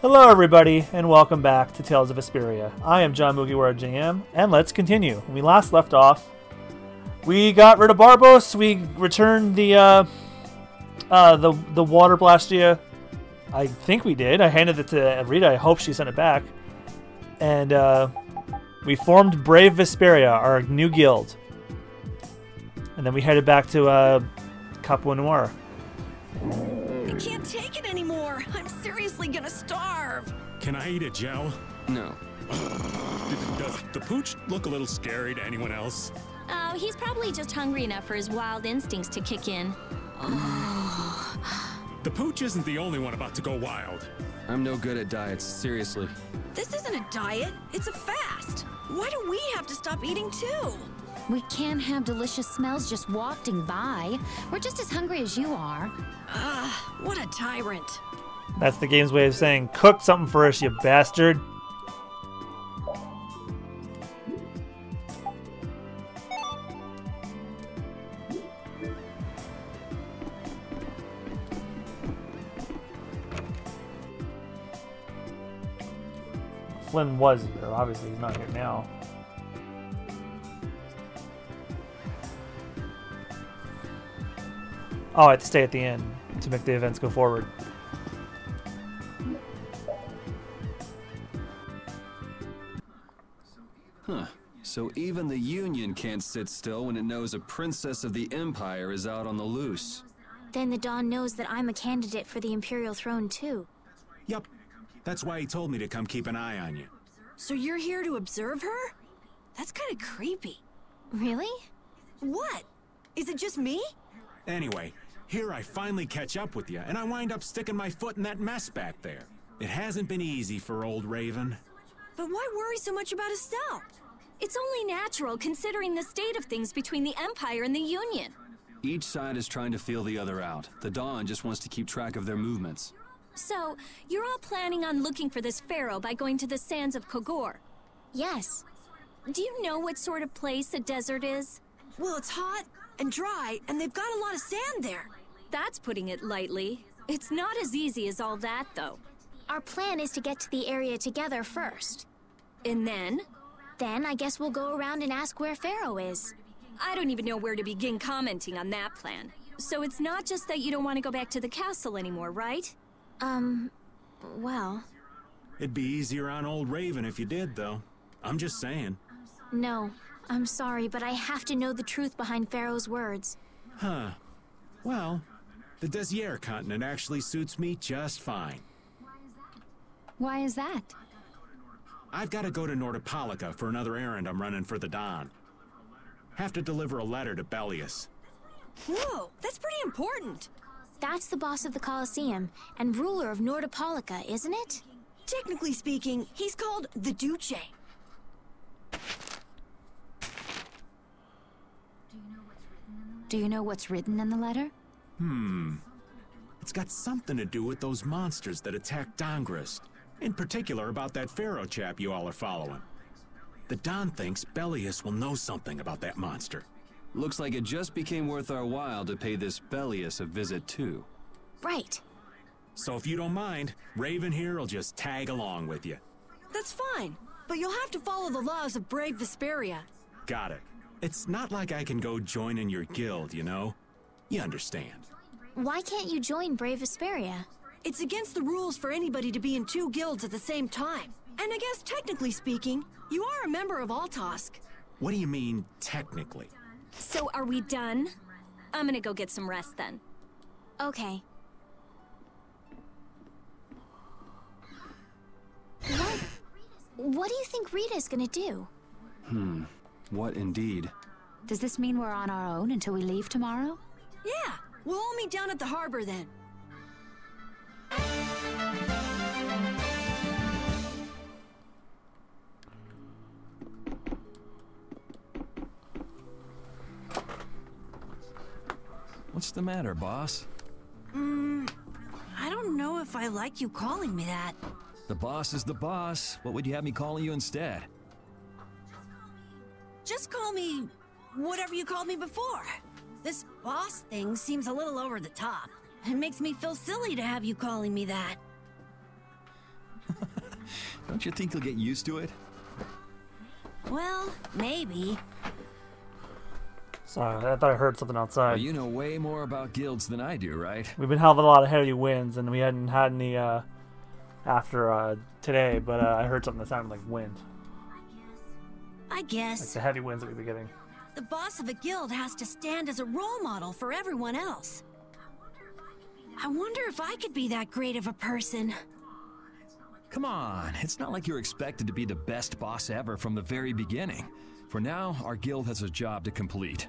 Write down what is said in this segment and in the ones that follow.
Hello everybody, and welcome back to Tales of Vesperia. I am John MugiwaraJM, and let's continue. When we last left off, we got rid of Barbos, we returned the water blastia. I think we did. I handed it to Rita, I hope she sent it back. And we formed Brave Vesperia, our new guild. And then we headed back to Capua Noir. I can't take it anymore. I'm seriously gonna starve. Can I eat a gel? No. Does the pooch look a little scary to anyone else? Oh, he's probably just hungry enough for his wild instincts to kick in. The pooch isn't the only one about to go wild. I'm no good at diets, seriously. This isn't a diet, it's a fast. Why do we have to stop eating too? We can't have delicious smells just wafting by. We're just as hungry as you are. What a tyrant. That's the game's way of saying, cook something for us, you bastard. Flynn was here. Obviously, he's not here now. Oh, I have to stay at the end to make the events go forward. Huh. So even the Union can't sit still when it knows a princess of the Empire is out on the loose. Then the Dawn knows that I'm a candidate for the Imperial throne, too. Yup. That's why he told me to come keep an eye on you. So you're here to observe her? That's kind of creepy. Really? What? Is it just me? Anyway, here I finally catch up with you, and I wind up sticking my foot in that mess back there. It hasn't been easy for old Raven. But why worry so much about Estelle? It's only natural considering the state of things between the Empire and the Union. Each side is trying to feel the other out. The Dawn just wants to keep track of their movements. So, you're all planning on looking for this pharaoh by going to the sands of Kogor. Yes. Do you know what sort of place a desert is? Well, it's hot and dry, and they've got a lot of sand there. That's putting it lightly. It's not as easy as all that, though. Our plan is to get to the area together first. And then? Then I guess we'll go around and ask where Pharaoh is. I don't even know where to begin commenting on that plan. So it's not just that you don't want to go back to the castle anymore, right? Well... It'd be easier on old Raven if you did, though. I'm just saying. No, I'm sorry, but I have to know the truth behind Pharaoh's words. Huh. Well, the Desier continent actually suits me just fine. Why is that? I've got to go to Nordopolica for another errand I'm running for the Dawn. Have to deliver a letter to Bellius. Whoa, that's pretty important. That's the boss of the Colosseum and ruler of Nordopolica, isn't it? Technically speaking, he's called the Duce. Do you know what's written in the letter? It's got something to do with those monsters that attacked Dongrist. In particular about that Pharaoh chap you all are following. The Don thinks Bellius will know something about that monster. Looks like it just became worth our while to pay this Bellius a visit too. Right. So if you don't mind, Raven here will just tag along with you. That's fine, but you'll have to follow the laws of Brave Vesperia. Got it. It's not like I can go join in your guild, you know? You understand. Why can't you join Brave Vesperia? It's against the rules for anybody to be in two guilds at the same time. And I guess technically speaking, you are a member of Altosk. What do you mean, technically? So are we done? I'm gonna go get some rest then. Okay. What do you think Rita's gonna do? What indeed? Does this mean we're on our own until we leave tomorrow? Yeah, we'll all meet down at the harbor then. What's the matter, boss? I don't know if I like you calling me that. The boss is the boss. What would you have me calling you instead? Just call me whatever you called me before. This boss thing seems a little over the top. It makes me feel silly to have you calling me that. Don't you think you'll get used to it? Well, maybe. Sorry, I thought I heard something outside. Well, you know way more about guilds than I do, right? We've been having a lot of heavy winds, and we hadn't had any after today, but I heard something that sounded like wind. I Like guess. the heavy winds that we've been getting. The boss of a guild has to stand as a role model for everyone else. I wonder if I could be that great of a person. Come on, it's not like you're expected to be the best boss ever from the very beginning. For now, our guild has a job to complete.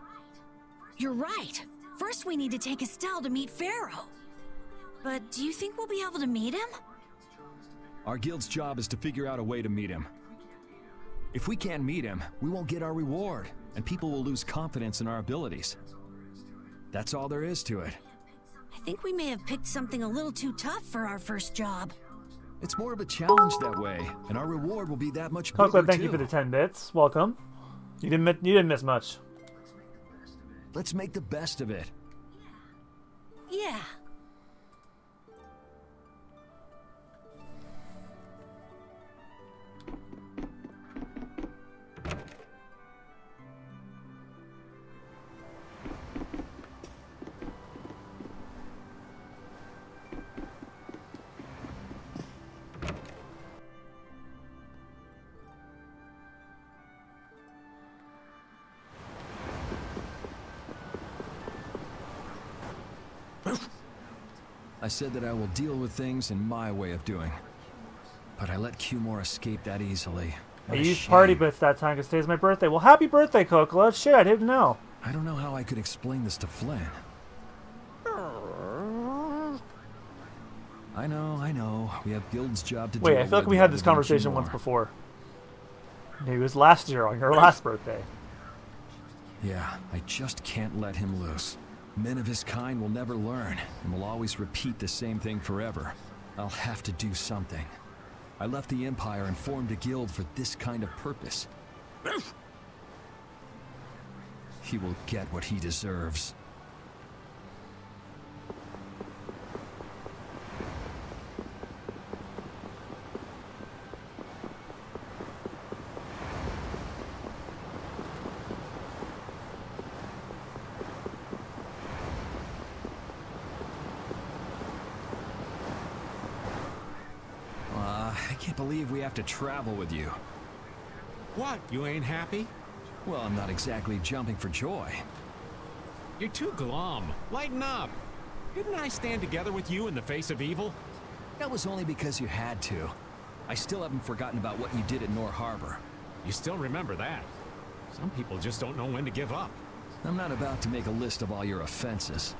You're right. First we need to take Estelle to meet Pharaoh. But do you think we'll be able to meet him? Our guild's job is to figure out a way to meet him. If we can't meet him, we won't get our reward, and people will lose confidence in our abilities. That's all there is to it. I think we may have picked something a little too tough for our first job. It's more of a challenge that way, and our reward will be that much bigger Coco, thank too. you for the 10 bits. Welcome. You didn't miss much. Let's make the best of it. Yeah. I said that I will deal with things in my way of doing. But I let Cumore escape that easily. I What a used shame. party bits that time because today's my birthday. Well, happy birthday, Coco. Shit, I didn't know. I don't know how I could explain this to Flynn. I know. We have Guild's job to do. Wait, I feel like we had this conversation once before. Maybe it was last year on your last birthday. Yeah, I just can't let him loose. Men of his kind will never learn, and will always repeat the same thing forever. I'll have to do something. I left the Empire and formed a guild for this kind of purpose. He will get what he deserves. I can't believe we have to travel with you. What, you ain't happy? Well, I'm not exactly jumping for joy. You're too glum. Lighten up. Didn't I stand together with you in the face of evil? That was only because you had to. I still haven't forgotten about what you did at Nor Harbor. You still remember that. Some people just don't know when to give up. I'm not about to make a list of all your offenses.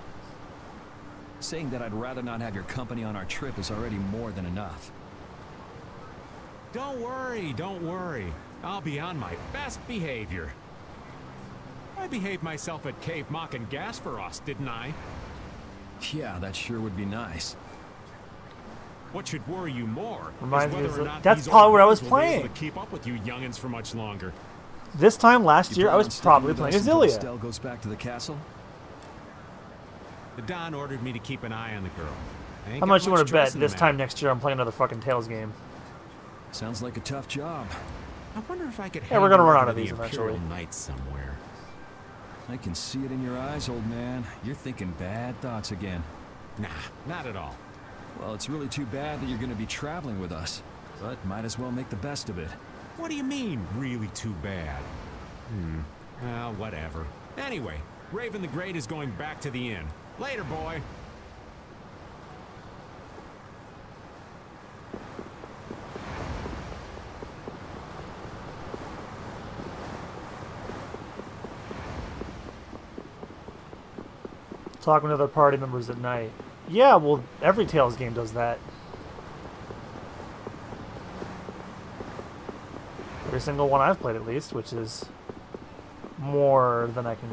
Saying that I'd rather not have your company on our trip is already more than enough. Don't worry. I'll be on my best behavior. I behaved myself at Cave Mock and Gasperos, didn't I? Yeah, that sure would be nice. What should worry you more Reminds is me whether of or not that's these probably old what I was bones will be able playing. to keep up with you youngins for much longer. This time last You year, I was plan on sticking probably with playing us until Azilia. Estelle goes back to the castle? The Don ordered me to keep an eye on the girl. I ain't How got much you want to choice bet in the this time matter. next year I'm playing another fucking Tales game? Sounds like a tough job. I wonder if I could Yeah, we're hang gonna you run over out of to the these Imperial eventually. Knights somewhere. I can see it in your eyes, old man. You're thinking bad thoughts again. Nah, not at all. Well, it's really too bad that you're going to be traveling with us. But might as well make the best of it. What do you mean, really too bad? Well, whatever. Anyway, Raven the Great is going back to the inn. Later, boy. Talking with other party members at night. Yeah, well, every Tales game does that. Every single one I've played, at least, which is more than I can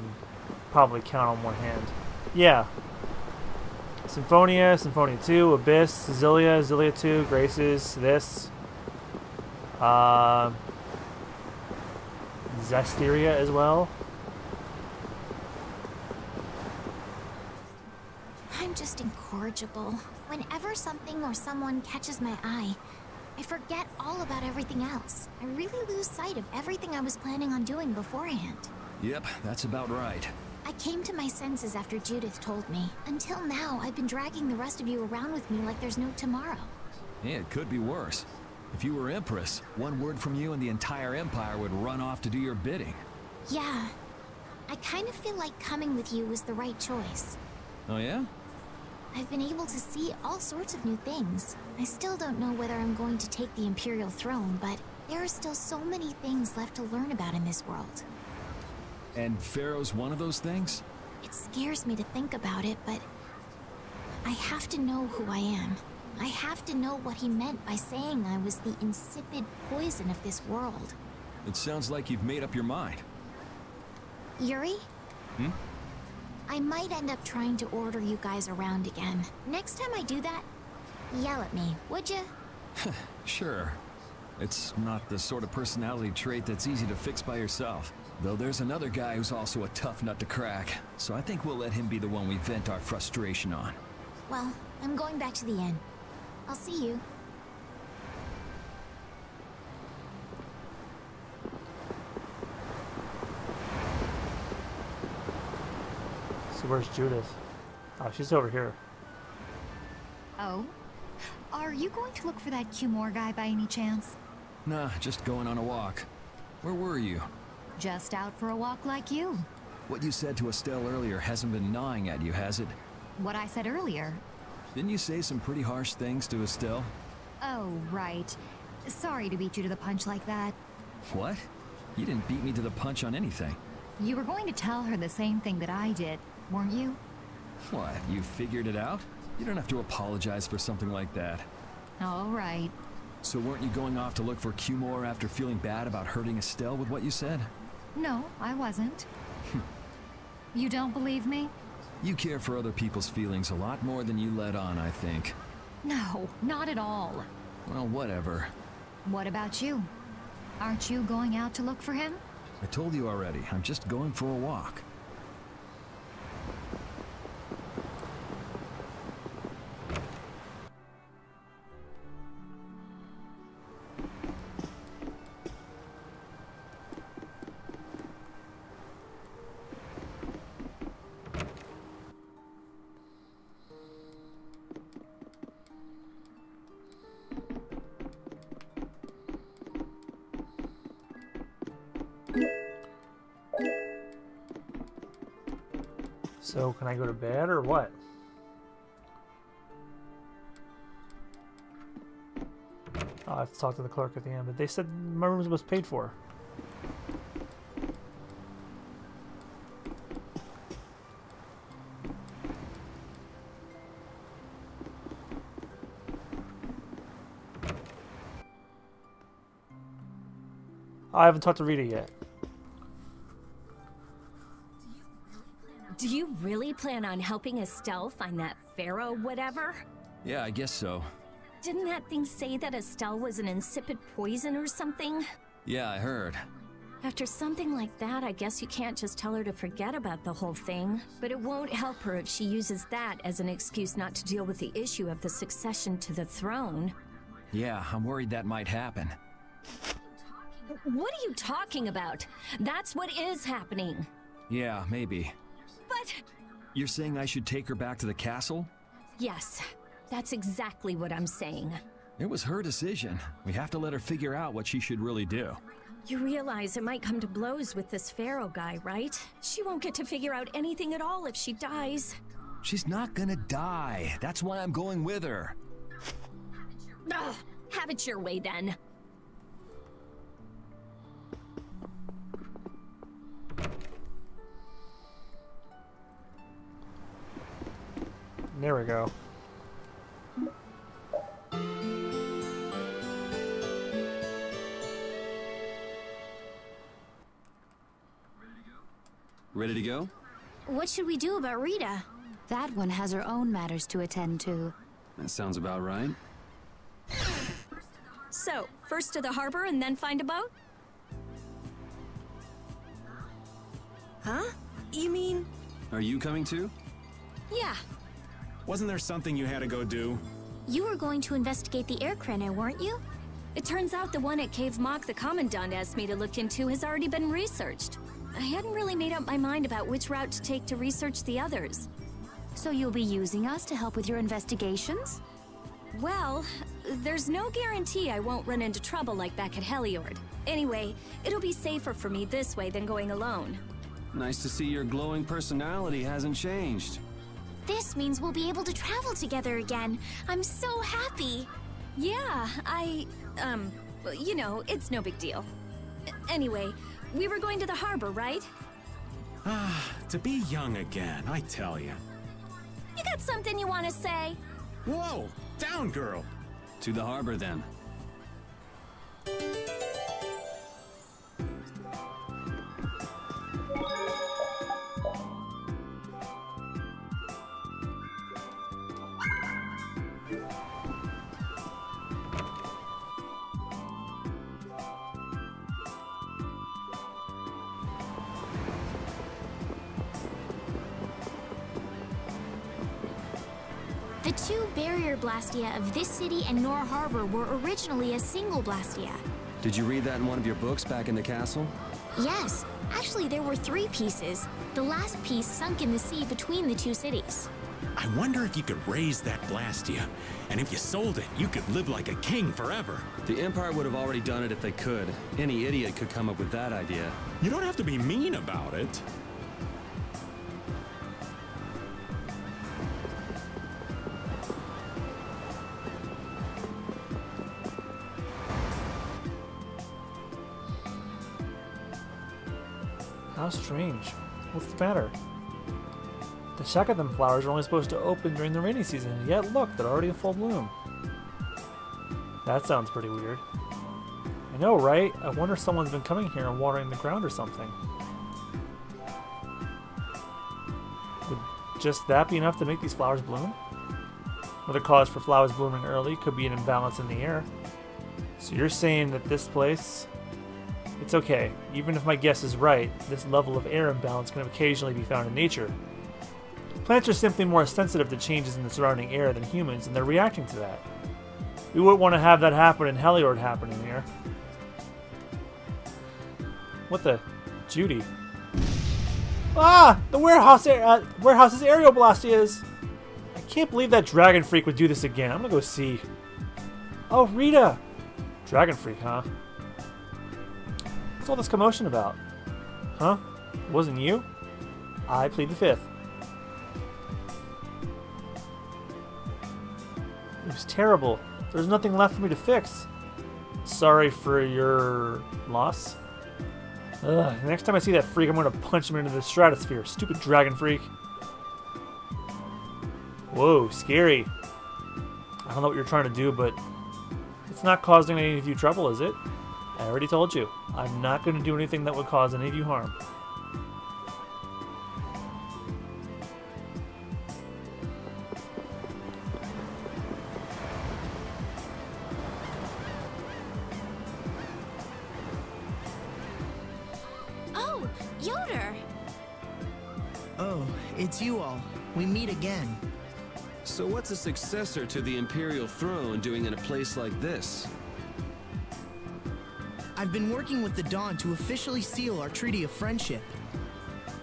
probably count on one hand. Yeah. Symphonia, Symphonia 2, Abyss, Azilia, Azilia 2, Graces, this. Vesperia as well. I'm just incorrigible. Whenever something or someone catches my eye, I forget all about everything else. I really lose sight of everything I was planning on doing beforehand. Yep, that's about right. I came to my senses after Judith told me. Until now, I've been dragging the rest of you around with me like there's no tomorrow. Yeah, it could be worse. If you were Empress, one word from you and the entire Empire would run off to do your bidding. Yeah. I kind of feel like coming with you was the right choice. Oh yeah? I've been able to see all sorts of new things. I still don't know whether I'm going to take the Imperial throne, but there are still so many things left to learn about in this world. And Pharaoh's one of those things? It scares me to think about it, but I have to know who I am. I have to know what he meant by saying I was the insipid poison of this world. It sounds like you've made up your mind. Yuri? Hmm? I might end up trying to order you guys around again. Next time I do that, yell at me, would you? Sure. It's not the sort of personality trait that's easy to fix by yourself. Though there's another guy who's also a tough nut to crack, so I think we'll let him be the one we vent our frustration on. Well, I'm going back to the inn. I'll see you. So where's Judith? Oh, she's over here. Oh? Are you going to look for that Cumore guy by any chance? Nah, just going on a walk. Where were you? Just out for a walk like you. What you said to Estelle earlier hasn't been gnawing at you, has it? What I said earlier. Didn't you say some pretty harsh things to Estelle? Oh, right. Sorry to beat you to the punch like that. What? You didn't beat me to the punch on anything. You were going to tell her the same thing that I did, weren't you? What, you figured it out? You don't have to apologize for something like that. All right. So weren't you going off to look for Cumore after feeling bad about hurting Estelle with what you said? No, I wasn't. You don't believe me? You care for other people's feelings a lot more than you let on, I think. No, not at all. Well, whatever. What about you? Aren't you going out to look for him? I told you already, I'm just going for a walk. So, can I go to bed or what? Oh, I have to talk to the clerk at the end, but they said my room was paid for. I haven't talked to Rita yet. Do you really plan on helping Estelle find that pharaoh whatever? Yeah, I guess so. Didn't that thing say that Estelle was an insipid poison or something? Yeah, I heard. After something like that, I guess you can't just tell her to forget about the whole thing. But it won't help her if she uses that as an excuse not to deal with the issue of the succession to the throne. Yeah, I'm worried that might happen. What are you talking about? That's what is happening. Yeah, maybe. But... You're saying I should take her back to the castle? Yes, that's exactly what I'm saying. It was her decision. We have to let her figure out what she should really do. You realize it might come to blows with this pharaoh guy, right? She won't get to figure out anything at all if she dies. She's not gonna die. That's why I'm going with her. Ugh, have it your way then. There we go. Ready to go? What should we do about Rita? That one has her own matters to attend to. That sounds about right. So, first to the harbor and then find a boat? Huh? You mean... Are you coming too? Yeah. Wasn't there something you had to go do? You were going to investigate the air craner, weren't you? It turns out the one at Cave Mock the Commandant asked me to look into has already been researched. I hadn't really made up my mind about which route to take to research the others. So you'll be using us to help with your investigations? Well, there's no guarantee I won't run into trouble like back at Heliord. Anyway, it'll be safer for me this way than going alone. Nice to see your glowing personality hasn't changed. This means we'll be able to travel together again. I'm so happy. Yeah, you know, it's no big deal. Anyway, we were going to the harbor, right? To be young again, I tell you. You got something you want to say? Whoa! Down, girl! To the harbor, then. The two barrier Blastia of this city and Nor Harbor were originally a single Blastia. Did you read that in one of your books back in the castle? Yes, actually there were 3 pieces. The last piece sunk in the sea between the 2 cities. I wonder if you could raise that Blastia, and if you sold it, you could live like a king forever. The Empire would have already done it if they could. Any idiot could come up with that idea. You don't have to be mean about it. How strange. What's the matter? The Shakadam flowers are only supposed to open during the rainy season, and yet look, they're already in full bloom. That sounds pretty weird. I know, right? I wonder if someone's been coming here and watering the ground or something. Would just that be enough to make these flowers bloom? Another cause for flowers blooming early could be an imbalance in the air. So you're saying that this place... It's okay. Even if my guess is right, this level of air imbalance can occasionally be found in nature. Plants are simply more sensitive to changes in the surrounding air than humans, and they're reacting to that. We wouldn't want to have that happen in Heliord happening here. What the? Judy. Ah! The warehouse's aerial Blastias! I can't believe that Dragon Freak would do this again. I'm gonna go see. Oh, Rita! Dragon Freak, huh? What's all this commotion about? Huh? It wasn't you? I plead the 5th. It was terrible. There's nothing left for me to fix. Sorry for your loss. Ugh, next time I see that freak, I'm gonna punch him into the stratosphere. Stupid dragon freak. Whoa, scary. I don't know what you're trying to do, but it's not causing any of you trouble, is it? I already told you. I'm not going to do anything that would cause any of you harm. Oh, Yoder! Oh, it's you all. We meet again. So what's a successor to the Imperial throne doing in a place like this? I've been working with the Dawn to officially seal our Treaty of Friendship.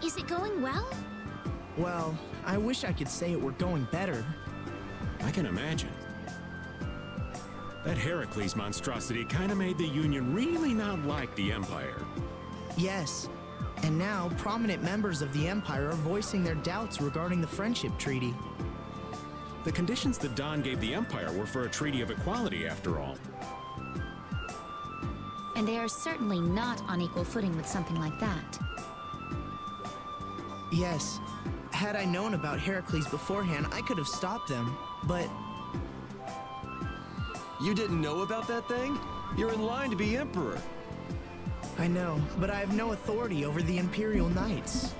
Is it going well? Well, I wish I could say it were going better. I can imagine. That Heracles monstrosity kind of made the Union really not like the Empire. Yes, and now prominent members of the Empire are voicing their doubts regarding the Friendship Treaty. The conditions the Dawn gave the Empire were for a treaty of equality, after all. And they are certainly not on equal footing with something like that. Yes. Had I known about Heracles beforehand, I could have stopped them, but... You didn't know about that thing? You're in line to be Emperor. I know, but I have no authority over the Imperial Knights.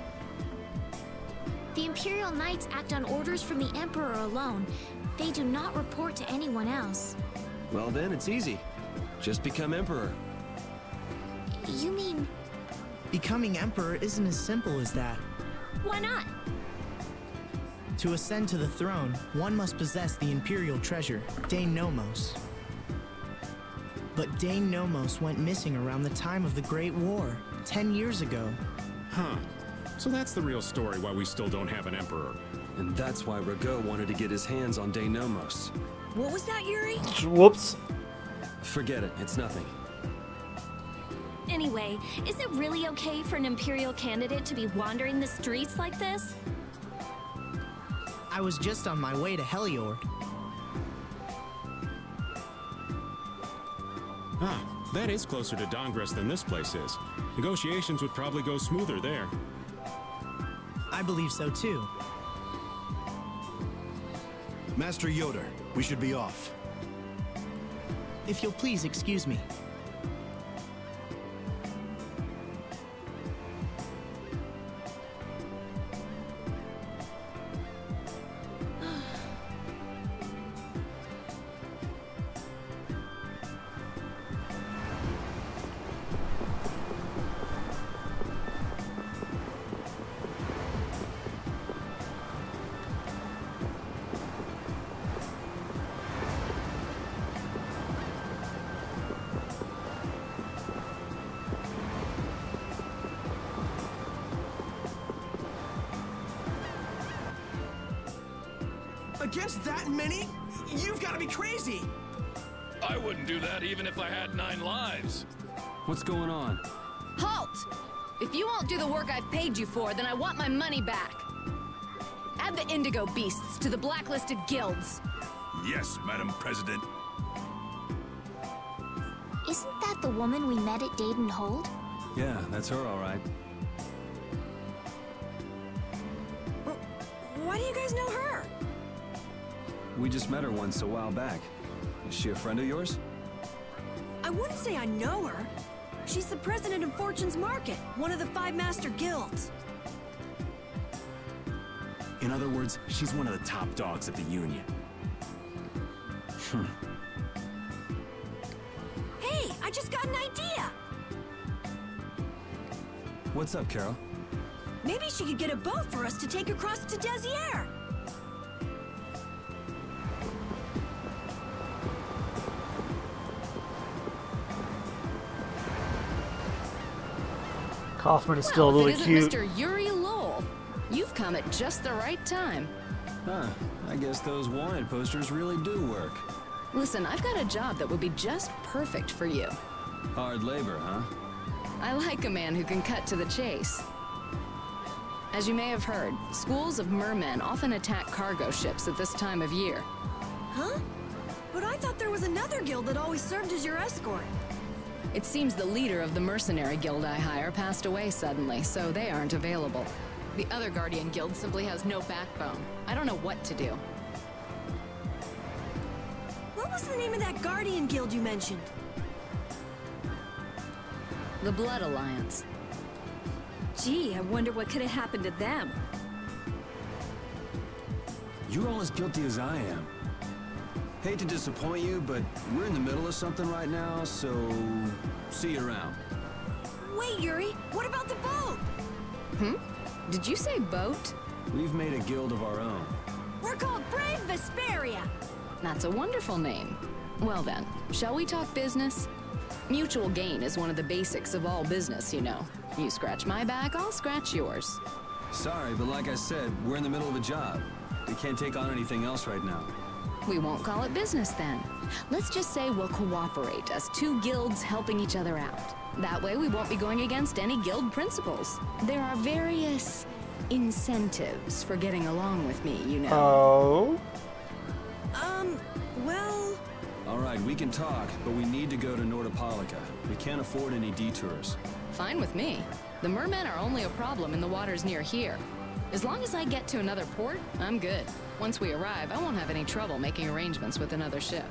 The Imperial Knights act on orders from the Emperor alone. They do not report to anyone else. Well then, it's easy. Just become Emperor. You mean... Becoming Emperor isn't as simple as that. Why not? To ascend to the throne, one must possess the Imperial treasure, Dane Nomos. But Dane Nomos went missing around the time of the Great War, 10 years ago. Huh. So that's the real story why we still don't have an emperor. And that's why Rago wanted to get his hands on Dane Nomos. What was that, Yuri? Whoops. Forget it, it's nothing. Anyway, is it really okay for an Imperial candidate to be wandering the streets like this? I was just on my way to Heliord. Ah, that is closer to Dongress than this place is. Negotiations would probably go smoother there. I believe so too. Master Yoder, we should be off. If you'll please excuse me. Against that many? You've got to be crazy! I wouldn't do that even if I had 9 lives. What's going on? Halt! If you won't do the work I've paid you for, then I want my money back. Add the Indigo Beasts to the blacklisted guilds. Yes, Madam President. Isn't that the woman we met at Dayton Hold? Yeah, that's her, all right. Why do you guys know her? We just met her once a while back. Is she a friend of yours? I wouldn't say I know her. She's the president of Fortune's Market, one of the 5 master guilds. In other words, she's one of the top dogs at the Union. Hey, I just got an idea! What's up, Carol? Maybe she could get a boat for us to take across to Desier. Kaufman is still a little if it cute. isn't Mr. Yuri Lowell, you've come at just the right time. Huh, I guess those wanted posters really do work. Listen, I've got a job that would be just perfect for you. Hard labor, huh? I like a man who can cut to the chase. As you may have heard, schools of mermen often attack cargo ships at this time of year. Huh? But I thought there was another guild that always served as your escort. It seems the leader of the mercenary guild I hire passed away suddenly, so they aren't available. The other Guardian guild simply has no backbone. I don't know what to do. What was the name of that Guardian guild you mentioned? The Blood Alliance. Gee, I wonder what could have happened to them. You're all as guilty as I am. Hate to disappoint you, but we're in the middle of something right now, so see you around. Wait, Yuri, what about the boat? Did you say boat? We've made a guild of our own. We're called Brave Vesperia. That's a wonderful name. Well then, shall we talk business? Mutual gain is one of the basics of all business, you know. You scratch my back, I'll scratch yours. Sorry, but like I said, we're in the middle of a job. We can't take on anything else right now. We won't call it business then. Let's just say we'll cooperate as 2 guilds helping each other out. That way we won't be going against any guild principles. There are various incentives for getting along with me, you know. Oh? Well... All right, we can talk, but we need to go to Nordopolica. We can't afford any detours. Fine with me. The mermen are only a problem in the waters near here. As long as I get to another port, I'm good. Once we arrive, I won't have any trouble making arrangements with another ship.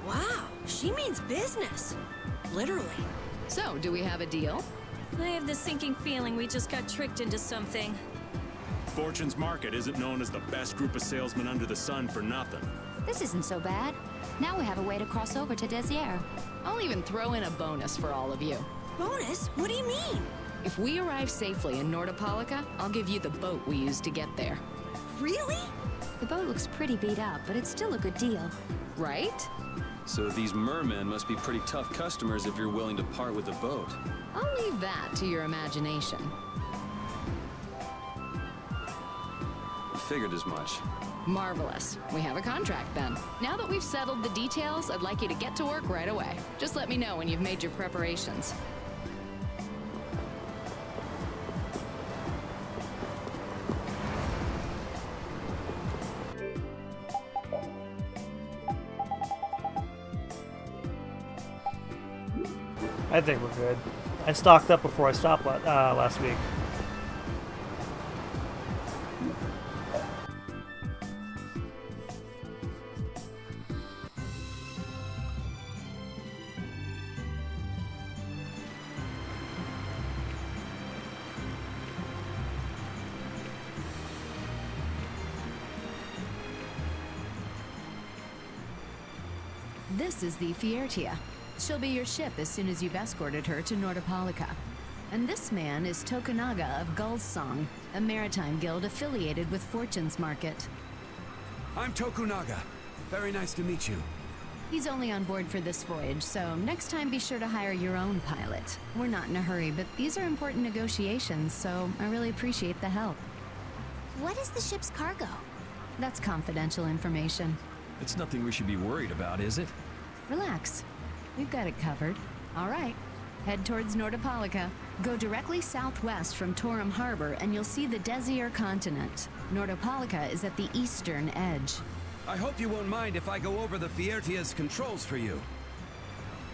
Wow, she means business. Literally. So, do we have a deal? I have the sinking feeling we just got tricked into something. Fortune's Market isn't known as the best group of salesmen under the sun for nothing. This isn't so bad. Now we have a way to cross over to Desier. I'll even throw in a bonus for all of you. Bonus? What do you mean? If we arrive safely in Nordopolica, I'll give you the boat we used to get there. Really? The boat looks pretty beat up, but it's still a good deal. Right? So these mermen must be pretty tough customers if you're willing to part with the boat. I'll leave that to your imagination. Figured as much. Marvelous. We have a contract then. Now that we've settled the details, I'd like you to get to work right away. Just let me know when you've made your preparations. I think we're good. I stocked up before I stopped last week. This is the Vesperia. She'll be your ship as soon as you've escorted her to Nordopolica. And this man is Tokunaga of Gull's Song, a maritime guild affiliated with Fortune's Market. I'm Tokunaga. Very nice to meet you. He's only on board for this voyage, so next time be sure to hire your own pilot. We're not in a hurry, but these are important negotiations, so I really appreciate the help. What is the ship's cargo? That's confidential information. It's nothing we should be worried about, is it? Relax. We've got it covered. All right. Head towards Nordopolica. Go directly southwest from Torum Harbor and you'll see the Desir continent. Nordopolica is at the eastern edge. I hope you won't mind if I go over the Vesperia's controls for you.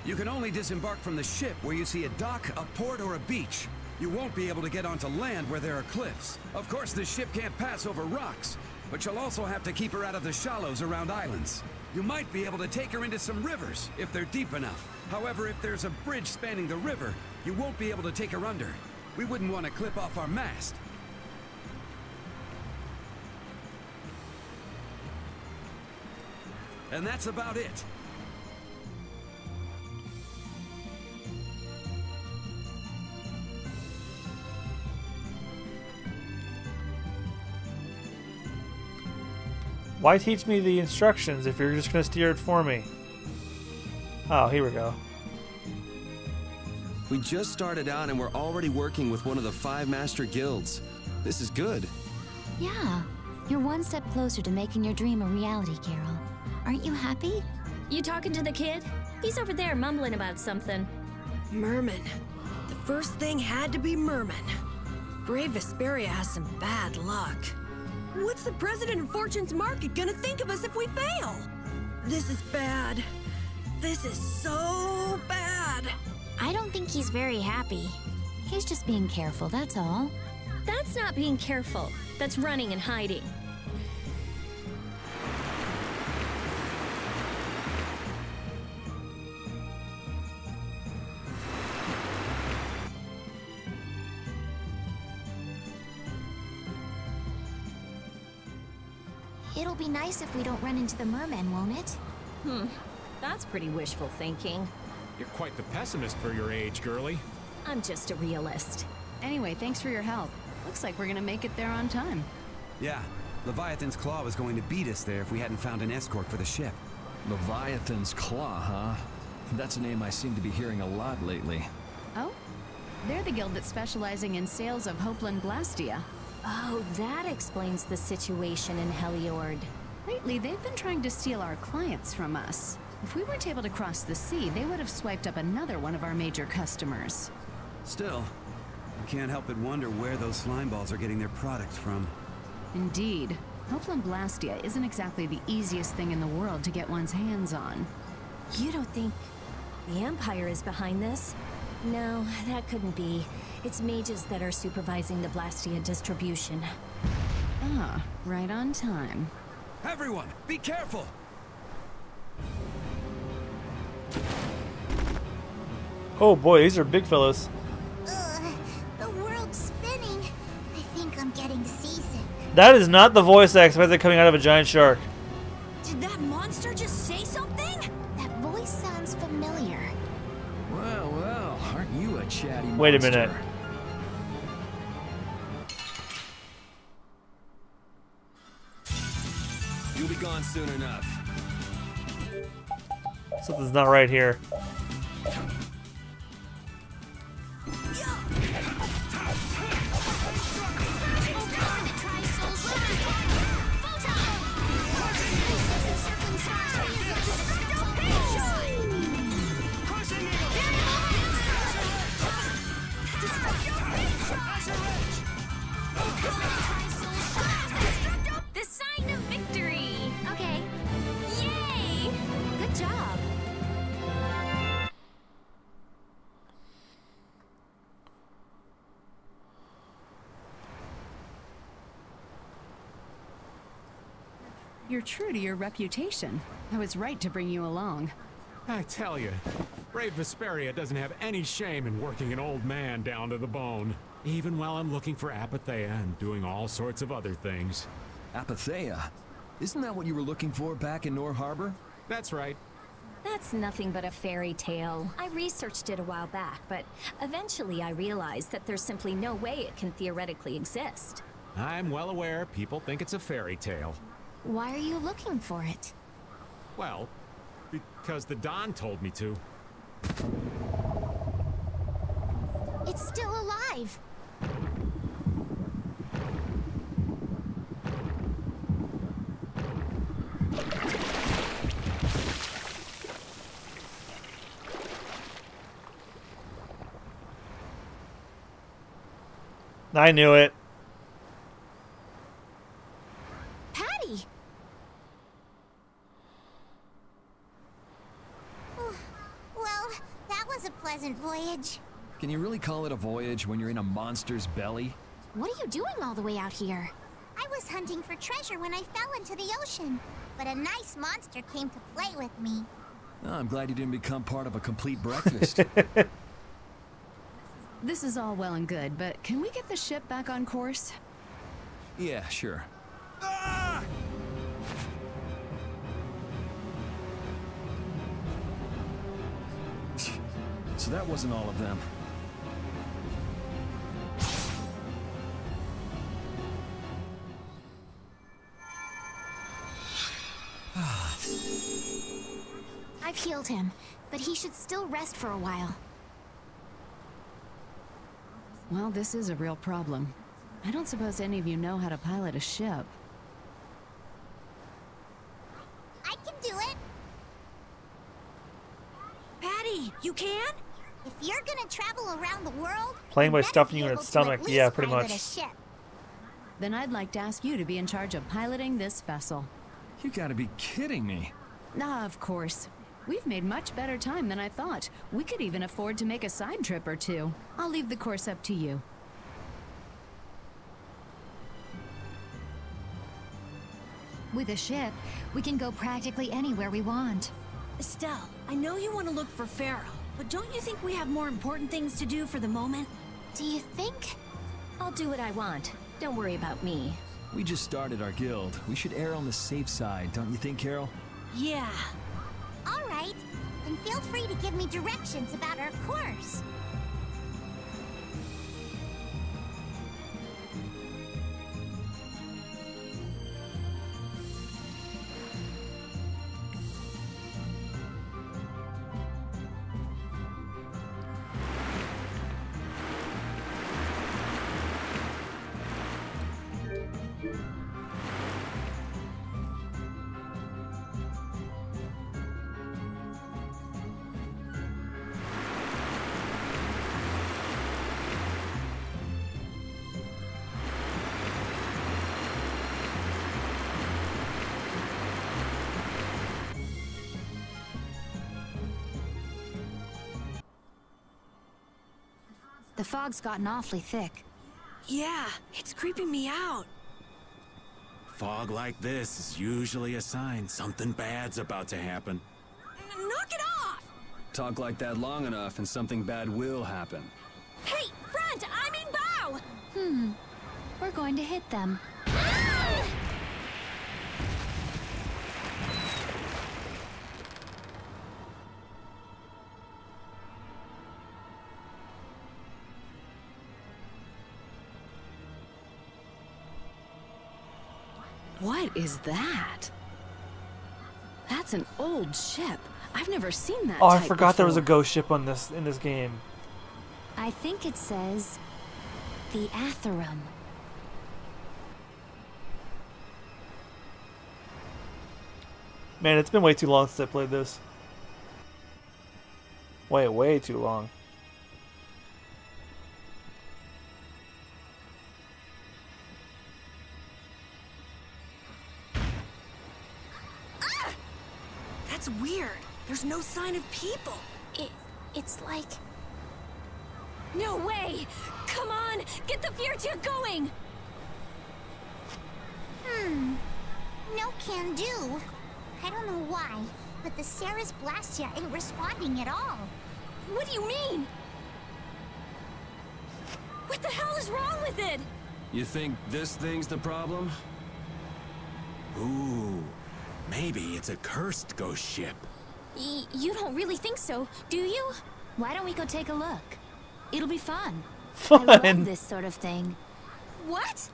You can only disembark from the ship where you see a dock, a port, or a beach. You won't be able to get onto land where there are cliffs. Of course, the ship can't pass over rocks, but you'll also have to keep her out of the shallows around islands. You might be able to take her into some rivers, if they're deep enough. However, if there's a bridge spanning the river, you won't be able to take her under. We wouldn't want to clip off our mast. And that's about it. Why teach me the instructions if you're just going to steer it for me? Oh, here we go. We just started out and we're already working with one of the 5 master guilds. This is good. Yeah, you're one step closer to making your dream a reality, Carol. Aren't you happy? You talking to the kid? He's over there mumbling about something. Merman. The first thing had to be Merman. Brave Vesperia has some bad luck. What's the president of Fortune's Market gonna think of us if we fail? This is bad. This is so bad. I don't think he's very happy. He's just being careful, that's all. That's not being careful. That's running and hiding. It'll be nice if we don't run into the mermen, won't it? That's pretty wishful thinking. You're quite the pessimist for your age, girlie. I'm just a realist. Anyway, thanks for your help. Looks like we're gonna make it there on time. Yeah, Leviathan's Claw was going to beat us there if we hadn't found an escort for the ship. Leviathan's Claw, huh? That's a name I seem to be hearing a lot lately. Oh? They're the guild that's specializing in sales of Hopeland Blastia. Oh, that explains the situation in Heliord. Lately, they've been trying to steal our clients from us. If we weren't able to cross the sea, they would have swiped up another one of our major customers. Still, I can't help but wonder where those slime balls are getting their products from. Indeed. Hopeland Blastia isn't exactly the easiest thing in the world to get one's hands on. You don't think the Empire is behind this? No, that couldn't be. It's mages that are supervising the Blastia distribution. Ah, right on time. Everyone, be careful! Oh boy, these are big fellows. Ugh, the world's spinning. I think I'm getting seasick. That is not the voice I expected coming out of a giant shark. Did that monster just say something? That voice sounds familiar. Well, well, aren't you a chatty monster? Wait a minute. You'll be gone soon enough. Something's not right here. The sign of victory! Okay. Yay! Good job. You're true to your reputation. I was right to bring you along. I tell you, Brave Vesperia doesn't have any shame in working an old man down to the bone. Even while I'm looking for Apatheia and doing all sorts of other things. Apatheia? Isn't that what you were looking for back in Nor Harbor? That's right. That's nothing but a fairy tale. I researched it a while back, but eventually I realized that there's simply no way it can theoretically exist. I'm well aware people think it's a fairy tale. Why are you looking for it? Well, because the Don told me to. It's still alive. I knew it. Patty! Well, that was a pleasant voyage. Can you really call it a voyage when you're in a monster's belly? What are you doing all the way out here? I was hunting for treasure when I fell into the ocean, but a nice monster came to play with me. Oh, I'm glad you didn't become part of a complete breakfast. This is all well and good, but can we get the ship back on course? Yeah, sure. So that wasn't all of them. I've healed him, but he should still rest for a while. Well, this is a real problem. I don't suppose any of you know how to pilot a ship. I can do it. Patty, you can? If you're gonna travel around the world, Playing by you better stuffing be you in able its to at stomach. least Yeah, pretty pilot much. a ship. Then I'd like to ask you to be in charge of piloting this vessel. You gotta be kidding me. Ah, of course. We've made much better time than I thought. We could even afford to make a side trip or two. I'll leave the course up to you. With a ship, we can go practically anywhere we want. Estelle, I know you want to look for Pharaoh, but don't you think we have more important things to do for the moment? Do you think? I'll do what I want. Don't worry about me. We just started our guild. We should err on the safe side, don't you think, Carol? Yeah. All right. Then feel free to give me directions about our course. The fog's gotten awfully thick. Yeah, it's creeping me out. Fog like this is usually a sign something bad's about to happen. Knock it off! Talk like that long enough and something bad will happen. Hey, front! I mean bow! We're going to hit them. What is that? That's an old ship. I've never seen that. Oh, I type forgot there was a before. ghost ship on this in this game. I think it says the Atherum. Man, it's been way too long since I played this. Way too long. That's weird. There's no sign of people. It's like... No way! Come on! Get the Fiertia going! No can do. I don't know why, but the Ceres Blastia ain't responding at all. What do you mean? What the hell is wrong with it? You think this thing's the problem? Ooh, maybe it's a cursed ghost ship. You don't really think so, do you? Why don't we go take a look? It'll be fun. Fun. I love this sort of thing. What?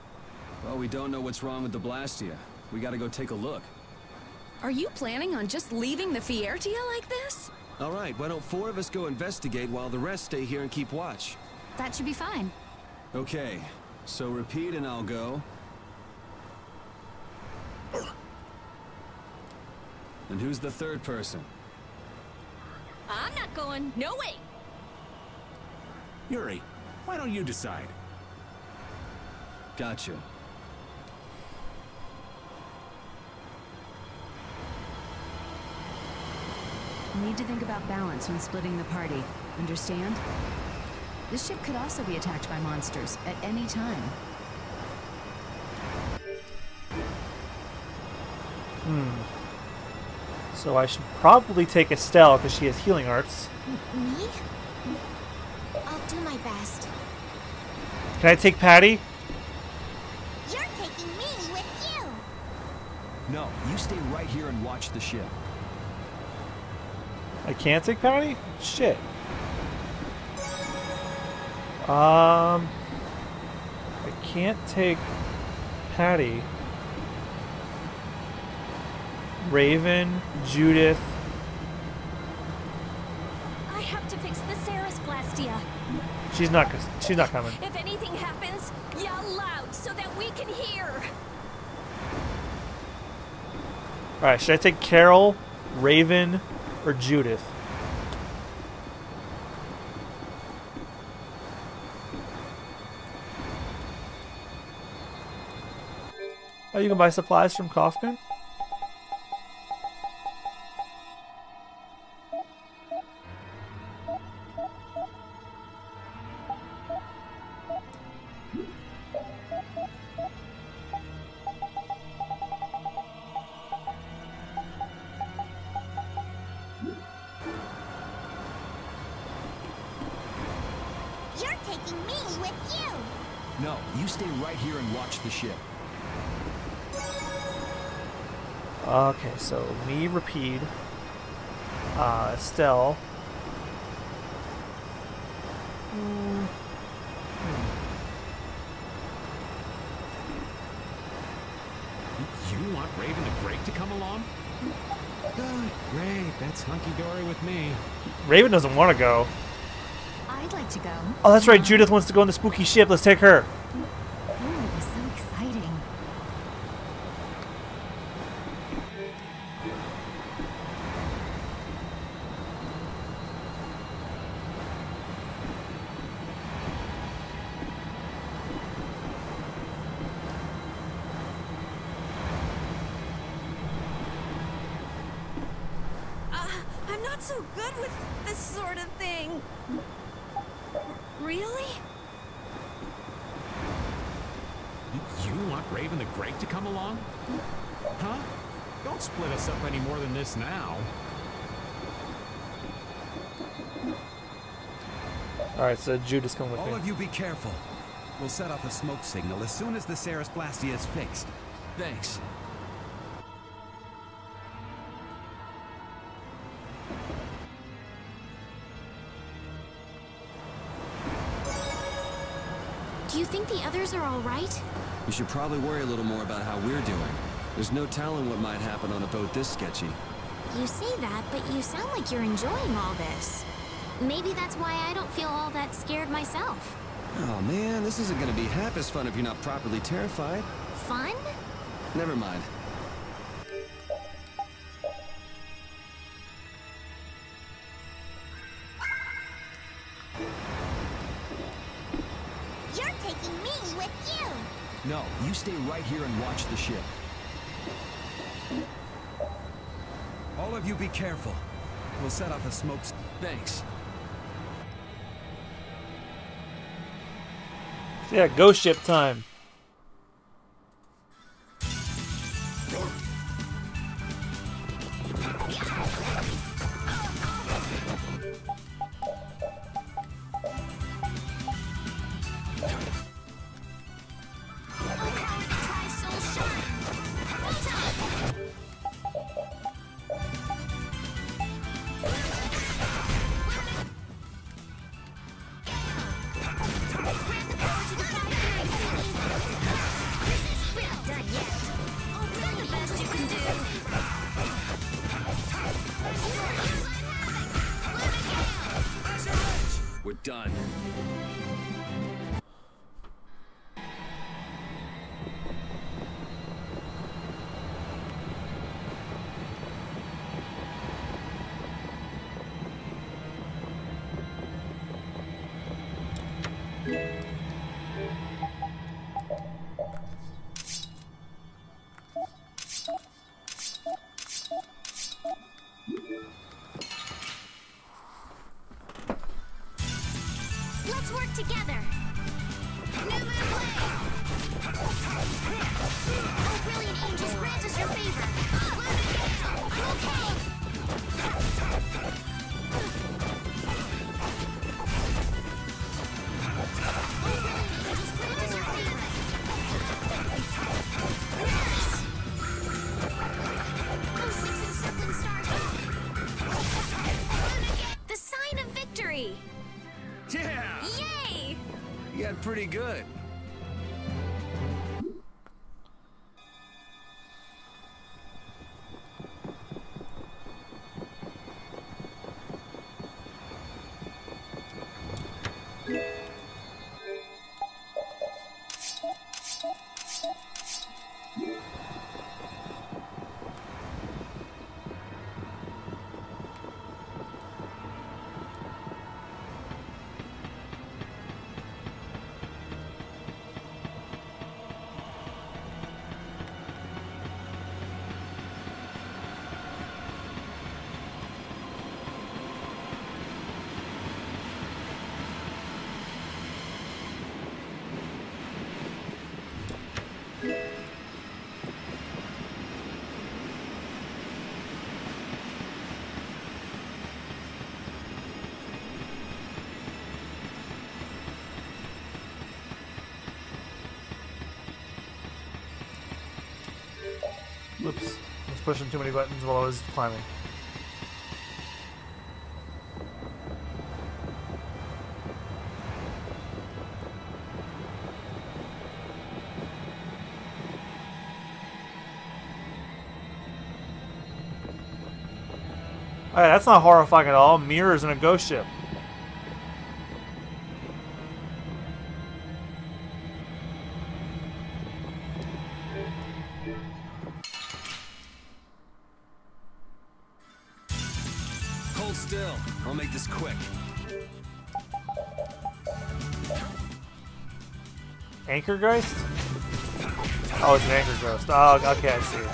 Well, we don't know what's wrong with the Blastia. We gotta go take a look. Are you planning on just leaving the Fiertia like this? All right, why don't 4 of us go investigate while the rest stay here and keep watch? That should be fine. Okay, so repeat and I'll go. And who's the third person? I'm not going. No way. Yuri, why don't you decide? Gotcha. We need to think about balance when splitting the party. Understand? This ship could also be attacked by monsters at any time. So I should probably take Estelle because she has healing arts. Me? I'll do my best. Can I take Patty? You're taking me with you. No, you stay right here and watch the ship. I can't take Patty? Shit. I can't take Patty. Raven, Judith. I have to fix the Ceres Blastia. She's not coming. If anything happens, yell loud so that we can hear. Alright, should I take Carol, Raven, or Judith? Oh, you can buy supplies from Kaufman? You're taking me with you. No, you stay right here and watch the ship. Okay, so me, Rapide, Estelle. You want Raven the Great to come along? Good, great. That's hunky-dory with me. Raven doesn't want to go. I'd like to go. Oh, that's right. Judith wants to go on the spooky ship. Let's take her. Ooh, so exciting. I'm not so good with this sort of thing. Really? You want Raven the Great to come along? Huh? Don't split us up any more than this now. Alright, so Judith's coming with All me. of you be careful. We'll set off a smoke signal as soon as the Ceres Blastia is fixed. Thanks. Do you think the others are all right? We should probably worry a little more about how we're doing. There's no telling what might happen on a boat this sketchy. You say that, but you sound like you're enjoying all this. Maybe that's why I don't feel all that scared myself. Oh man, this isn't gonna be half as fun if you're not properly terrified. Fun? Never mind. You're taking me with you! No, you stay right here and watch the ship. All of you be careful. We'll set off a smoke. Thanks. Yeah, ghost ship time. We're done. Let's work together! Never play! Oh, brilliant angels, grant us your favor! Okay! The sign of victory! Yeah! Yay! You got pretty good. Whoops. I was pushing too many buttons while I was climbing. Alright, that's not horrifying at all. Mirrors in a ghost ship. Hold still. I'll make this quick. Anchor Geist? Oh, it's an Anchor Ghost. Oh, okay, I see it.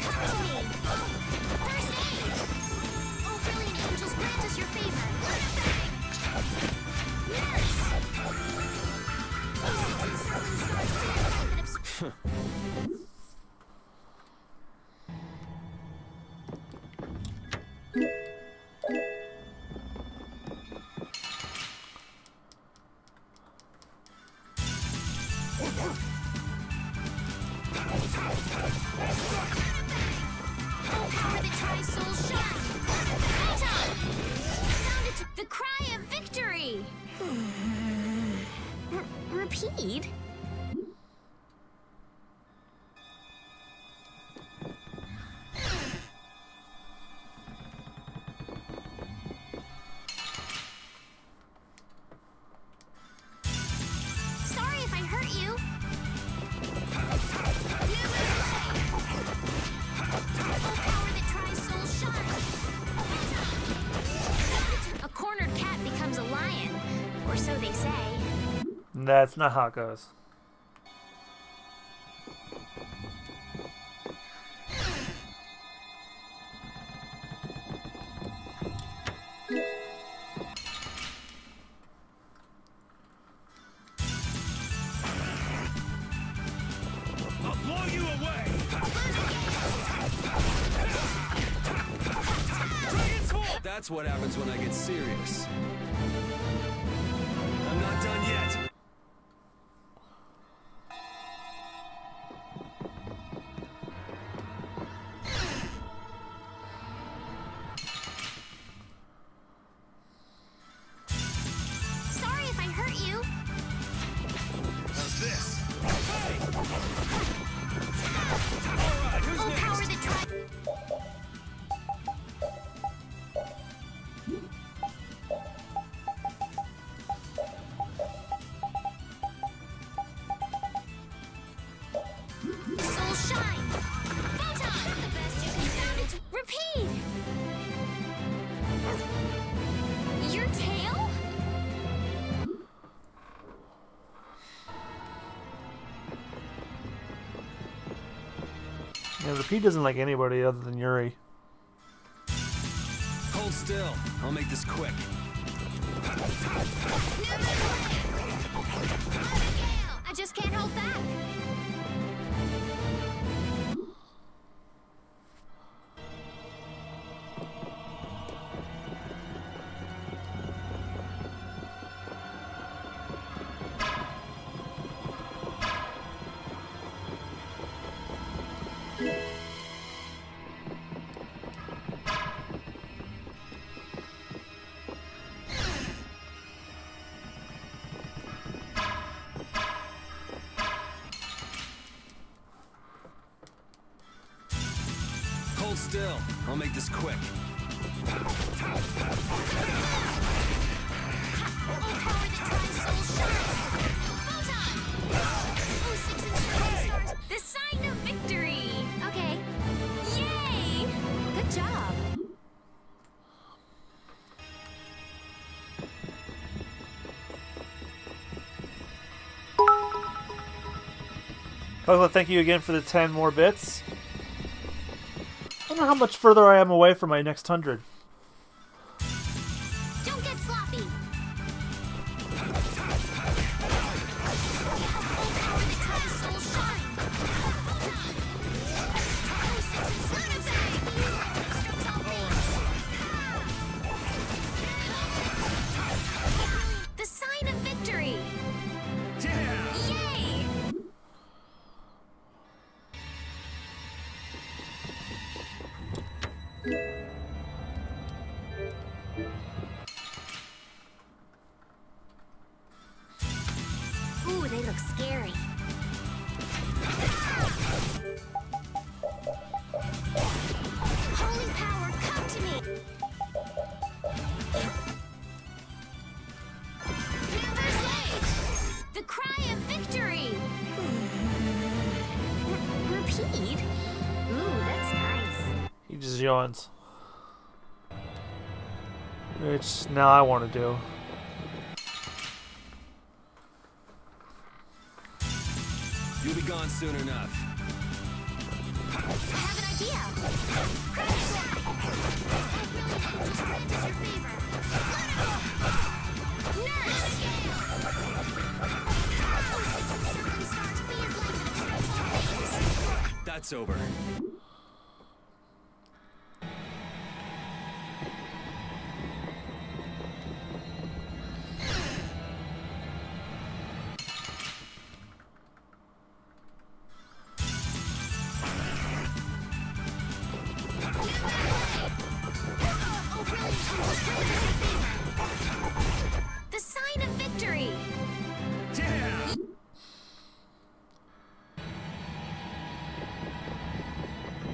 The cry of victory! Repeat? That's not how it goes. I'll blow you away! That's what happens when I get serious. I'm not done yet. Sorry if I hurt you. How's this? Hey! Alright, who's next? Power the Soul shine! Photon! The best you can sound it. Repeat! Your tail? Yeah, Repeat doesn't like anybody other than Yuri. Hold still. I'll make this quick. I just can't hold back. Hold still. I'll make this quick. The sign of victory! Okay. Yay! Good job. Coco, thank you again for the 10 more bits. I wonder how much further I am away from my next 100. Don't get sloppy. The sign of victory. Yay! Ooh, they look scary. Holy power, come to me! The cry of victory! Repeat? Ooh, that's nice. He just yawns. Which now I want to do. You'll be gone soon enough. I have an idea. Crash slide. Nurse. That's over. The sign of victory. Yeah. 1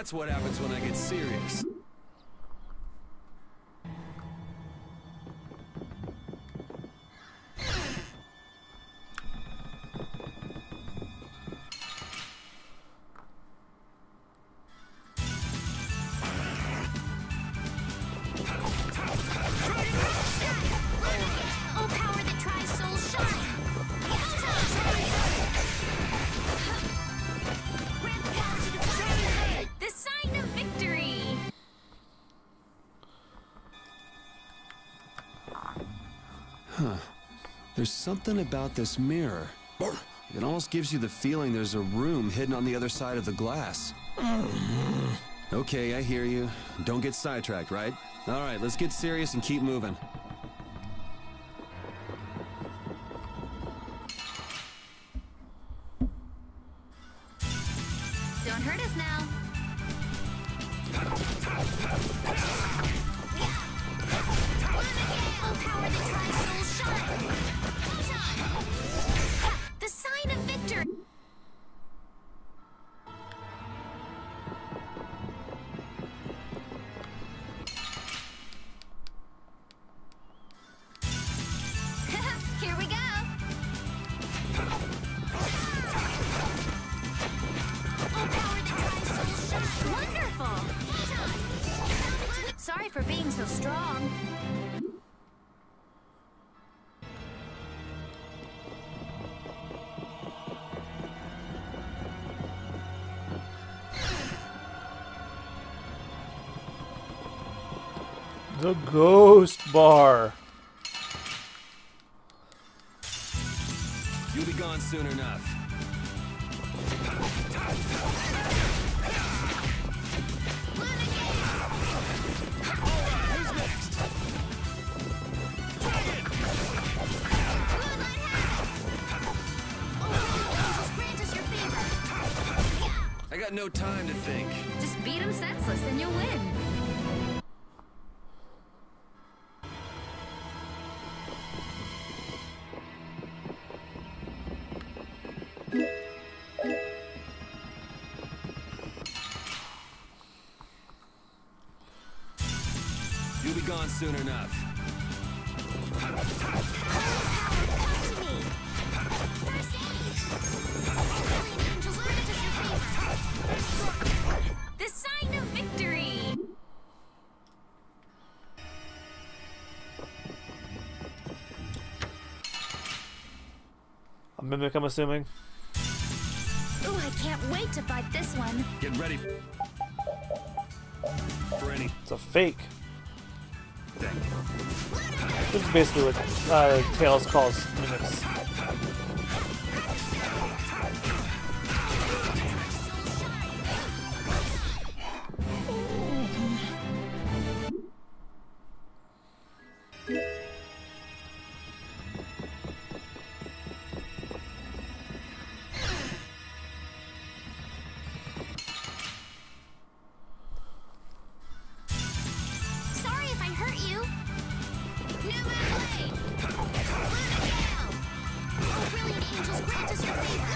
That's what happens when I get serious. There's something about this mirror. It almost gives you the feeling there's a room hidden on the other side of the glass. Okay, I hear you. Don't get sidetracked, right? All right, let's get serious and keep moving. Don't hurt us now. The sign of victory. Here we go. Wonderful. Sorry for being so strong. The ghost bar. You'll be gone soon enough. Who's next? I got no time to think. Just beat him senseless and you'll win. You'll be gone soon enough. The sign of victory. A mimic, I'm assuming. Ooh, I can't wait to fight this one. Get ready for any. It's a fake. This is basically what Tails calls mimics. Sorry if I hurt you. Oh, brilliant angels, grant us your favor.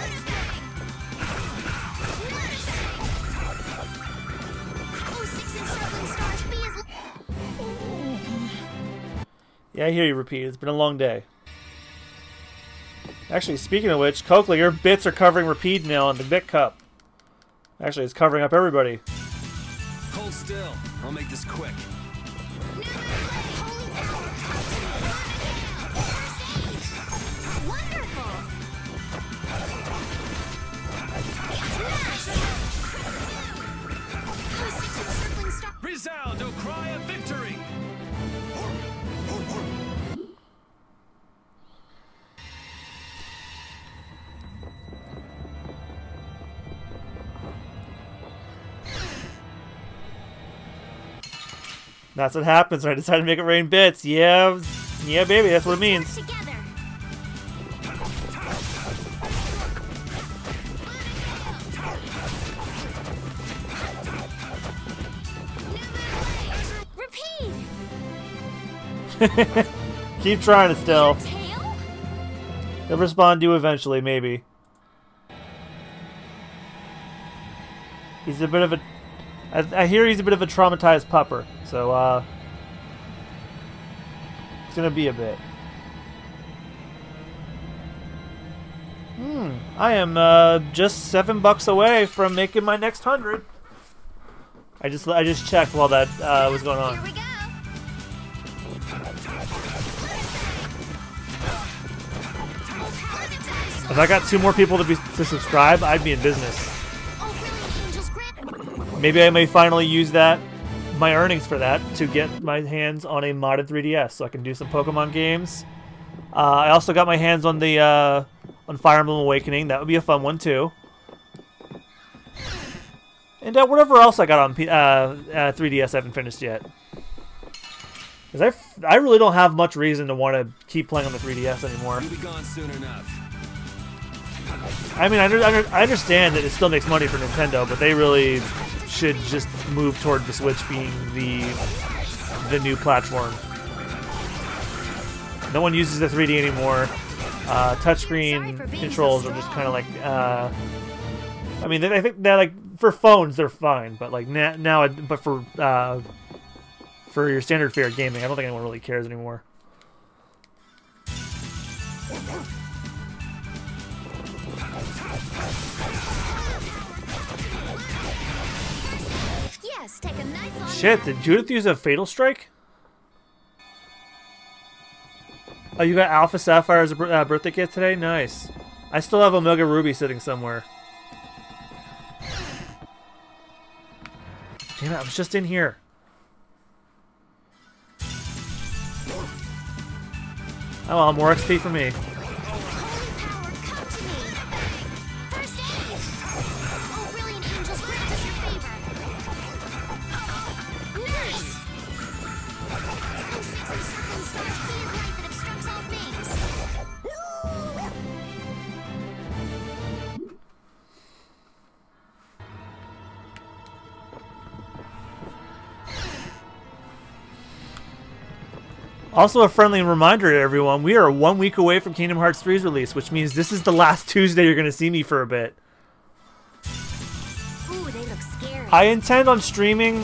Oh, 6 encircling stars, be as... Yeah, I hear you, Repeat. It's been a long day. Actually, speaking of which, Coakley, your bits are covering Repeat now on the bit cup. Actually, it's covering up everybody. Hold still. I'll make this quick. Resound, O cry of victory! That's what happens when I decide to make it rain bits. Yeah, yeah, baby, that's what it means. Keep trying it still. They'll respond to you eventually, maybe. He's a bit of a I hear he's a bit of a traumatized pupper, so it's gonna be a bit. I am just $7 away from making my next 100. I just checked while that was going on. Here we go. If I got 2 more people to subscribe, I'd be in business. Maybe I may finally use my earnings for that, to get my hands on a modded 3DS, so I can do some Pokemon games. I also got my hands on the on Fire Emblem Awakening. That would be a fun one too. And whatever else I got on 3DS I haven't finished yet. Because I really don't have much reason to want to keep playing on the 3DS anymore. You'll be gone soon enough. I mean, I understand that it still makes money for Nintendo, but they really should just move toward the Switch being the new platform. No one uses the 3D anymore. Touchscreen controls are just kind of like. I mean, I think they're like for phones they're fine, but like now, but for your standard fare gaming, I don't think anyone really cares anymore. Yes, take a nice long Shit, did Judith use a Fatal Strike? Oh, you got Alpha Sapphire as a birthday gift today? Nice. I still have Omega Ruby sitting somewhere. Damn it, I was just in here. Oh well, more XP for me. Also, a friendly reminder to everyone, we are 1 week away from Kingdom Hearts 3's release, which means this is the last Tuesday you're going to see me for a bit. Ooh, they look scary. I intend on streaming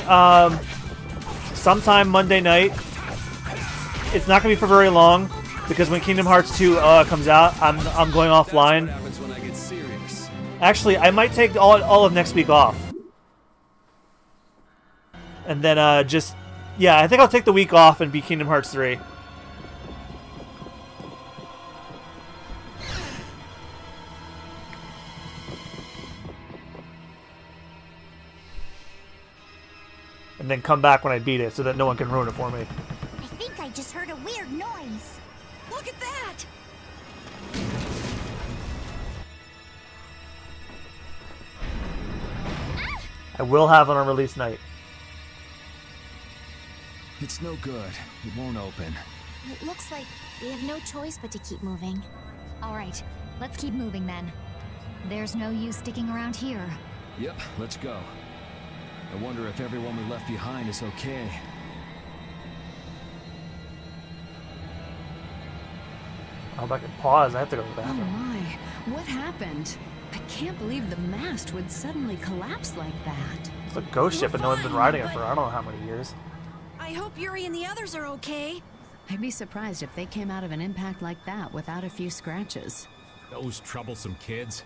sometime Monday night. It's not going to be for very long, because when Kingdom Hearts 2 comes out, I'm going offline. That's what happens when I get serious. Actually, I might take all of next week off. And then yeah, I think I'll take the week off and be Kingdom Hearts 3. And then come back when I beat it so that no one can ruin it for me. I think I just heard a weird noise. Look at that! I will have it on release night. It's no good. It won't open. It looks like we have no choice but to keep moving. All right, let's keep moving then. There's no use sticking around here. Yep, let's go. I wonder if everyone we left behind is okay. I'll back and pause. I have to go to the Oh bathroom. my, what happened? I can't believe the mast would suddenly collapse like that. It's a ghost ship and no one's been riding it for I don't know how many years. I hope Yuri and the others are okay. I'd be surprised if they came out of an impact like that without a few scratches. Those troublesome kids.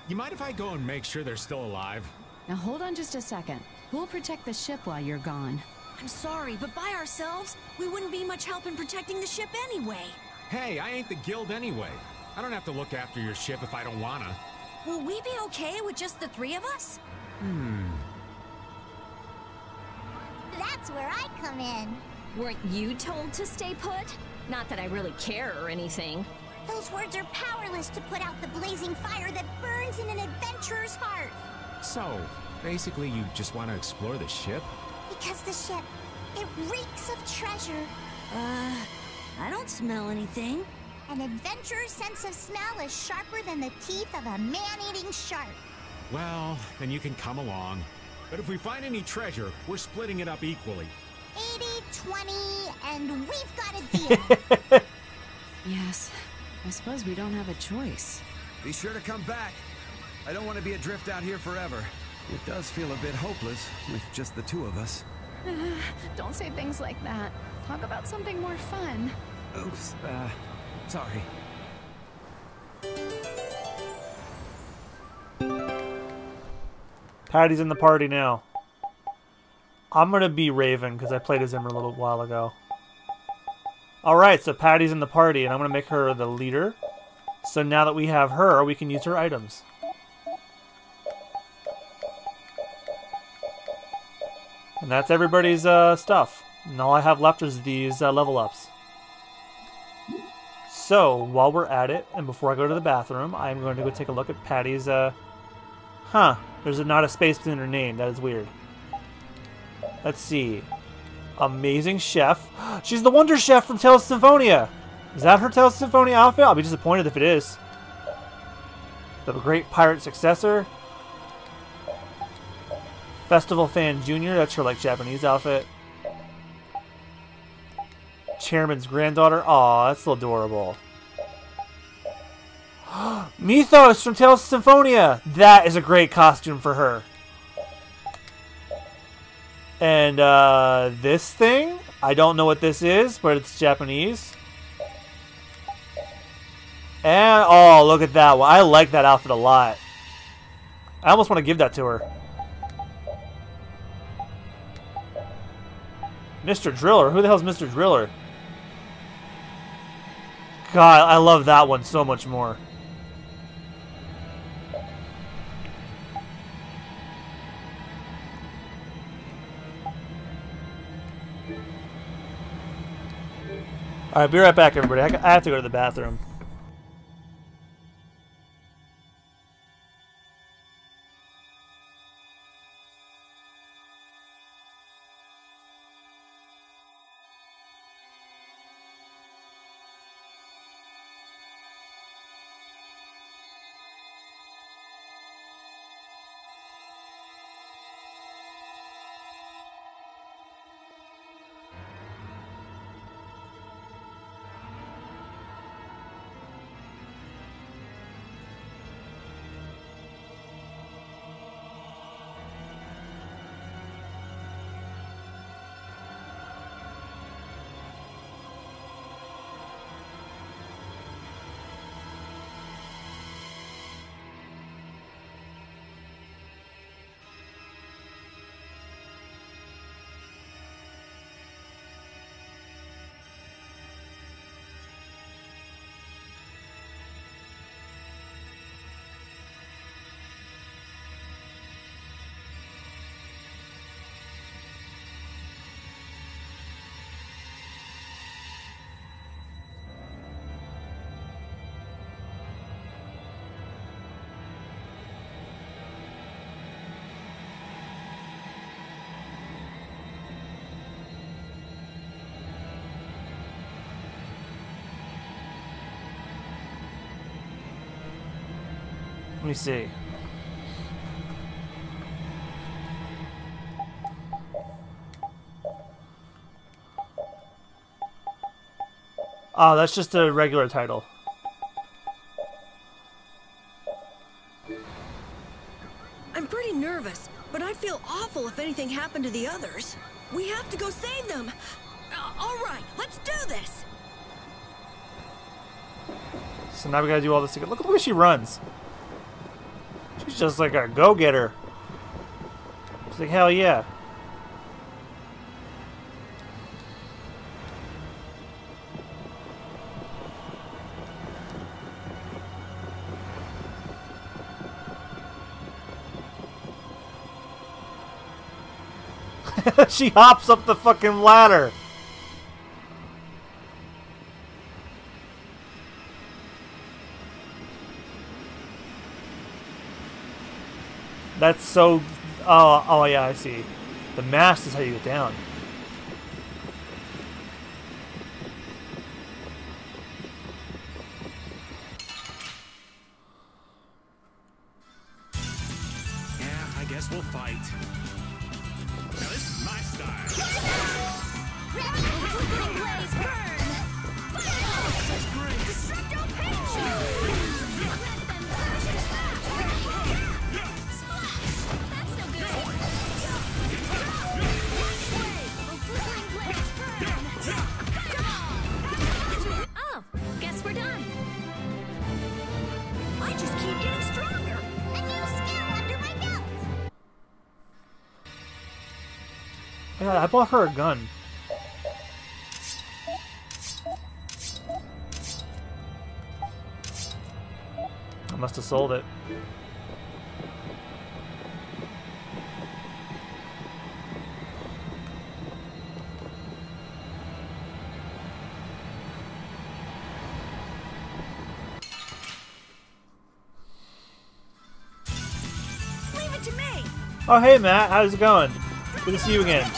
You mind if I go and make sure they're still alive? Now hold on just a second. Who'll protect the ship while you're gone? I'm sorry, but by ourselves, we wouldn't be much help in protecting the ship anyway. Hey, I ain't the guild anyway. I don't have to look after your ship if I don't wanna. Will we be okay with just the 3 of us? That's where I come in. Weren't you told to stay put? Not that I really care or anything. Those words are powerless to put out the blazing fire that burns in an adventurer's heart. So, basically you just want to explore the ship? Because the ship, it reeks of treasure. I don't smell anything. An adventurer's sense of smell is sharper than the teeth of a man-eating shark. Well, then you can come along. But if we find any treasure, we're splitting it up equally. 80-20, and we've got a deal. Yes, I suppose we don't have a choice. Be sure to come back. I don't want to be adrift out here forever. It does feel a bit hopeless with just the two of us. Don't say things like that. Talk about something more fun. Oops, sorry. Patty's in the party now. I'm gonna be Raven because I played as him a little while ago. Alright, so Patty's in the party and I'm gonna make her the leader. So now that we have her, we can use her items. And that's everybody's stuff. And all I have left is these level ups. So, while we're at it, and before I go to the bathroom, I'm going to go take a look at Patty's, there's not a space between her name. That is weird. Let's see. Amazing Chef. She's the Wonder Chef from Tales of Symphonia. Is that her Tales of Symphonia outfit? I'll be disappointed if it is. The Great Pirate Successor. Festival Fan Jr. That's her, like, Japanese outfit. Chairman's granddaughter. Aw, that's so adorable. Mythos from Tales of Symphonia. That is a great costume for her. And this thing, I don't know what this is, but it's Japanese. And oh, look at that one. I like that outfit a lot. I almost want to give that to her. Mr. Driller? Who the hell's Mr. Driller? God, I love that one so much more. Alright, be right back, everybody. I have to go to the bathroom. Let me see. Oh, that's just a regular title. I'm pretty nervous, but I'd feel awful if anything happened to the others. We have to go save them. All right, let's do this. So now we gotta do all this together. Look at the way she runs. She's just like a go-getter. She's like, hell yeah. She hops up the fucking ladder. That's so... Oh, yeah, I see. The mast is how you get down. Yeah, I guess we'll fight. Now this is my style. That's no I bought her a gun. I must have sold it. Leave it to me. Oh, hey, Matt. How's it going? Good to see you again.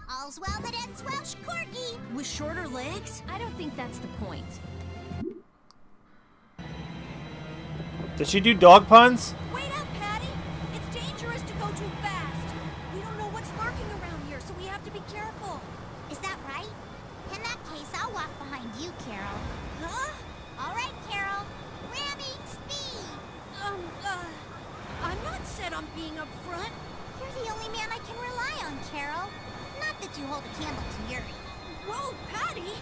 All's well that ends well, Corky. With shorter legs? I don't think that's the point. Did she do dog puns? Wait up, Patty. It's dangerous to go too fast. We don't know what's lurking around here, so we have to be careful. Is that right? In that case, I'll walk behind you, Carol. Huh? All right, Carol. Ramming speed. I'm not set on being up front. You're the only man I can rely on, Carol. Not that you hold a candle to Yuri. Whoa, Patty!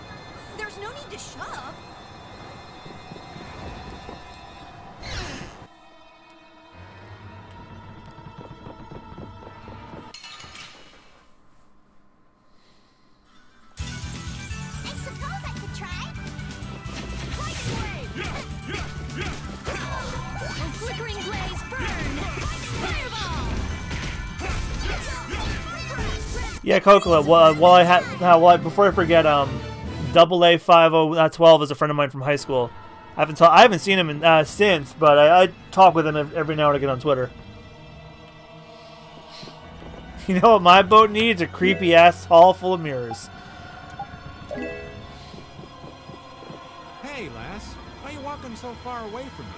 There's no need to shove. I suppose I could try. Flickering blaze burn! Fireball! Yeah, Cocola. Before I forget, AA5012 is a friend of mine from high school. I haven't seen him since, but I talk with him every now and again on Twitter. You know what my boat needs? A creepy ass hall full of mirrors. Hey, lass. Why are you walking so far away from me?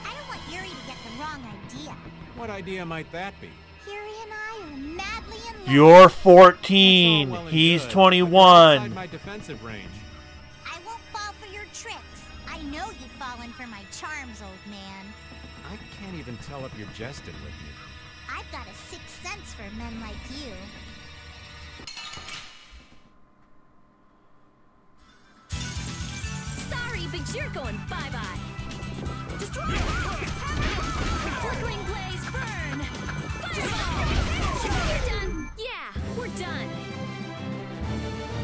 I don't want Yuri to get the wrong idea. What idea might that be? Yuri and I are madly in love. You're 14. He's Outside 21. my defensive range. I won't fall for your tricks. I know you've fallen for my charms, old man. I can't even tell if you're jesting with me. I've got a sixth sense for men like you. Sorry, but you're going bye-bye. Destroy! Flickering blaze burn! Fireball! You're done. Yeah, we're done.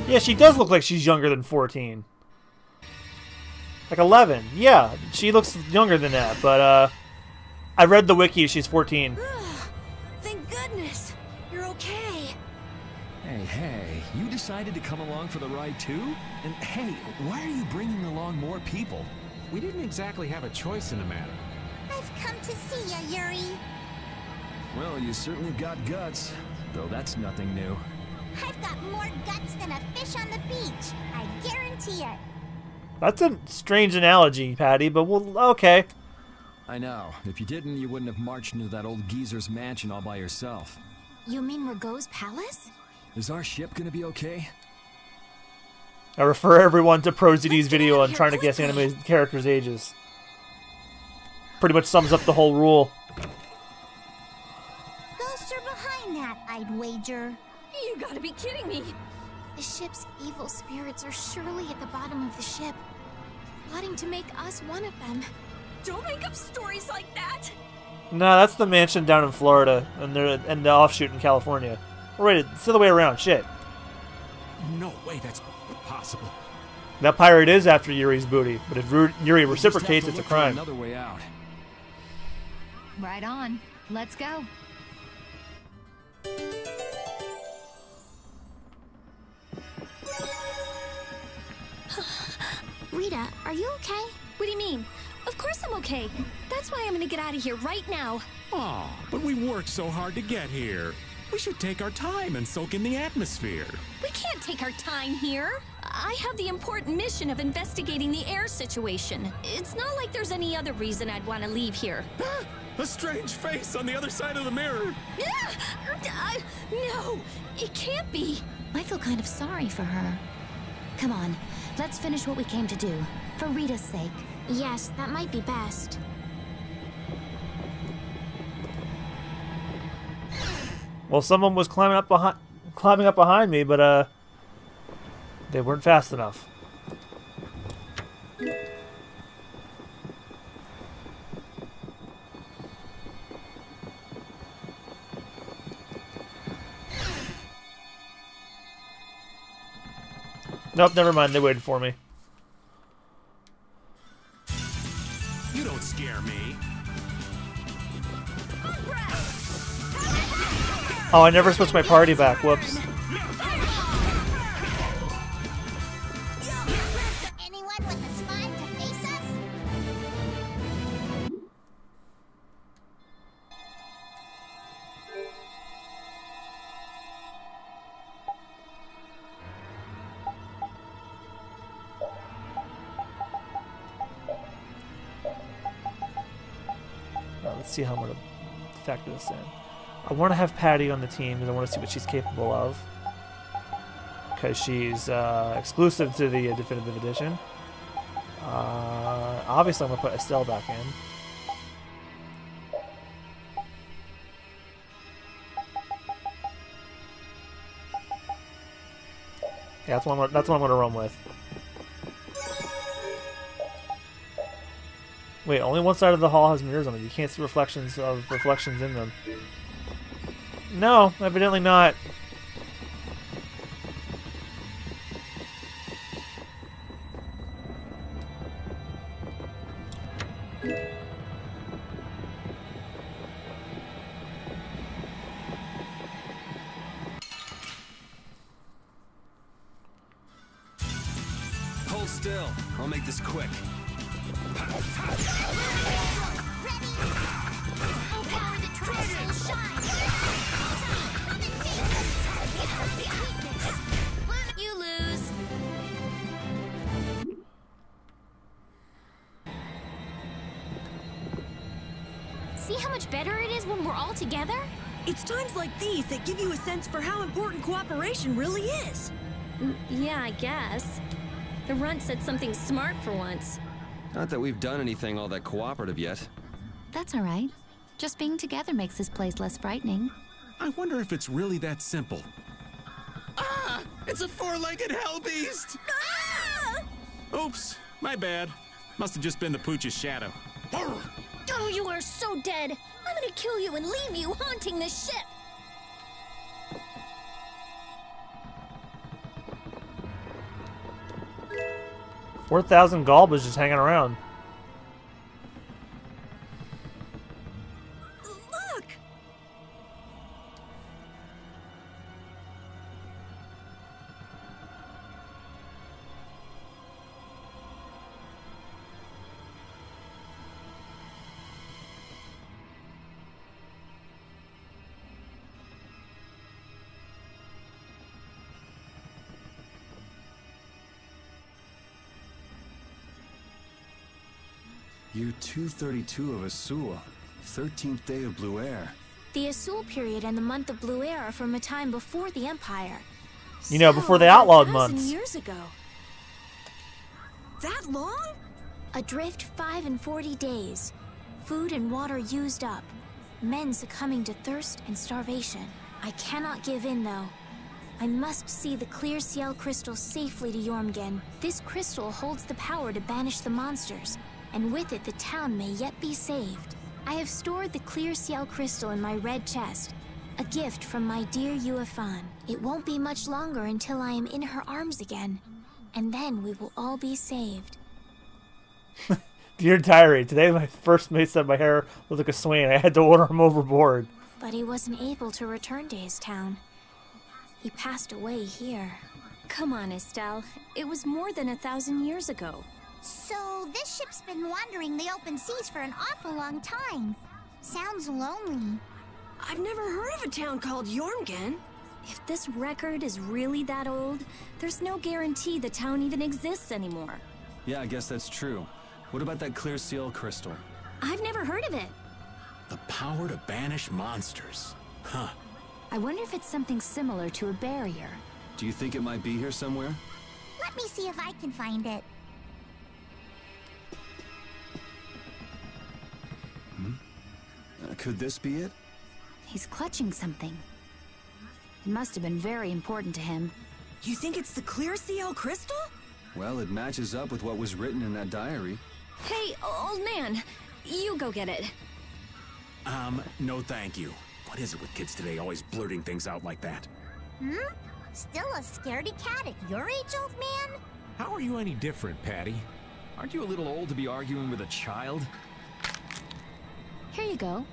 Yeah, she does look like she's younger than 14. Like 11. Yeah, she looks younger than that, but I read the wiki, she's 14. Thank goodness. You're okay. Hey, you decided to come along for the ride too? And hey, why are you bringing along more people? We didn't exactly have a choice in the matter. I've come to see ya, Yuri. Well, you certainly got guts, though that's nothing new. I've got more guts than a fish on the beach. I guarantee it. That's a strange analogy, Patty, but okay. I know. If you didn't, you wouldn't have marched into that old geezer's mansion all by yourself. You mean Rago's palace? Is our ship gonna be okay? I refer everyone to ProZD's video on trying to guess anime characters' ages. Pretty much sums up the whole rule. Ghosts are behind that, I'd wager. You gotta be kidding me. The ship's evil spirits are surely at the bottom of the ship, plotting to make us one of them. Don't make up stories like that. No, that's the mansion down in Florida, and the offshoot in California. Or wait, it's the other way around. Shit. No way that's possible. That pirate is after Yuri's booty, but if Yuri reciprocates, it's a crime. Another way out. Right on. Let's go. Rita, are you okay? What do you mean? Of course I'm okay. That's why I'm gonna get out of here right now. Aw, but we worked so hard to get here. We should take our time and soak in the atmosphere. We can't take our time here. I have the important mission of investigating the air situation. It's not like there's any other reason I'd want to leave here. A strange face on the other side of the mirror. No, it can't be. I feel kind of sorry for her. Come on, let's finish what we came to do. For Rita's sake. Yes, that might be best. Well, someone was climbing up behind. climbing up behind me, but they weren't fast enough. Nope, never mind. They waited for me. You don't scare me. Oh, I never switched my party back. Whoops. Anyone with a spine to face us? Let's see how I'm going to factor this in. I want to have Patty on the team because I want to see what she's capable of. Because she's exclusive to the Definitive Edition. Obviously, I'm going to put Estelle back in. Yeah, that's what I'm going to run with. Wait, only one side of the hall has mirrors on it. You can't see reflections in them. No, evidently not. Hold still. I'll make this quick. You lose. See how much better it is when we're all together? It's times like these that give you a sense for how important cooperation really is. Yeah, I guess. The runt said something smart for once. Not that we've done anything all that cooperative yet. That's all right. Just being together makes this place less frightening. I wonder if it's really that simple. Ah! It's a four-legged hellbeast! Ah! Oops, my bad. Must have just been the pooch's shadow. Oh, you are so dead! I'm gonna kill you and leave you haunting this ship! 4,000 Galbas just hanging around. Look! Year 232 of Asua, 13th day of Blue Air. The Asul period and the month of Blue Air are from a time before the Empire. You know, before the outlawed months. Years ago. That long? Adrift 5 and 40 days. Food and water used up. Men succumbing to thirst and starvation. I cannot give in, though. I must see the clear Ciel crystal safely to Jormungand. This crystal holds the power to banish the monsters, and with it the town may yet be saved. I have stored the clear Ciel crystal in my red chest, a gift from my dear Yuefan. It won't be much longer until I am in her arms again, and then we will all be saved. Dear Diary, today my first mate said my hair looked like a swain. I had to order him overboard. But he wasn't able to return to his town. He passed away here. Come on, Estelle. It was more than 1,000 years ago. So this ship's been wandering the open seas for an awful long time. Sounds lonely. I've never heard of a town called Jormungand. If this record is really that old, there's no guarantee the town even exists anymore. Yeah, I guess that's true. What about that clear Ciel crystal? I've never heard of it. The power to banish monsters. Huh. I wonder if it's something similar to a barrier. Do you think it might be here somewhere? Let me see if I can find it. Could this be it? He's clutching something. It must have been very important to him. You think it's the clear CL crystal? Well, it matches up with what was written in that diary. Hey, old man, you go get it. No thank you. What is it with kids today always blurting things out like that? Still a scaredy cat at your age, old man? How are you any different, Patty? Aren't you a little old to be arguing with a child? Here you go.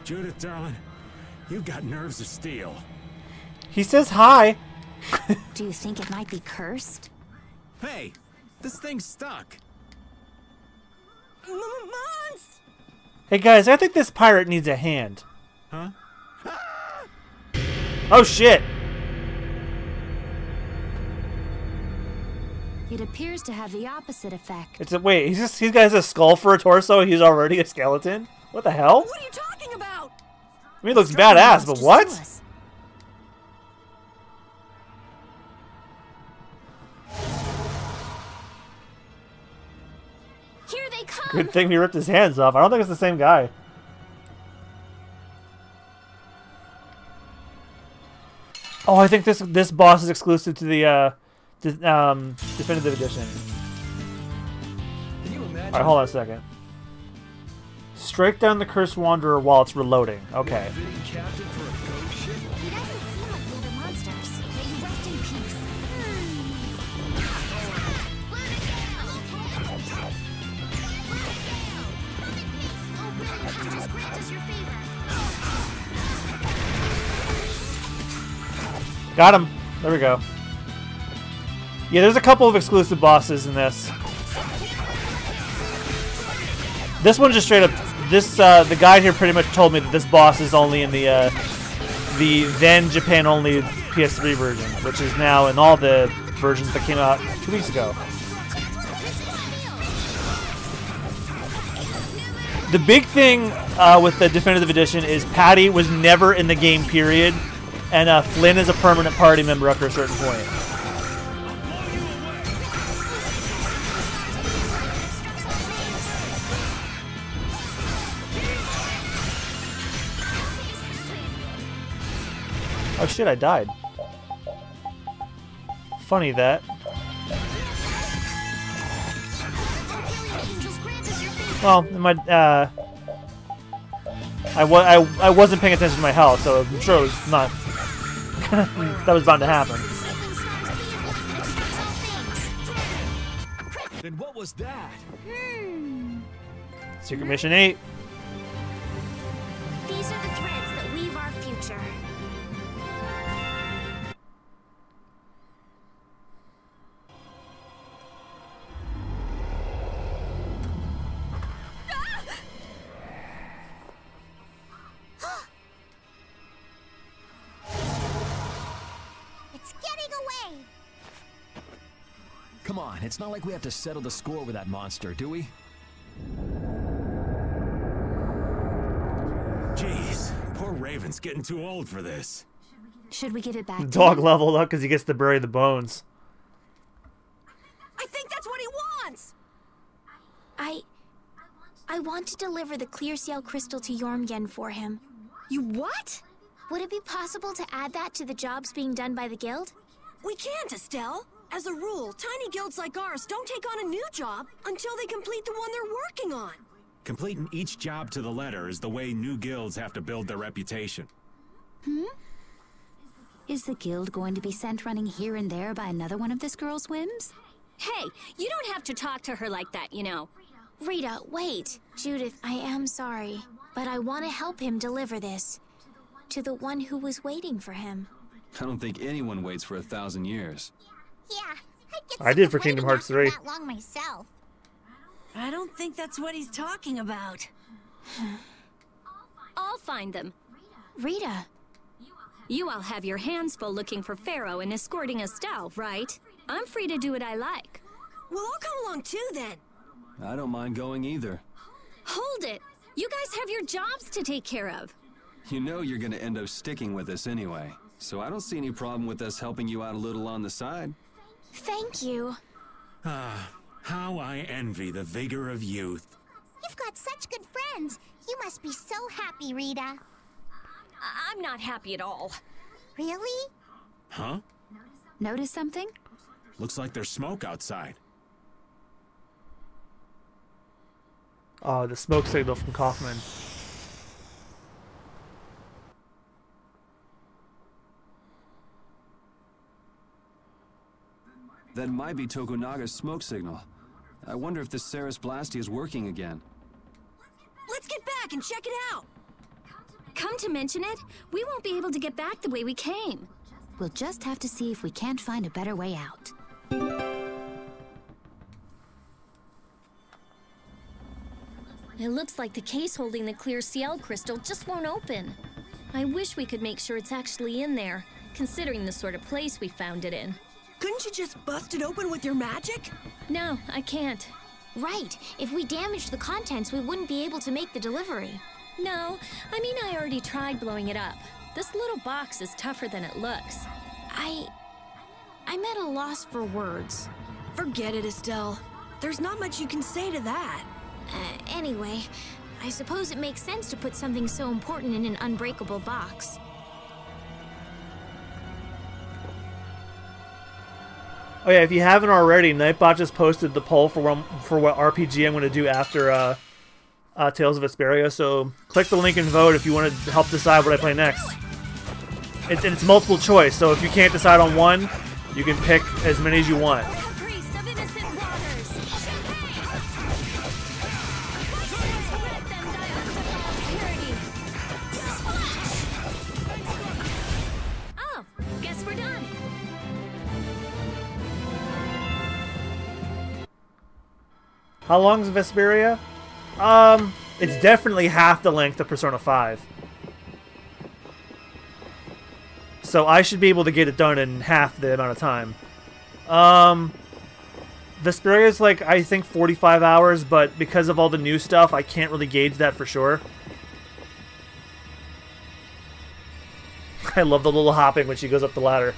Judith, darling, you've got nerves of steel. He says hi. Do you think it might be cursed? Hey, this thing's stuck. Hey guys, I think this pirate needs a hand. Huh? Oh shit! It appears to have the opposite effect. It's a wait. He's got a skull for a torso. He's already a skeleton. What the hell? What are you talking about? I mean, he looks badass, but what? Here they come. Good thing he ripped his hands off. I don't think it's the same guy. Oh, I think this boss is exclusive to the definitive edition. Can you imagine? All right, hold on a second. Strike down the cursed wanderer while it's reloading. Okay. He doesn't seem like the other monsters. May you rest in peace. Got him. There we go. Yeah, there's a couple of exclusive bosses in this. This one just straight up. The guide here pretty much told me that this boss is only in the then Japan only PS3 version, which is now in all the versions that came out 2 weeks ago. The big thing with the definitive edition is Patty was never in the game, period, and Flynn is a permanent party member after a certain point. Oh shit, I died. Funny that. Well, I wasn't paying attention to my health, so I'm sure it was not. That was bound to happen. Then what was that? Secret Mission 8. These are the threads that weave our future. It's getting away. Come on, it's not like we have to settle the score with that monster, do we? Jeez, poor Raven's getting too old for this. Should we give it back? Dog leveled up because he gets to bury the bones. I think that's what he wants. I want to deliver the clear CL crystal to Jormgen for him. You what? Would it be possible to add that to the jobs being done by the guild? We can't, Estelle. As a rule, tiny guilds like ours don't take on a new job until they complete the one they're working on. Completing each job to the letter is the way new guilds have to build their reputation. Is the guild going to be sent running here and there by another one of this girl's whims? Hey, you don't have to talk to her like that, you know. Rita, wait. Judith, I am sorry, but I want to help him deliver this to the one who was waiting for him. I don't think anyone waits for 1,000 years. Yeah, I did for Kingdom Hearts 3. That long myself. I don't think that's what he's talking about. I'll find them. Rita. You all have your hands full looking for Pharaoh and escorting Estelle, right? I'm free to do what I like. Well, I'll come along too, then. I don't mind going either. Hold it! You guys have your jobs to take care of. You know you're gonna end up sticking with us anyway, so I don't see any problem with us helping you out a little on the side. Thank you. How I envy the vigor of youth. You've got such good friends. You must be so happy, Rita. I'm not happy at all. Really? Huh? Notice something? Looks like there's smoke outside. Oh, the smoke signal from Kaufman. That might be Tokunaga's smoke signal. I wonder if the Ceres Blasty is working again. Let's get back and check it out. Come to mention it, we won't be able to get back the way we came. We'll just have to see if we can't find a better way out. It looks like the case holding the clear CL crystal just won't open. I wish we could make sure it's actually in there, considering the sort of place we found it in. Couldn't you just bust it open with your magic? No, I can't. Right. If we damaged the contents, we wouldn't be able to make the delivery. No, I mean I already tried blowing it up. This little box is tougher than it looks. I'm at a loss for words. Forget it, Estelle. There's not much you can say to that. Anyway, I suppose it makes sense to put something so important in an unbreakable box. Oh yeah, if you haven't already, Nightbot just posted the poll for what RPG I'm going to do after Tales of Vesperia, so click the link and vote if you want to help decide what I play next. It's multiple choice, so if you can't decide on one, you can pick as many as you want. Oh, guess we're done. How long is Vesperia? It's definitely half the length of Persona 5. So I should be able to get it done in half the amount of time. Vesperia is like, I think 45 hours, but because of all the new stuff, I can't really gauge that for sure. I love the little hopping when she goes up the ladder.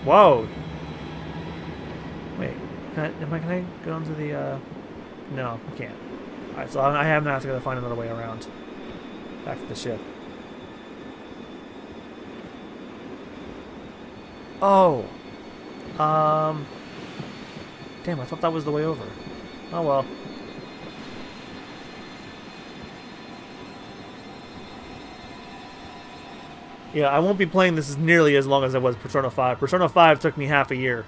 Whoa! Wait, can I go into the, No, I can't. Alright, so I have to find another way around. Back to the ship. Oh! Damn, I thought that was the way over. Oh well. Yeah, I won't be playing this as nearly as long as I was Persona 5. Persona 5 took me half a year.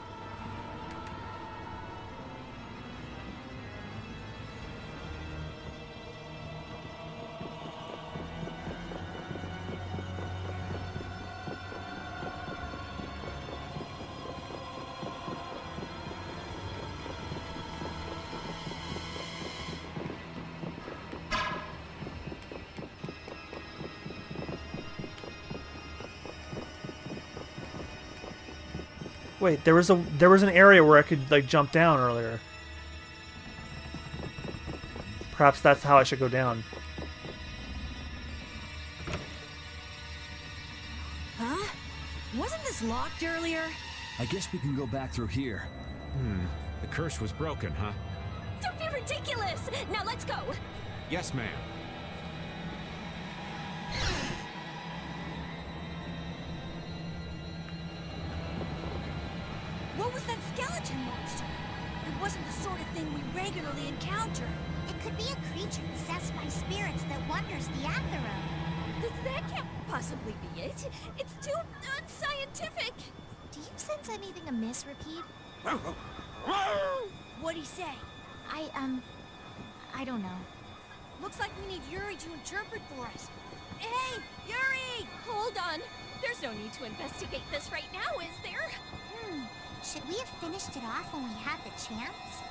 Wait, there was an area where I could like jump down earlier. Perhaps that's how I should go down. Huh? Wasn't this locked earlier? I guess we can go back through here. The curse was broken, huh? Don't be ridiculous! Now let's go! Yes, ma'am. What was that skeleton monster? It wasn't the sort of thing we regularly encounter. It could be a creature possessed by spirits that wanders the Athero. That can't possibly be it. It's too unscientific. Do you sense anything amiss, Repeat? What'd he say? I don't know. Looks like we need Yuri to interpret for us. Hey, Yuri! Hold on. There's no need to investigate this right now, is there? Should we have finished it off when we had the chance?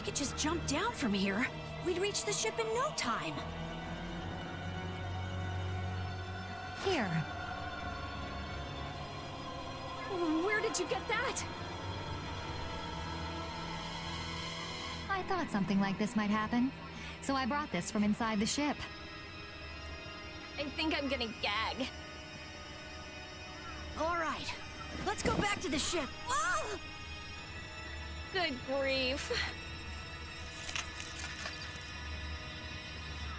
we could just jump down from here, we'd reach the ship in no time. Here. Where did you get that? I thought something like this might happen, so I brought this from inside the ship. I think I'm gonna gag. All right, let's go back to the ship. Ah! Good grief.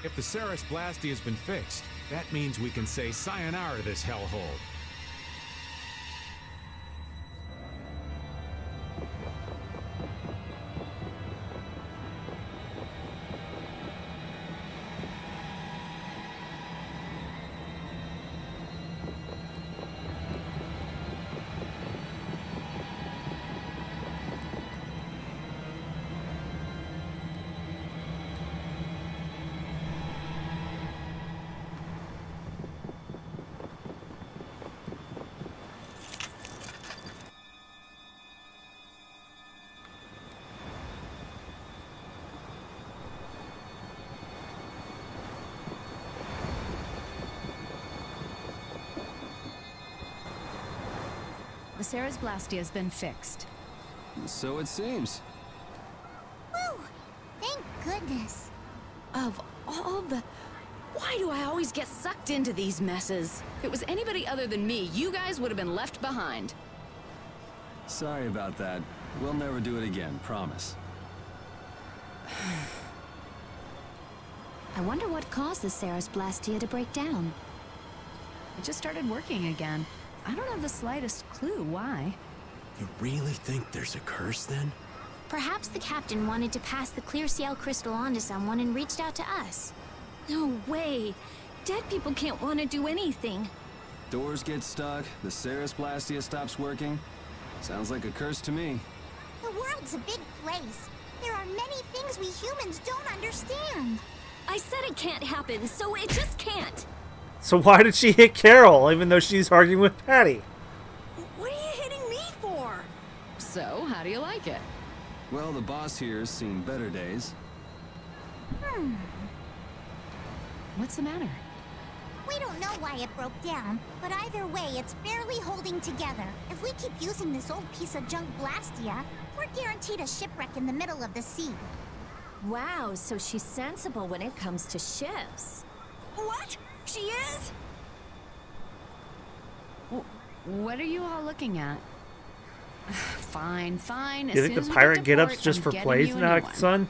If the Ceres Blasty has been fixed, that means we can say sayonara to this hellhole. The Ceres Blasty has been fixed. So it seems. Woo! Thank goodness. Of all the... Why do I always get sucked into these messes? If it was anybody other than me, you guys would have been left behind. Sorry about that. We'll never do it again, promise. I wonder what caused the Ceres Blastia to break down. It just started working again. I don't have the slightest clue why. You really think there's a curse then? Perhaps the captain wanted to pass the clear Ciel crystal on to someone and reached out to us. No way. Dead people can't want to do anything. Doors get stuck, the Ceres Blastia stops working. Sounds like a curse to me. The world's a big place. There are many things we humans don't understand. I said it can't happen, so it just can't. So why did she hit Carol, even though she's arguing with Patty? What are you hitting me for? So, how do you like it? Well, the boss here's seen better days. What's the matter? We don't know why it broke down, but either way, it's barely holding together. If we keep using this old piece of junk Blastia, we're guaranteed a shipwreck in the middle of the sea. Wow, so she's sensible when it comes to ships. What? She is? What are you all looking at? Fine, fine. You think the pirate get-up's just for plays now, son?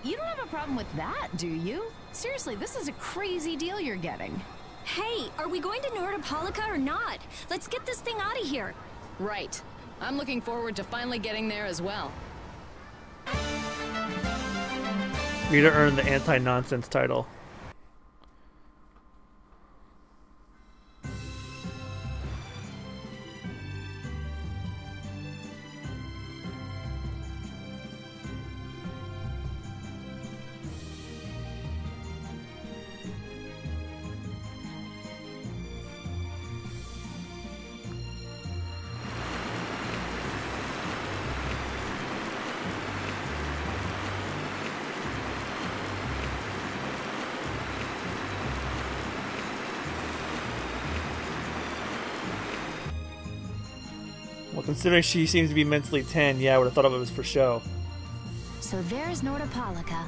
You don't have a problem with that, do you? Seriously, this is a crazy deal you're getting. Hey, are we going to Nordopolica or not? Let's get this thing out of here. Right. I'm looking forward to finally getting there as well. Rita earned the anti-nonsense title. Well, considering she seems to be mentally 10, yeah, I would have thought of it was for show. So there's Nordopolica.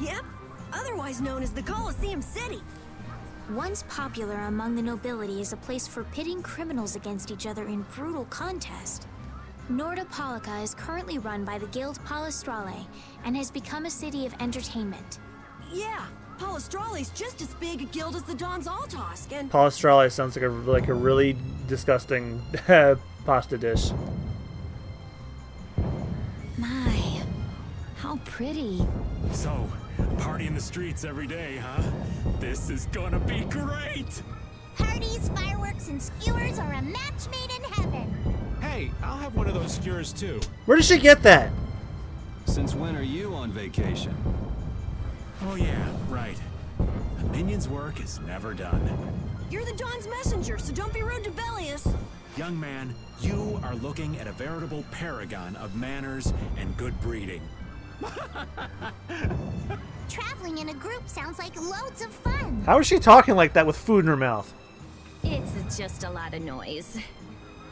Yep, otherwise known as the Colosseum City. Once popular among the nobility as a place for pitting criminals against each other in brutal contest. Nordopolica is currently run by the Guild Palestrale and has become a city of entertainment. Yeah, Palestrale's just as big a guild as the Don's Altosk, and Palestrale sounds like a really disgusting pasta dish. My, how pretty. So, party in the streets every day, huh? This is gonna be great! Parties, fireworks, and skewers are a match made in heaven. Hey, I'll have one of those skewers too. Where did she get that? Since when are you on vacation? Oh yeah, right. A minion's work is never done. you're the Don's messenger, so don't be rude to Bellius. Young man, you are looking at a veritable paragon of manners and good breeding. Traveling in a group sounds like loads of fun. How is she talking like that with food in her mouth? It's just a lot of noise.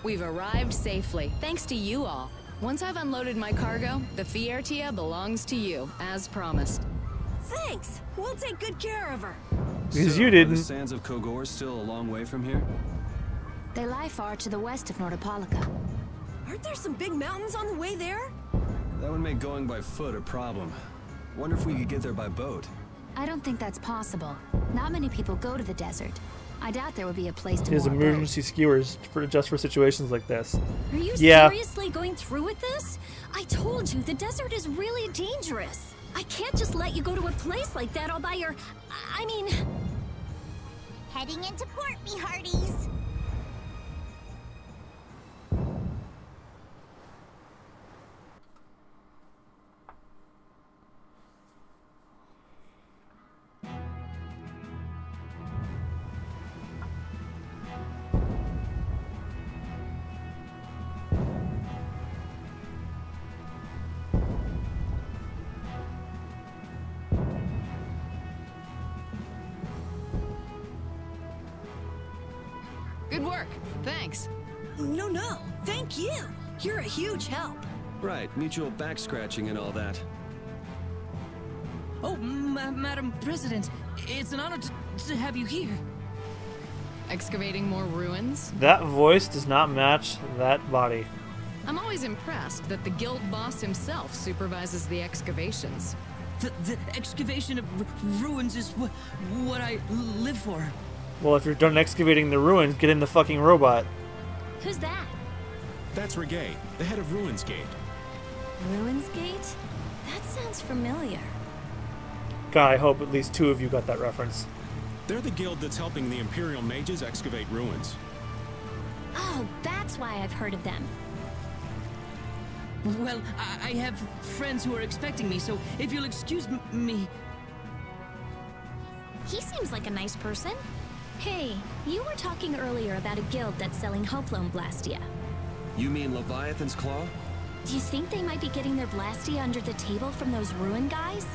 We've arrived safely, thanks to you all. Once I've unloaded my cargo, the Fiertia belongs to you, as promised. Thanks. We'll take good care of her. Because So, you are didn't. the sands of Kogor still a long way from here? They lie far to the west of Nordopolica. Aren't there some big mountains on the way there? That would make going by foot a problem. Wonder if we could get there by boat. I don't think that's possible. Not many people go to the desert. I doubt there would be a place to His moor a boat. emergency skewers just for situations like this. Are you Yeah. seriously going through with this? I told you, the desert is really dangerous. I can't just let you go to a place like that all by your... I mean... Heading into port, me hearties. Good work. Thanks. No. Thank you. You're a huge help. Right, mutual back scratching and all that. Oh, Madam President, it's an honor to have you here. Excavating more ruins? That voice does not match that body. I'm always impressed that the guild boss himself supervises the excavations. The excavation of ruins is what I live for. Well, if you're done excavating the ruins, get in the fucking robot. Who's that? That's Regay, the head of Ruins Gate. Ruins Gate? That sounds familiar. God, I hope at least two of you got that reference. They're the guild that's helping the Imperial mages excavate ruins. Oh, that's why I've heard of them. Well, I have friends who are expecting me, so if you'll excuse me... He seems like a nice person. Hey, you were talking earlier about a guild that's selling Hoplone Blastia. You mean Leviathan's Claw? Do you think they might be getting their Blastia under the table from those ruin guys?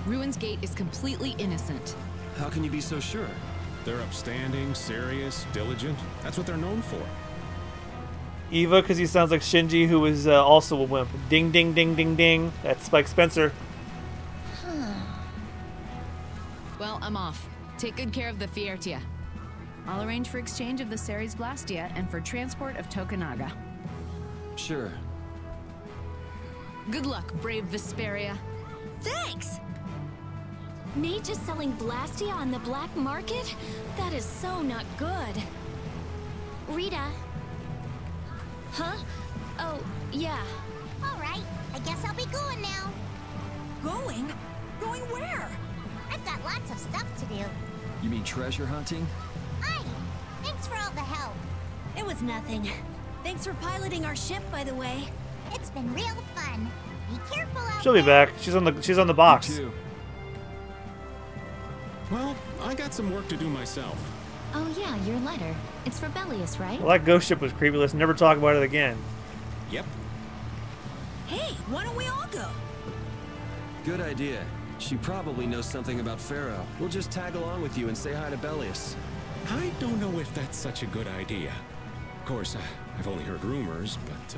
Ruins Gate is completely innocent. How can you be so sure? They're upstanding, serious, diligent. That's what they're known for. Eva, because he sounds like Shinji, who is also a wimp. Ding, ding, ding, ding, ding. That's Spike Spencer. Well, I'm off. Take good care of the Fiertia. I'll arrange for exchange of the Ceres Blastia and for transport of Tokunaga. Sure. Good luck, brave Vesperia. Thanks! Mages selling Blastia on the black market? That is so not good. Rita. Huh? Oh, yeah. All right, I guess I'll be going now. Going? Going where? I've got lots of stuff to do. You mean treasure hunting? Aye, thanks for all the help. It was nothing. Thanks for piloting our ship, by the way. It's been real fun. Be careful out She'll be back. She's on the box. You too. Well, I got some work to do myself. Oh yeah, your letter. It's for Bellius, right? Well, that ghost ship was creepy. Let's never talk about it again. Yep. Hey, why don't we all go? Good idea. She probably knows something about Pharaoh. We'll just tag along with you and say hi to Bellius. I don't know if that's such a good idea. Of course, I've only heard rumors, but,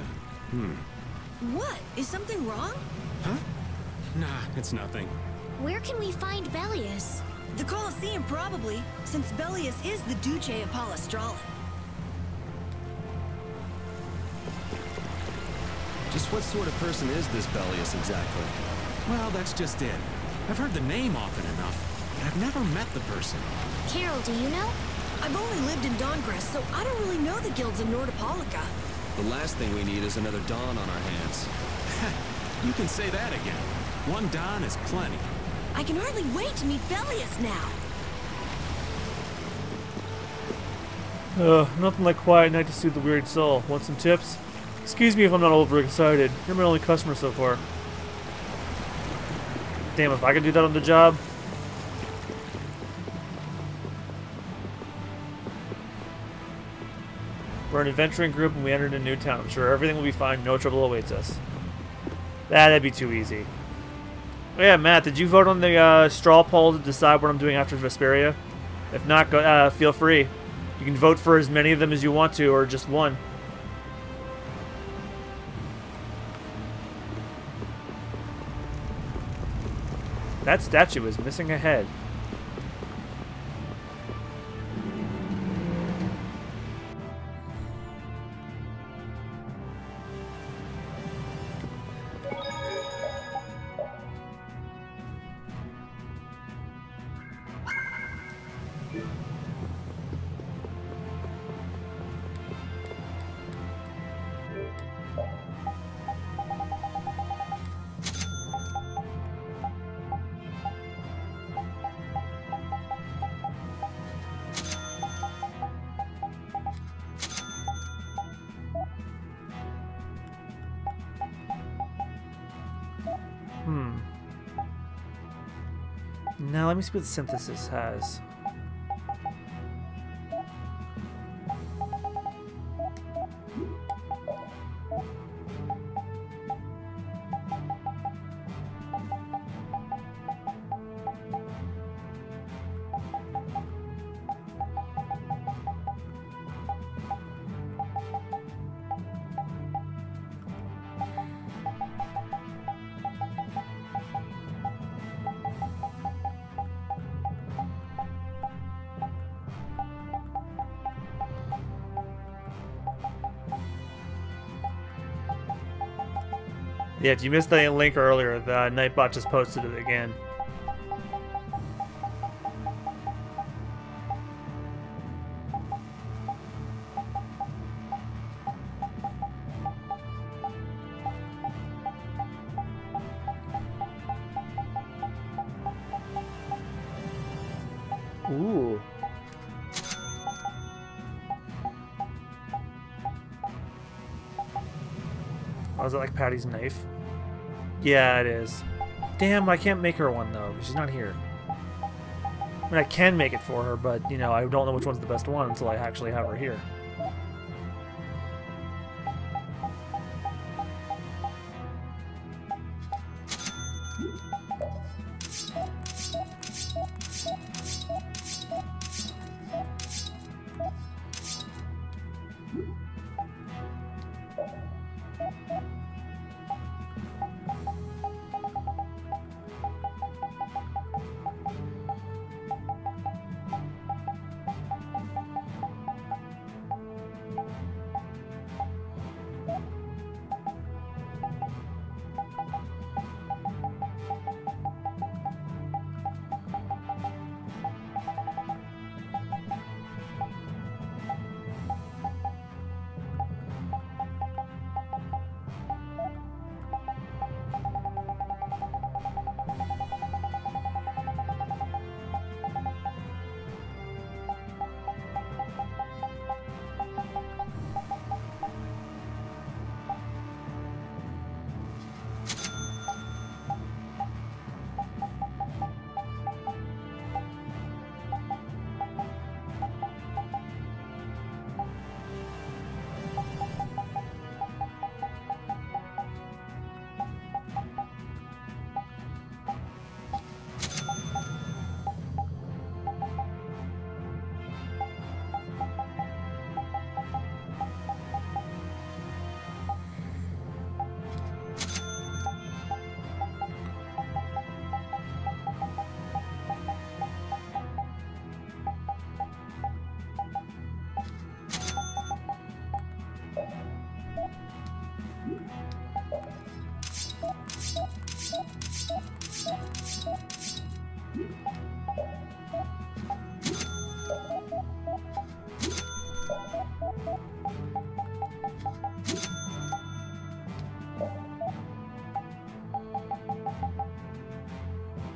What? Is something wrong? Huh? Nah, it's nothing. Where can we find Bellius? The Colosseum, probably, since Bellius is the Duce of Palestrala. Just what sort of person is this Bellius exactly? Well, that's just it. I've heard the name often enough, but I've never met the person. Carol, do you know? I've only lived in Dawngrest, so I don't really know the guilds in Nordopolica. The last thing we need is another Dawn on our hands. You can say that again. One Dawn is plenty. I can hardly wait to meet Bellius now. Nothing like quiet night to soothe the wearied soul. Want some tips? Excuse me if I'm not overexcited. You're my only customer so far. Damn, if I could do that on the job. We're an adventuring group and we entered a new town. I'm sure everything will be fine. No trouble awaits us. That'd be too easy. Oh yeah, Matt, did you vote on the straw poll to decide what I'm doing after Vesperia? If not, go, feel free. You can vote for as many of them as you want to, or just one. That statue is missing a head. Now let me see what synthesis has. Yeah, if you missed the link earlier, the Nightbot just posted it again. Ooh. Oh, is it like Patty's knife? Yeah, it is. Damn, I can't make her one, though. She's not here. I mean, I can make it for her, but, you know, I don't know which one's the best one until I actually have her here.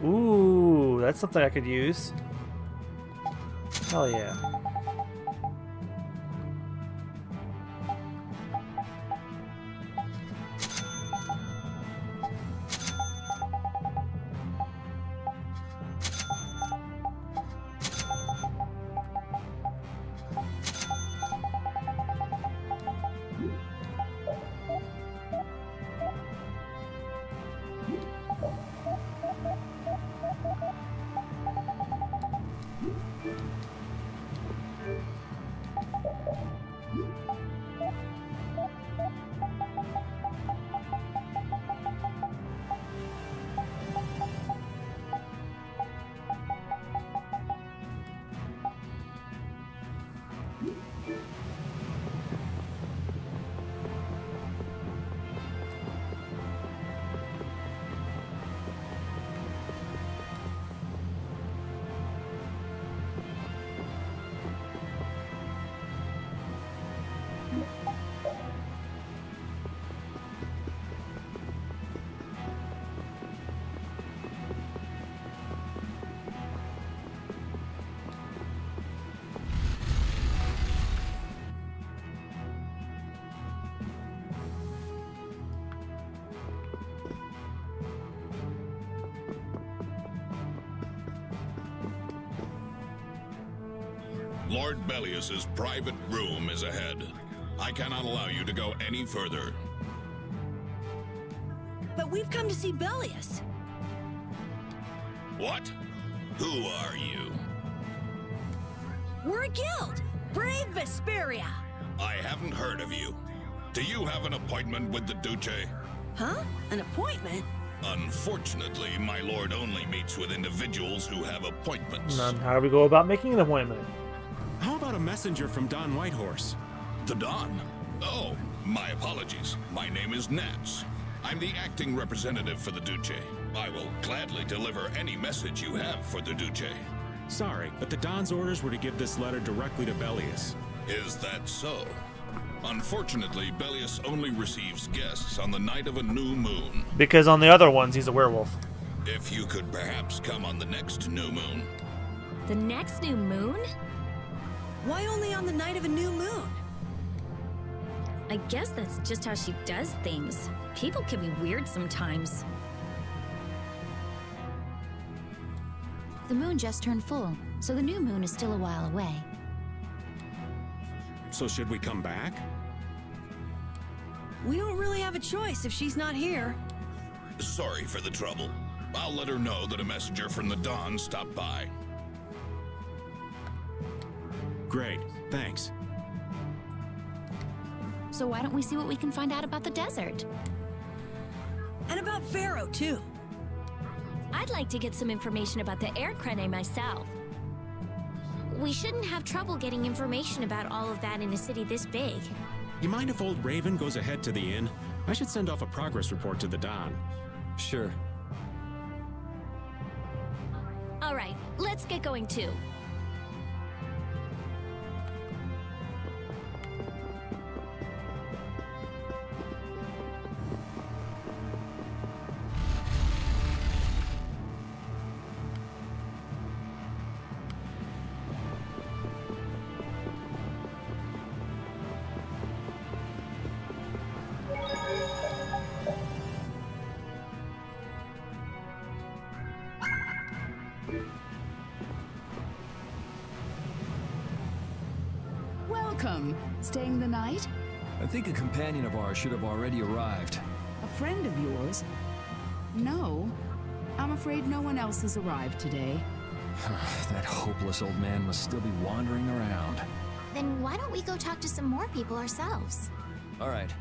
Ooh, that's something I could use. Hell yeah. Lord Bellius's private room is ahead. I cannot allow you to go any further. But we've come to see Bellius. What? Who are you? We're a guild. Brave Vesperia. I haven't heard of you. Do you have an appointment with the Duce? Huh? An appointment? Unfortunately, my lord only meets with individuals who have appointments. And how do we go about making an appointment? How about a messenger from Don Whitehorse? The Don? Oh, my apologies. My name is Nance. I'm the acting representative for the Duce. I will gladly deliver any message you have for the Duce. Sorry, but the Don's orders were to give this letter directly to Bellius. Is that so? Unfortunately, Bellius only receives guests on the night of a new moon. Because on the other ones, he's a werewolf. If you could perhaps come on the next new moon. The next new moon? Why only on the night of a new moon? I guess that's just how she does things. People can be weird sometimes. The moon just turned full, so the new moon is still a while away. So should we come back? We don't really have a choice if she's not here. Sorry for the trouble. I'll let her know that a messenger from the Dawn stopped by. Great, thanks. So why don't we see what we can find out about the desert? And about Pharaoh, too. I'd like to get some information about the air crane myself. We shouldn't have trouble getting information about all of that in a city this big. You mind if old Raven goes ahead to the inn? I should send off a progress report to the Don. Sure. All right, let's get going too. Welcome. Staying the night? I think a companion of ours should have already arrived. A friend of yours? No. I'm afraid no one else has arrived today. That hopeless old man must still be wandering around. Then why don't we go talk to some more people ourselves? All right.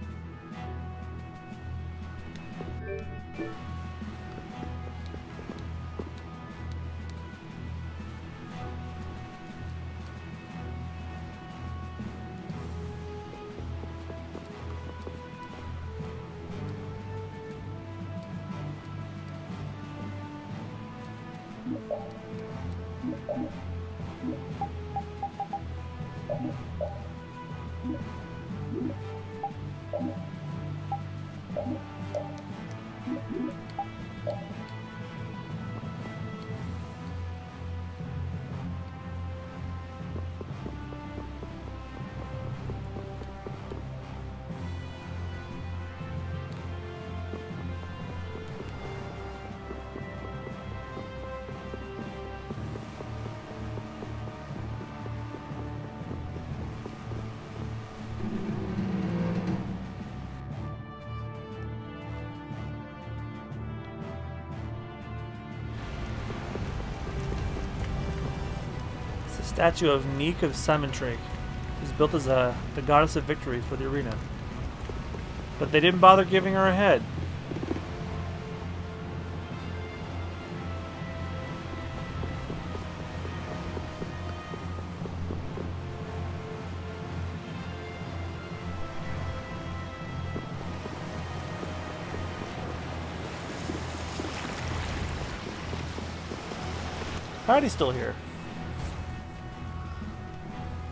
Statue of Neek of Symmetry is built as the goddess of victory for the arena. But they didn't bother giving her a head. Patty's still here.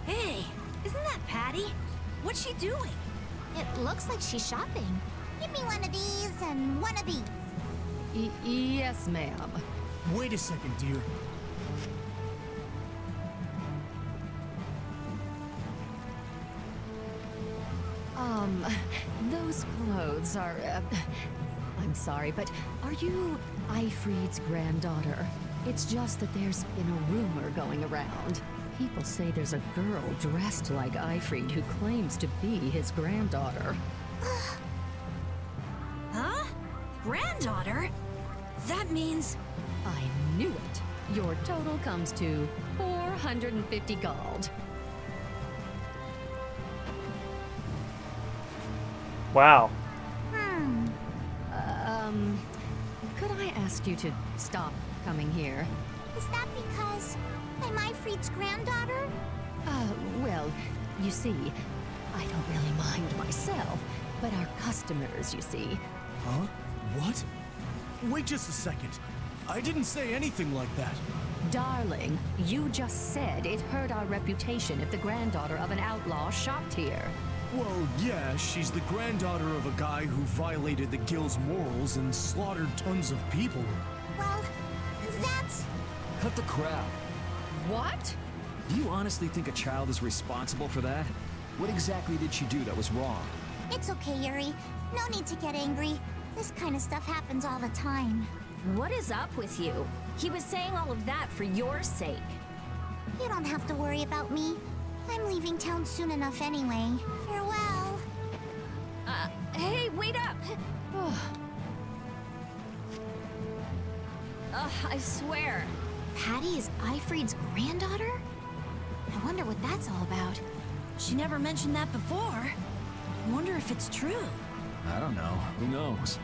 Hey, isn't that Patty? What's she doing? It looks like she's shopping. Give me one of these and one of these. Yes, ma'am. Wait a second, dear. Those clothes are, I'm sorry, but are you Ifrid's granddaughter? It's just that there's been a rumor going around. People say there's a girl dressed like Ifrid who claims to be his granddaughter. Huh? Granddaughter? That means... I knew it. Your total comes to 450 gold. Wow. Could I ask you to stop coming here? Is that because I'm Ifrid's granddaughter? Well, you see, I don't really mind myself, but our customers, you see. Huh? What? Wait just a second. I didn't say anything like that. Darling, you just said it hurt our reputation if the granddaughter of an outlaw shopped here. Well, yeah, she's the granddaughter of a guy who violated the guild's morals and slaughtered tons of people. Well, that's... Cut the crap. What? Do you honestly think a child is responsible for that? What exactly did she do that was wrong? It's okay, Yuri. No need to get angry. This kind of stuff happens all the time. What is up with you? He was saying all of that for your sake. You don't have to worry about me. I'm leaving town soon enough anyway. Farewell. Hey, wait up! I swear. Patty is Ifrid's granddaughter? I wonder what that's all about. She never mentioned that before. I wonder if it's true. I don't know. Who knows?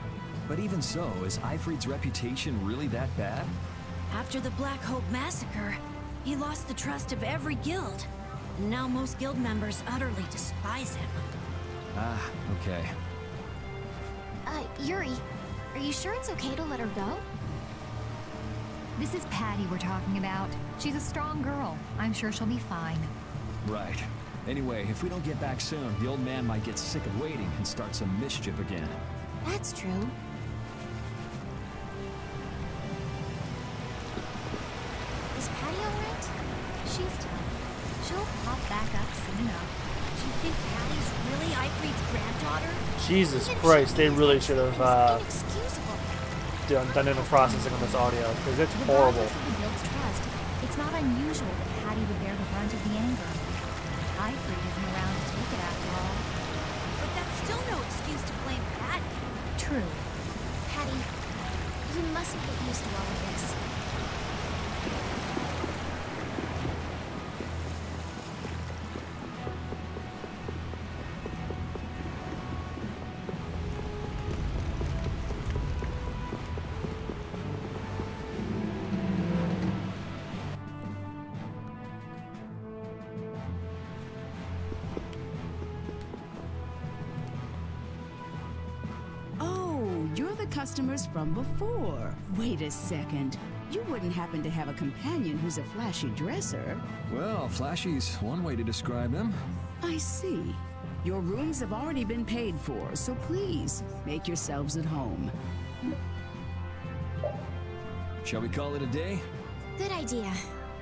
But even so, is Ifrid's reputation really that bad? After the Black Hope massacre, he lost the trust of every guild. And now most guild members utterly despise him. Ah, okay. Yuri, are you sure it's okay to let her go? This is Patty we're talking about. She's a strong girl. I'm sure she'll be fine. Right. Anyway, if we don't get back soon, the old man might get sick of waiting and start some mischief again. That's true. Is Patty alright? She's tough. She'll pop back up soon enough. Do you think Patty's really Ifrid's granddaughter? Jesus Christ, they really should have Inexcusable. done any processing on this audio, because it's horrible. Regardless of the guild's trust, it's not unusual that Patty would bear the brunt of the anger. Ifrid isn't around to take it after all. But that's still no excuse to blame Patty. True. Patty, you mustn't get used to all of this. Customers from before. Wait a second. You wouldn't happen to have a companion who's a flashy dresser? Well, flashy's one way to describe him. I see. Your rooms have already been paid for, so please, make yourselves at home. Shall we call it a day? Good idea.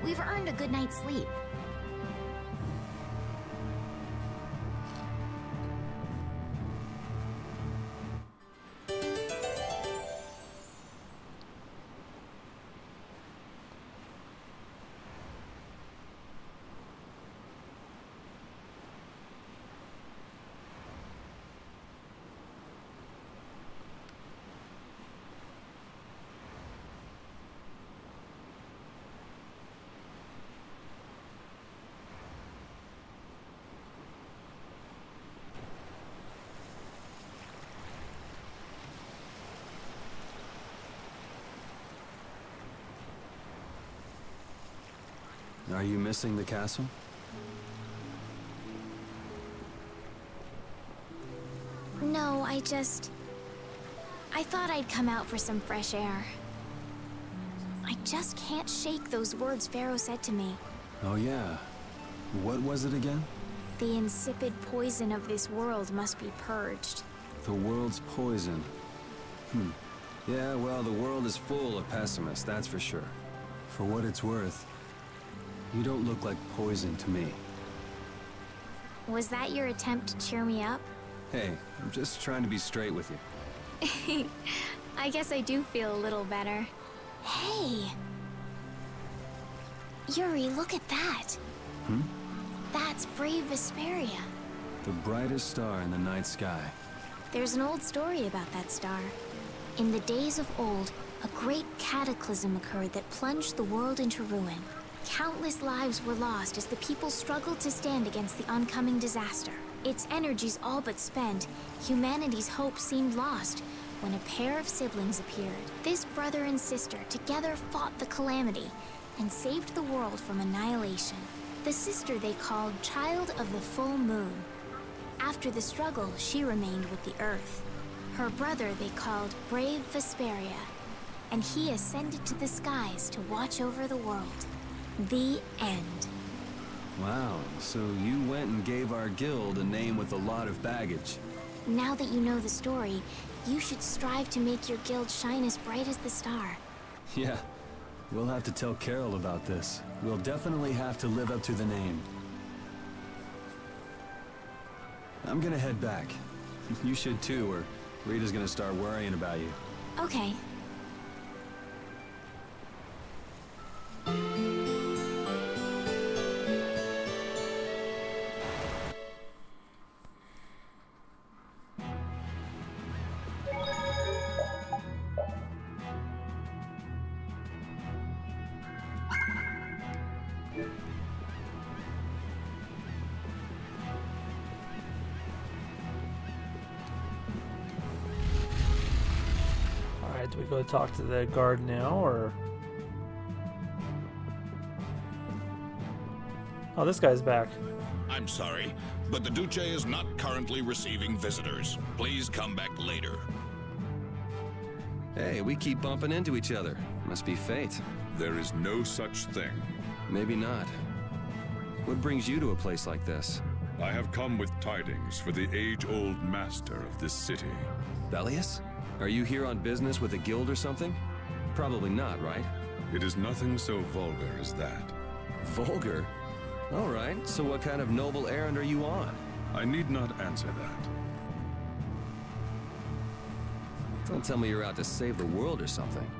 We've earned a good night's sleep. Are you missing the castle? No, I thought I'd come out for some fresh air. I just can't shake those words Pharaoh said to me. Oh yeah. What was it again? The insipid poison of this world must be purged. The world's poison. Yeah, well, the world is full of pessimists, that's for sure. For what it's worth, you don't look like poison to me. Was that your attempt to cheer me up? Hey, I'm just trying to be straight with you. I guess I do feel a little better. Hey! Yuri, look at that! That's brave Vesperia. The brightest star in the night sky. There's an old story about that star. In the days of old, a great cataclysm occurred that plunged the world into ruin. Countless lives were lost as the people struggled to stand against the oncoming disaster. Its energies all but spent, humanity's hope seemed lost when a pair of siblings appeared. This brother and sister together fought the calamity and saved the world from annihilation. The sister they called Child of the Full Moon. After the struggle, she remained with the Earth. Her brother they called Brave Vesperia, and he ascended to the skies to watch over the world. The end. Wow, so you went and gave our guild a name with a lot of baggage. Now that you know the story, you should strive to make your guild shine as bright as the star. Yeah, we'll have to tell Carol about this. We'll definitely have to live up to the name. I'm gonna head back. You should too, or Rita's gonna start worrying about you. Okay. Do we go talk to the guard now, or... Oh, this guy's back. I'm sorry, but the Duce is not currently receiving visitors. Please come back later. Hey, we keep bumping into each other. Must be fate. There is no such thing. Maybe not. What brings you to a place like this? I have come with tidings for the age-old master of this city. Bellius? Are you here on business with a guild or something? Probably not, right? It is nothing so vulgar as that. Vulgar? All right, so what kind of noble errand are you on? I need not answer that. Don't tell me you're out to save the world or something.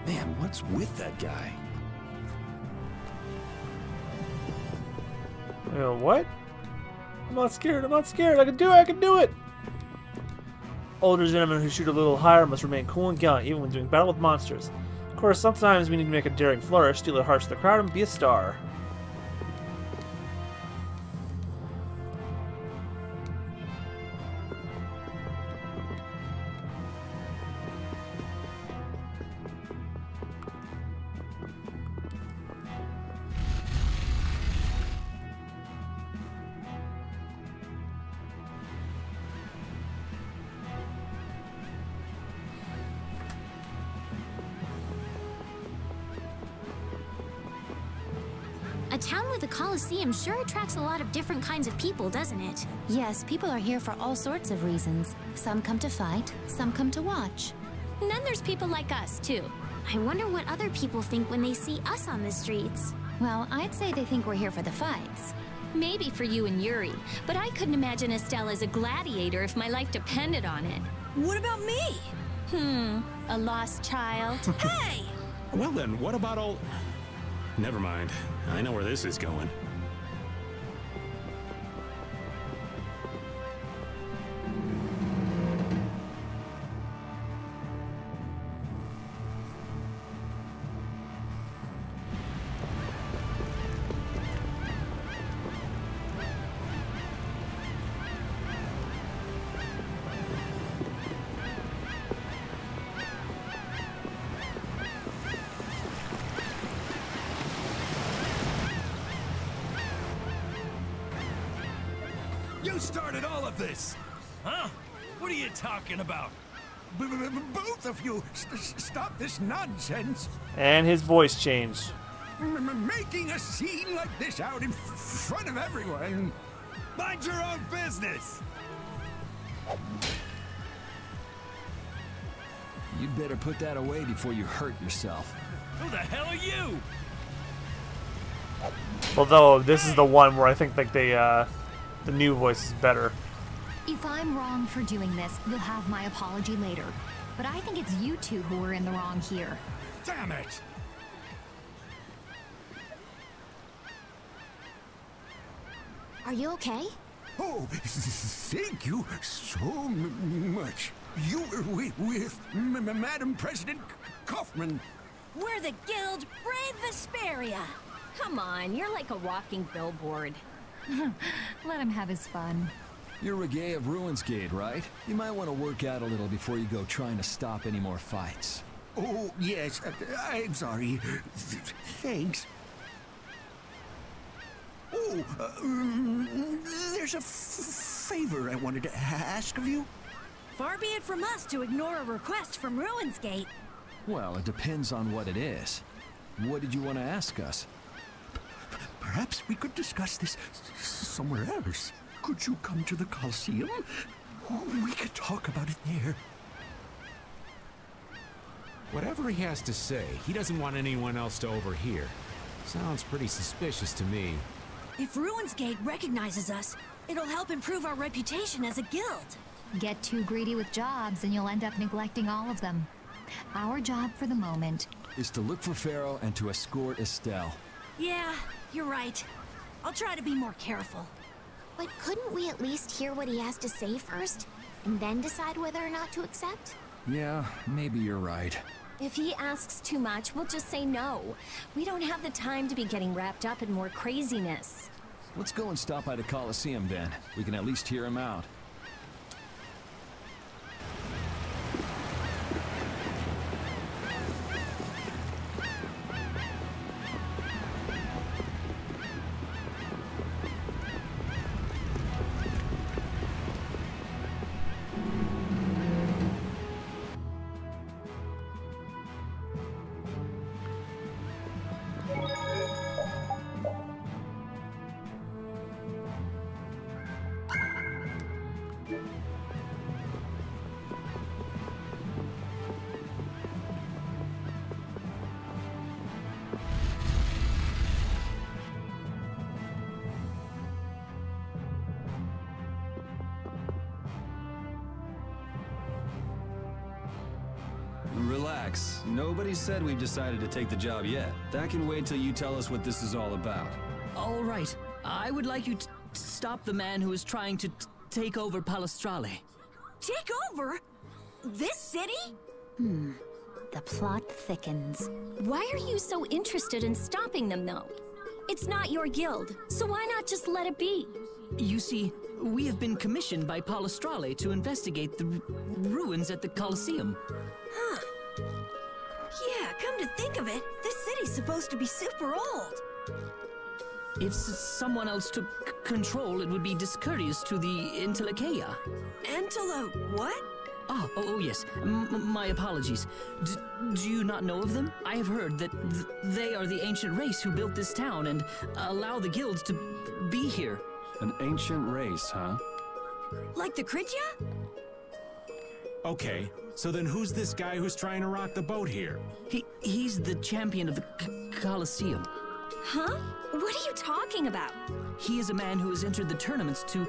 Man, what's with that guy? What? I'm not scared, I'm not scared. I can do it, I can do it! Older gentlemen who shoot a little higher must remain cool and gallant even when doing battle with monsters. Of course, sometimes we need to make a daring flourish, steal the hearts of the crowd, and be a star. A town with a coliseum sure attracts a lot of different kinds of people, doesn't it? Yes, people are here for all sorts of reasons. Some come to fight, some come to watch. And then there's people like us, too. I wonder what other people think when they see us on the streets. Well, I'd say they think we're here for the fights. Maybe for you and Yuri, but I couldn't imagine Estelle as a gladiator if my life depended on it. What about me? A lost child. Hey! Well then, what about all... Never mind. I know where this is going. You started all of this! Huh? What are you talking about? Both of you, stop this nonsense! And his voice changed. Making a scene like this out in front of everyone. Mind your own business! You'd better put that away before you hurt yourself. Who the hell are you? Although this is the one where I think like the new voice is better. If I'm wrong for doing this, you'll have my apology later. But I think it's you two who are in the wrong here. Damn it! Are you okay? Oh, thank you so much. You were with Madam President Kaufman. We're the guild Brave Vesperia. Come on, you're like a walking billboard. Let him have his fun. You're Reggae of Ruinsgate, right? You might want to work out a little before you go trying to stop any more fights. Oh, yes. I'm sorry. Thanks. Oh, there's a favor I wanted to ask of you. Far be it from us to ignore a request from Ruinsgate. Well, it depends on what it is. What did you want to ask us? Perhaps we could discuss this somewhere else. Could you come to the Coliseum? We could talk about it there. Whatever he has to say, he doesn't want anyone else to overhear. Sounds pretty suspicious to me. If Ruinsgate recognizes us, it'll help improve our reputation as a guild. Get too greedy with jobs and you'll end up neglecting all of them. Our job for the moment is to look for Pharaoh and to escort Estelle. Yeah, you're right. I'll try to be more careful. But couldn't we at least hear what he has to say first, and then decide whether or not to accept? Yeah, maybe you're right. If he asks too much, we'll just say no. We don't have the time to be getting wrapped up in more craziness. Let's go and stop by the Coliseum then. We can at least hear him out. Relax. Nobody said we've decided to take the job yet. That can wait till you tell us what this is all about. All right. I would like you to stop the man who is trying to take over Palestrale. Take over? This city? The plot thickens. Why are you so interested in stopping them, though? It's not your guild, so why not just let it be? You see, we have been commissioned by Palestrale to investigate the ruins at the Coliseum. Huh. Yeah, come to think of it, this city's supposed to be super old. If someone else took control, it would be discourteous to the Intellikeia. What? Oh yes. My apologies. Do you not know of them? I have heard that they are the ancient race who built this town and allow the guilds to be here. An ancient race, huh? Like the Kritya? Okay, so then who's this guy who's trying to rock the boat here? He's the champion of the Coliseum. Huh? What are you talking about? He is a man who has entered the tournaments to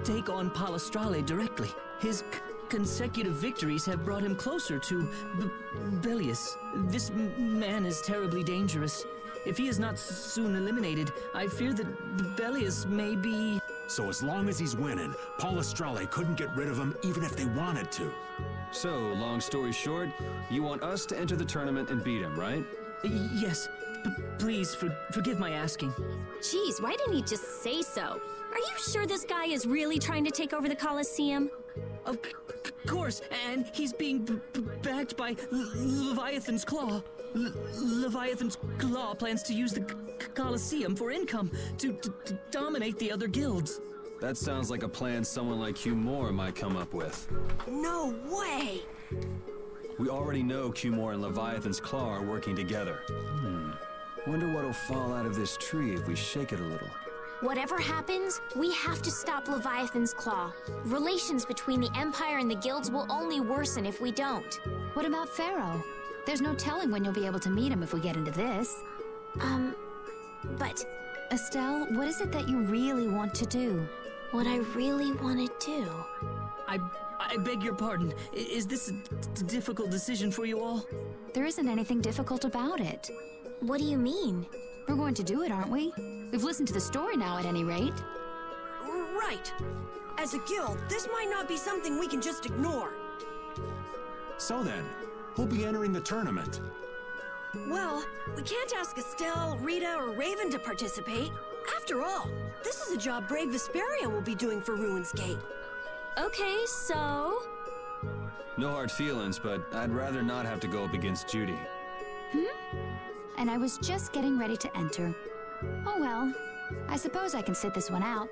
take on Palestrale directly. His consecutive victories have brought him closer to Bellius. This man is terribly dangerous. If he is not soon eliminated, I fear that Bellius may be... So as long as he's winning, Palestrale couldn't get rid of him even if they wanted to. So, long story short, you want us to enter the tournament and beat him, right? Yes. Please, forgive my asking. Jeez, why didn't he just say so? Are you sure this guy is really trying to take over the Coliseum? Of course, and he's being backed by Leviathan's Claw. Leviathan's Claw plans to use the Coliseum for income to dominate the other guilds. That sounds like a plan someone like Hugh Moore might come up with. No way! We already know Hugh Moore and Leviathan's Claw are working together. Wonder what'll fall out of this tree if we shake it a little. Whatever happens, we have to stop Leviathan's Claw. Relations between the Empire and the guilds will only worsen if we don't. What about Pharaoh? There's no telling when you'll be able to meet him if we get into this. But... Estelle, what is it that you really want to do? What I really want to do... I beg your pardon. Is this a difficult decision for you all? There isn't anything difficult about it. What do you mean? We're going to do it, aren't we? We've listened to the story now, at any rate. Right. As a guild, this might not be something we can just ignore. So then, who'll be entering the tournament? Well, we can't ask Estelle, Rita, or Raven to participate. After all, this is a job Brave Vesperia will be doing for Ruins Gate. Okay, so... No hard feelings, but I'd rather not have to go up against Judy. And I was just getting ready to enter. Oh well, I suppose I can sit this one out.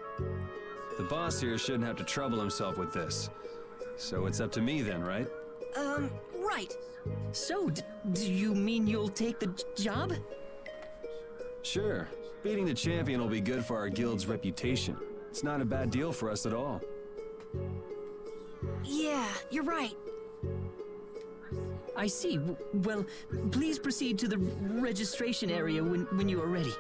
The boss here shouldn't have to trouble himself with this. So it's up to me then, right? Right. So, do you mean you'll take the job? Sure. Beating the champion will be good for our guild's reputation. It's not a bad deal for us at all. Yeah, you're right. I see. Well, please proceed to the registration area when you are ready.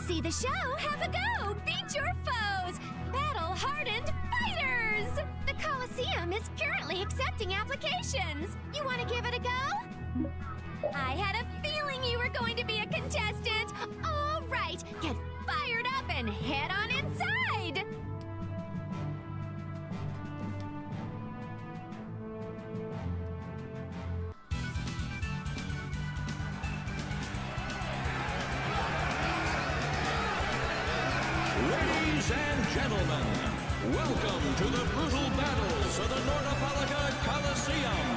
See the show, have a go! Beat your foes! Battle-hardened fighters! The Coliseum is currently accepting applications. You want to give it a go? I had a feeling you were going to be a contestant! All right, get fired up and head on inside! Ladies and gentlemen, welcome to the brutal battles of the Nordopolica Coliseum.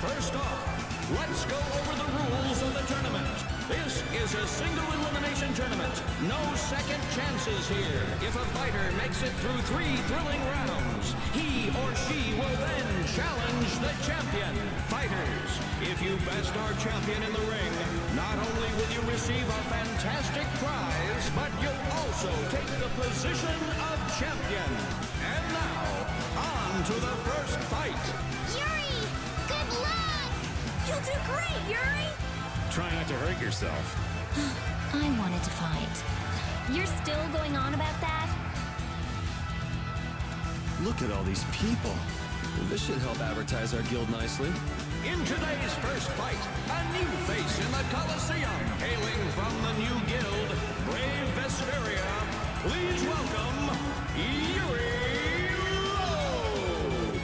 First off, let's go over the rules of the tournament. This is a single elimination tournament. No second chances here. If a fighter makes it through 3 thrilling rounds, he or she will then challenge the champion. Fighters, if you best our champion in the ring, not only will you receive a fantastic prize, but you'll also take the position of champion. And now, on to the first fight. Yuri, good luck! You'll do great, Yuri! Try not to hurt yourself. I wanted to fight. You're still going on about that? Look at all these people. This should help advertise our guild nicely. In today's first fight, a new face in the Coliseum, hailing from the new guild, Brave Vesperia. Please welcome Yuri Lowe.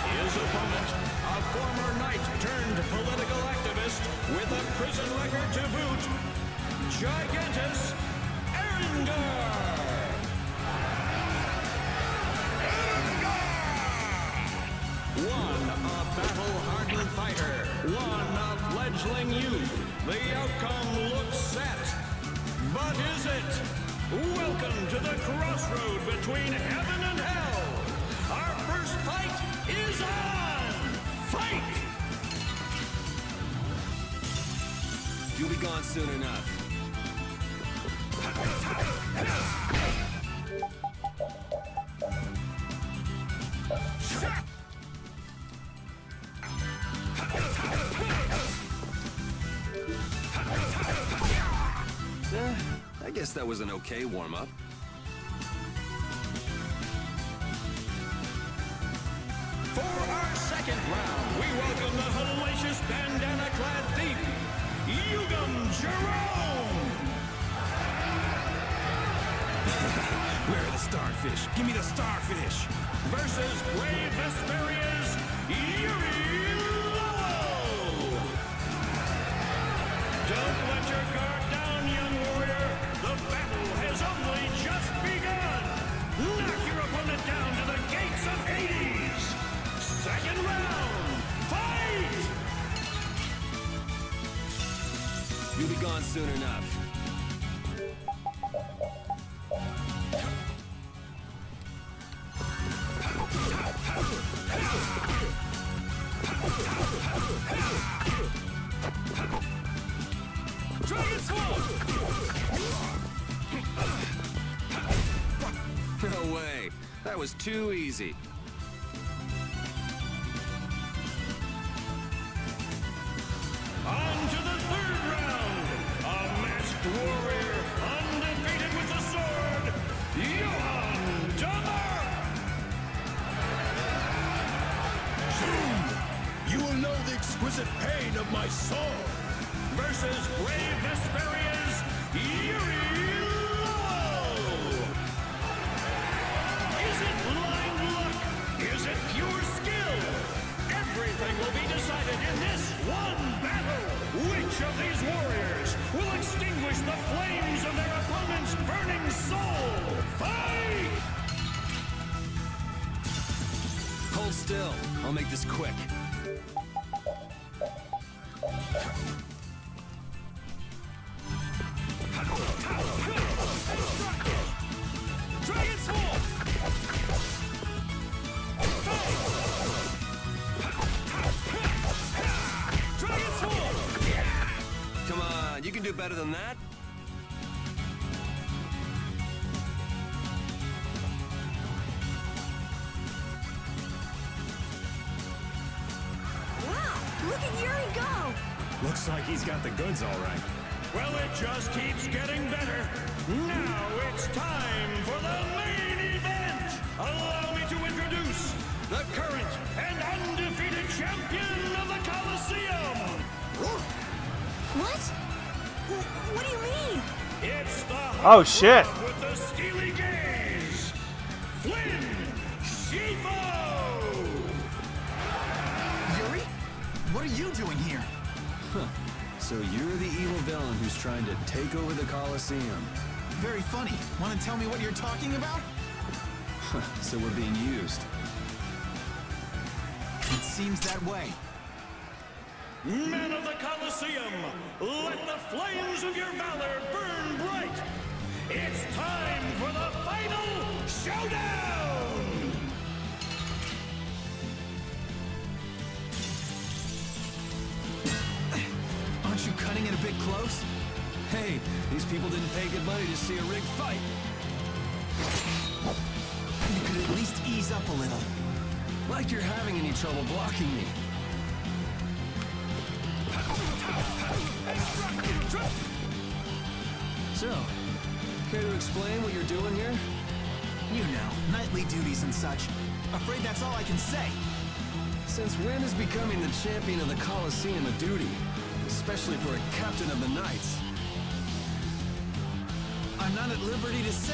His opponent, a former knight turned political activist with a prison record to boot, Gigantus Erengor. One, a battle-hardened fighter. One, a fledgling youth. The outcome looks set. But is it? Welcome to the crossroad between heaven and hell. Our first fight is on! Fight! You'll be gone soon enough. I guess that was an okay warm-up. For our second round, we welcome the hellacious bandana-clad thief, Yugam Jerome! Where are the starfish? Give me the starfish! Versus Brave Vesperia's Yuri Lowe! Don't let your guard down, young warrior! The battle has only just begun! Knock your opponent down to the gates of Hades! Second round, fight! You'll be gone soon enough. Dragon Sword! No way. That was too easy. On to the third round. A masked warrior, undefeated with the sword, Johann Dummer! Soon, you will know the exquisite pain of my sword. Versus brave Vesperia's Yuri Lowell! Is it blind luck? Is it pure skill? Everything will be decided in this one battle. Which of these warriors will extinguish the flames of their opponent's burning soul? Fight! Hold still. I'll make this quick. Dragon Sword! Dragon Sword! Come on, you can do better than that. Wow, look at Yuri go! Looks like he's got the goods all right. Well, it just keeps getting better. Now it's time for the main event. Allow me to introduce the current and undefeated champion of the Coliseum. What? What do you mean? It's the Oh shit! with the steely gaze, Flynn Shifo. Yuri? What are you doing here? Huh. So you're the evil villain who's trying to take over the Coliseum. Very funny. Want to tell me what you're talking about? So we're being used. It seems that way. Men of the Coliseum, let the flames of your valor burn bright. It's time for the final showdown! Aren't you cutting it a bit close? Hey, these people didn't pay good money to see a rigged fight. You could at least ease up a little. Like you're having any trouble blocking me. So, care to explain what you're doing here? You know, nightly duties and such. Afraid that's all I can say. Since when is becoming the champion of the Coliseum a duty? Especially for a captain of the Knights. I'm not at liberty to say.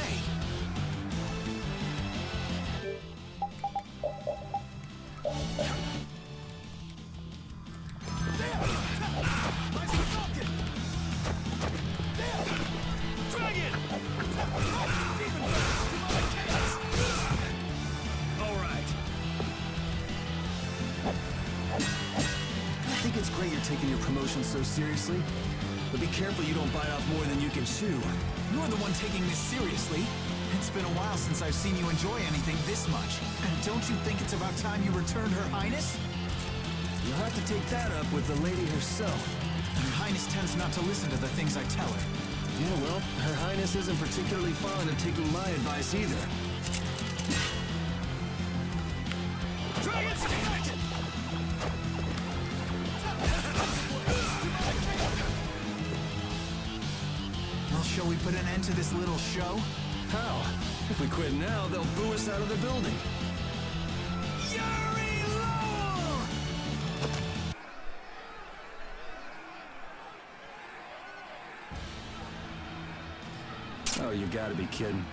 Dragon! All right. I think it's great you're taking your promotion so seriously. But be careful you don't bite off more than you can chew. You're the one taking this seriously. It's been a while since I've seen you enjoy anything this much. And don't you think it's about time you returned Her Highness? You'll have to take that up with the lady herself. Her Highness tends not to listen to the things I tell her. Yeah, well, Her Highness isn't particularly fond of taking my advice either. Dragon Spirit! Well, shall we put an end to this little show? How? If we quit now, they'll boo us out of the building. Yuri Lowell! Oh, you gotta be kidding.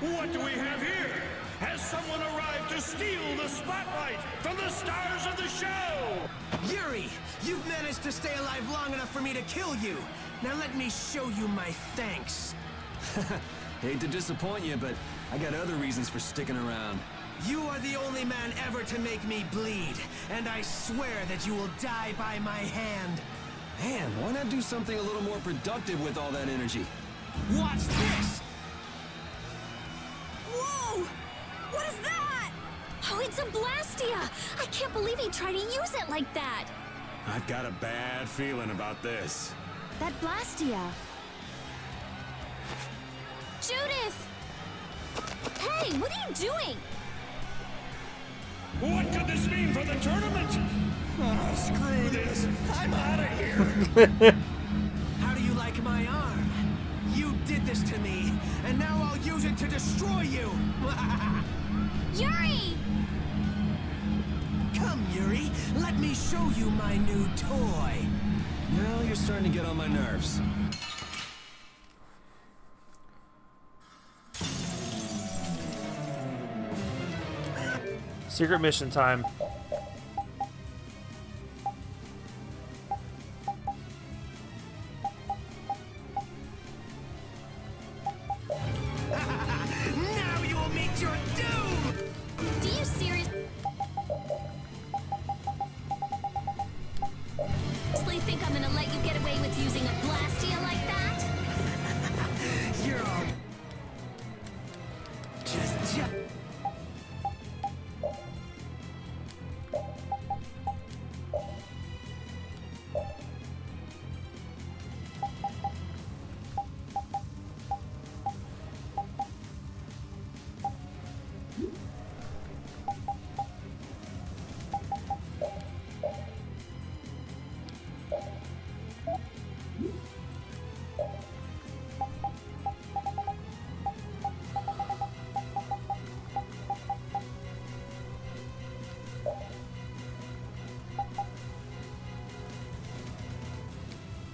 What do we have here? Has someone arrived to steal the spotlight from the stars of the show? Yuri, you've managed to stay alive long enough for me to kill you. Now let me show you my thanks. Hate to disappoint you, but I got other reasons for sticking around. You are the only man ever to make me bleed, and I swear that you will die by my hand. Man, why not do something a little more productive with all that energy? Watch this! Whoa! What is that? Oh, it's a Blastia! I can't believe he tried to use it like that! I've got a bad feeling about this. That Blastia. Judith! Hey, what are you doing? What could this mean for the tournament? Oh, screw this. I'm out of here. How do you like my arm? You did this to me, and now I'll use it to destroy you! Yuri! Come, Yuri, let me show you my new toy. Now you're starting to get on my nerves. Secret mission time. Now you will meet your doom! Do you seriously think I'm gonna let you get away with using a Blastia like that? You're all... Just...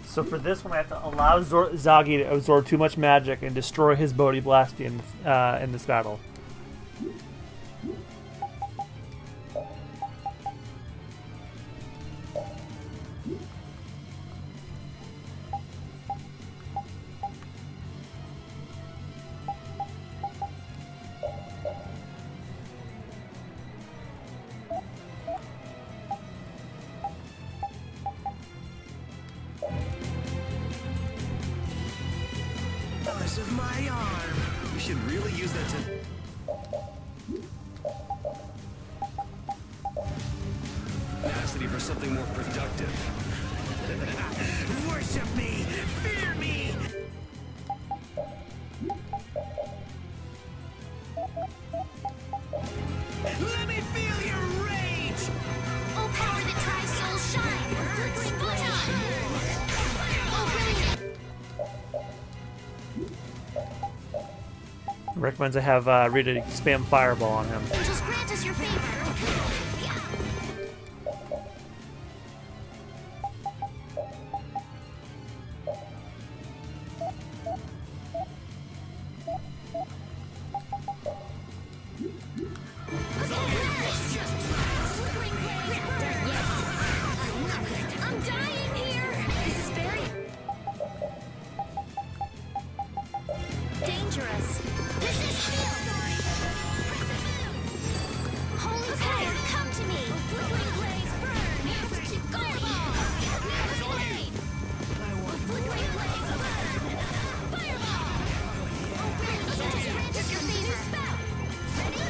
So for this one, I have to allow Zagi to absorb too much magic and destroy his Bodhi Blastia in this battle. Of my arm. We should really use that to... Capacity for something more productive. Worship me! Fear me! Let me feel your rage! Oh, power that tries soul shine! Flickering blaze! Oh, brilliant! Recommends I have Rita spam Fireball on him. Just grant us your favor. I'm dying here. This is very dangerous. This is real. Holy power, come to me. Flickering blaze, burn. Keep fireball. Blade. Flickering blaze, burn. Fireball. Oh, really? Just grant us your favor. Spout. Ready?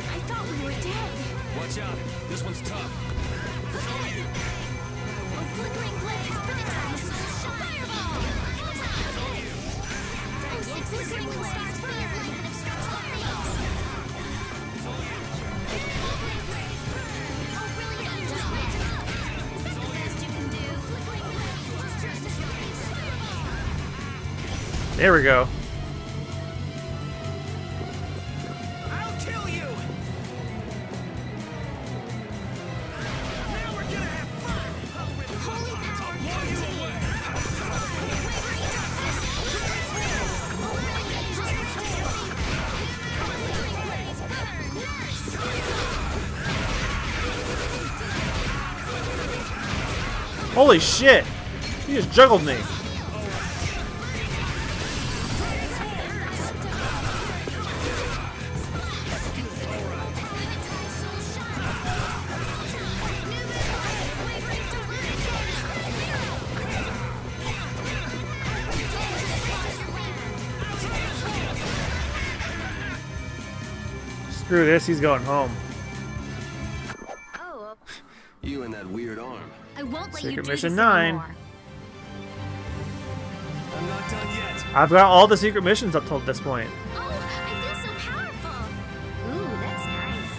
I thought we were dead. Watch out. This one's tough. Flickering blaze, burn. Fireball. Flickering blaze, burn. Fireball. Oh, brilliant. Just grant it up. Is that the best you can do? Flickering blaze, fireball. There we go. I'll kill you! Now we're gonna have fun! Holy power, come to me. Holy shit! He just juggled me. Screw this, he's going home. Oh. You and that weird arm. I won't let you Secret do mission this 9. anymore. I'm not done yet. I've got all the secret missions up till this point. Oh, I feel so powerful. Ooh, that's nice.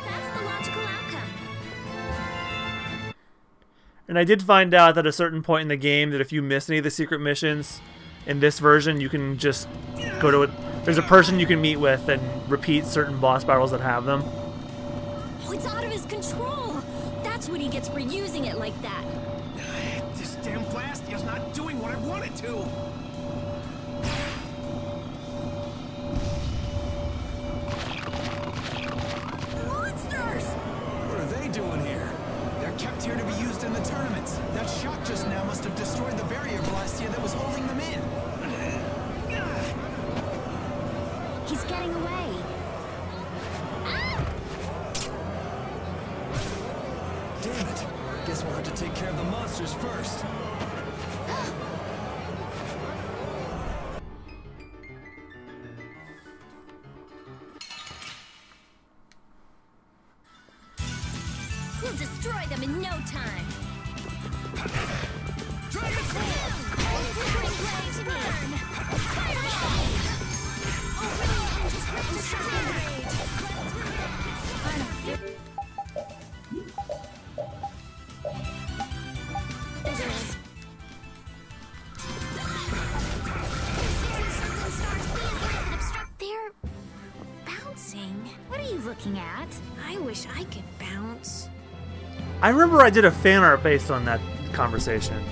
That's the logical outcome. And I did find out at a certain point in the game that if you miss any of the secret missions in this version, you can just go to it. There's a person you can meet with and repeat certain boss battles that have them. Oh, it's out of his control. That's what he gets for using it like that. This damn blast is not doing what I want it to. Monsters! What are they doing here? They're kept here to be used in the tournaments. That shock just now must have destroyed the barrier blastia that was holding them in. He's getting away. Damn it. Guess we'll have to take care of the monsters first. We'll destroy them in no time. Dragon Force! Green blaze burn! Fireball! They're bouncing. What are you looking at? I wish I could bounce. I remember I did a fan art based on that conversation.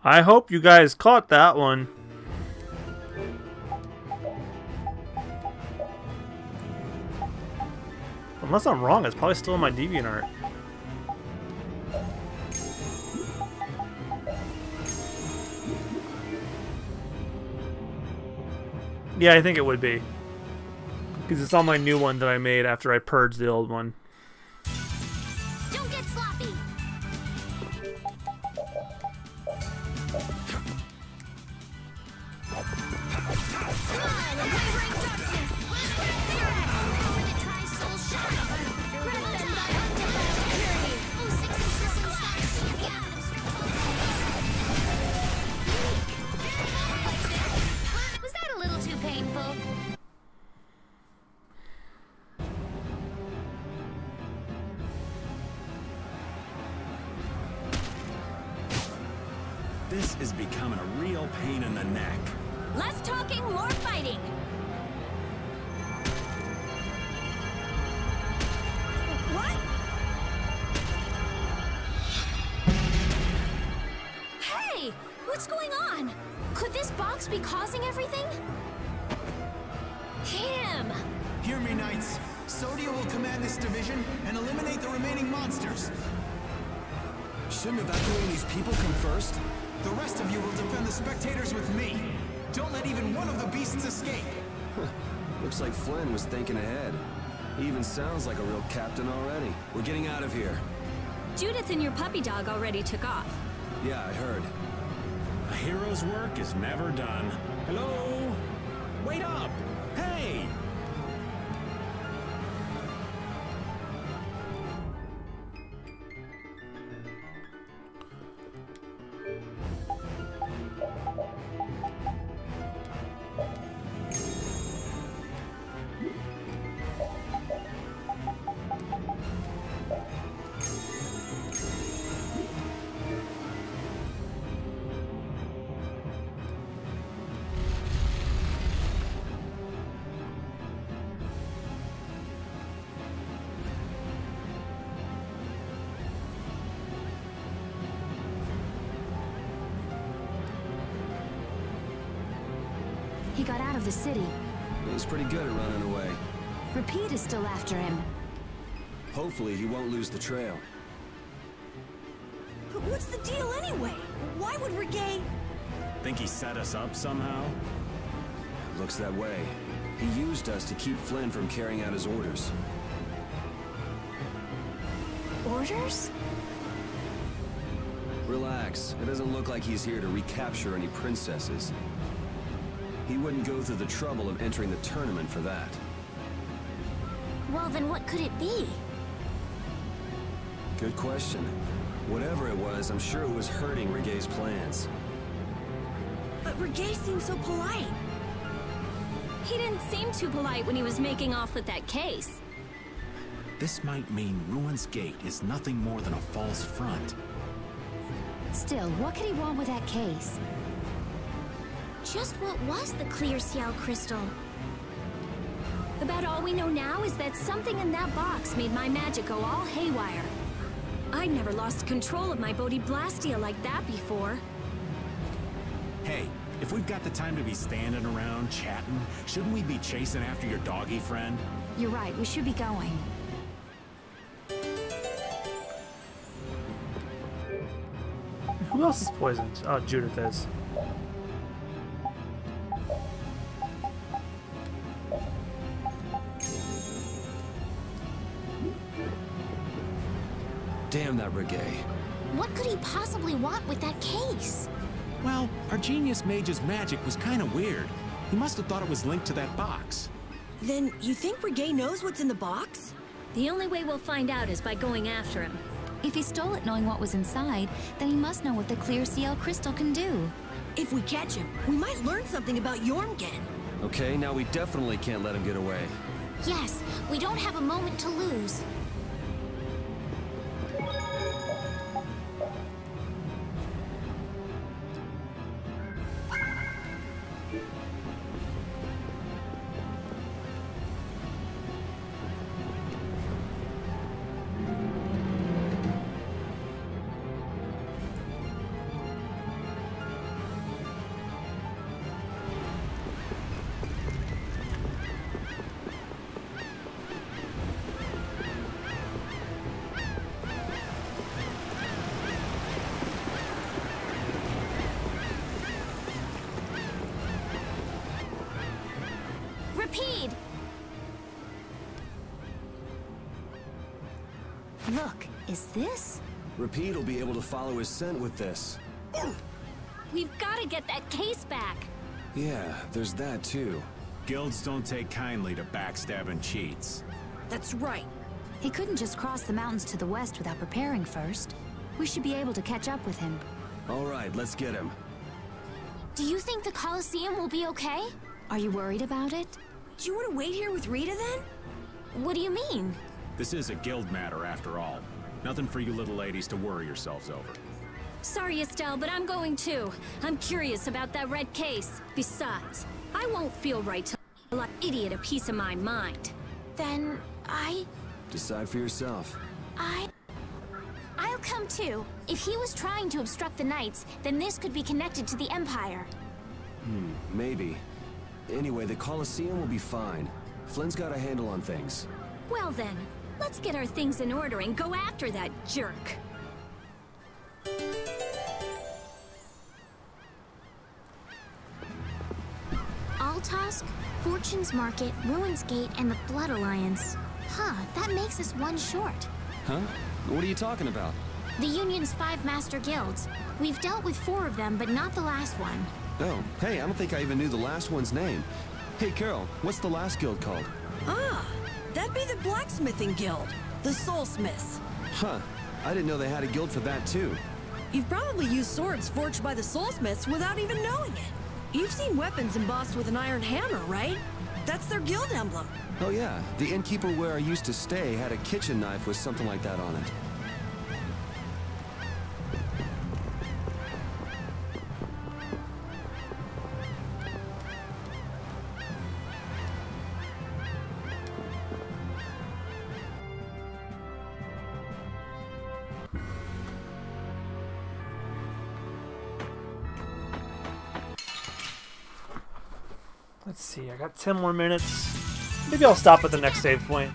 I hope you guys caught that one. Unless I'm wrong, it's probably still in my DeviantArt. Yeah, I think it would be. Because it's on my new one that I made after I purged the old one. Don't get sloppy. Was that a little too painful? This is becoming a real pain in the neck. Less talking, more fighting. What? Hey! What's going on? Could this box be causing everything? Him! Hear me, Knights. Sodia will command this division and eliminate the remaining monsters. Shouldn't evacuating these people come first? The rest of you will defend the spectators with me. Don't let even one of the beasts escape. Looks like Flynn was thinking ahead. He even sounds like a real captain already. We're getting out of here. Judith and your puppy dog already took off. Yeah, I heard. A hero's work is never done. Hello? Wait up! Hey! He got out of the city. He's pretty good at running away. Repeat is still after him. Hopefully he won't lose the trail. But what's the deal anyway? Why would Reggae... Think he set us up somehow? Looks that way. He used us to keep Flynn from carrying out his orders. Orders? Relax. It doesn't look like he's here to recapture any princesses. He wouldn't go through the trouble of entering the tournament for that. Well, then what could it be? Good question. Whatever it was, I'm sure it was hurting Regay's plans. But Regay seems so polite. He didn't seem too polite when he was making off with that case. This might mean Ruin's Gate is nothing more than a false front. Still, what could he want with that case? Just what was the clear Ciel crystal? About all we know now is that something in that box made my magic go all haywire. I'd never lost control of my Bodhi Blastia like that before. Hey, if we've got the time to be standing around chatting, shouldn't we be chasing after your doggy friend? You're right, we should be going. Who else is poisoned? Oh, Judith is. Damn that Regay. What could he possibly want with that case? Well, our genius mage's magic was kind of weird. He must have thought it was linked to that box. Then you think Regay knows what's in the box? The only way we'll find out is by going after him. If he stole it knowing what was inside, then he must know what the clear Ciel crystal can do. If we catch him, we might learn something about Jormungand. Okay, now we definitely can't let him get away. Yes, we don't have a moment to lose. Look, is this? Repeat will be able to follow his scent with this. We've got to get that case back. Yeah, there's that too. Guilds don't take kindly to backstabbing cheats. That's right. He couldn't just cross the mountains to the west without preparing first. We should be able to catch up with him. All right, let's get him. Do you think the Colosseum will be okay? Are you worried about it? Do you want to wait here with Rita then? What do you mean? This is a guild matter after all. Nothing for you little ladies to worry yourselves over. Sorry, Estelle, but I'm going too. I'm curious about that red case. Besides, I won't feel right till I let that idiot a piece of my mind. Then Decide for yourself. I'll come too. If he was trying to obstruct the Knights, then this could be connected to the Empire. Maybe. Anyway, the Colosseum will be fine. Flynn's got a handle on things. Well then, let's get our things in order and go after that jerk. Altosk, Fortune's Market, Ruin's Gate, and the Blood Alliance. Huh, that makes us one short. Huh? What are you talking about? The Union's 5 master guilds. We've dealt with 4 of them, but not the last one. Oh, hey, I don't think I even knew the last one's name. Hey, Carol, what's the last guild called? Ah, that'd be the Blacksmithing Guild, the Soulsmiths. Huh, I didn't know they had a guild for that too. You've probably used swords forged by the Soulsmiths without even knowing it. You've seen weapons embossed with an iron hammer, right? That's their guild emblem. Oh yeah, the innkeeper where I used to stay had a kitchen knife with something like that on it. Let's see, I got 10 more minutes. Maybe I'll stop at the next save point.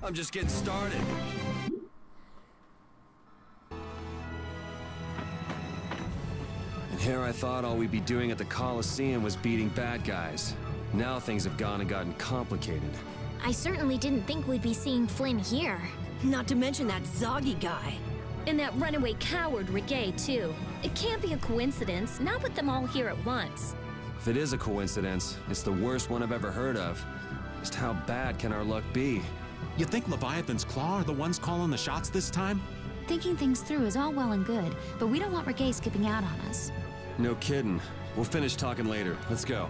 I'm just getting started. And here I thought all we'd be doing at the Coliseum was beating bad guys. Now things have gone and gotten complicated. I certainly didn't think we'd be seeing Flynn here. Not to mention that Zoggy guy. And that runaway coward, Reggae, too. It can't be a coincidence, not with them all here at once. If it is a coincidence, it's the worst one I've ever heard of. Just how bad can our luck be? You think Leviathan's Claw are the ones calling the shots this time? Thinking things through is all well and good, but we don't want Reggae skipping out on us. No kidding. We'll finish talking later. Let's go.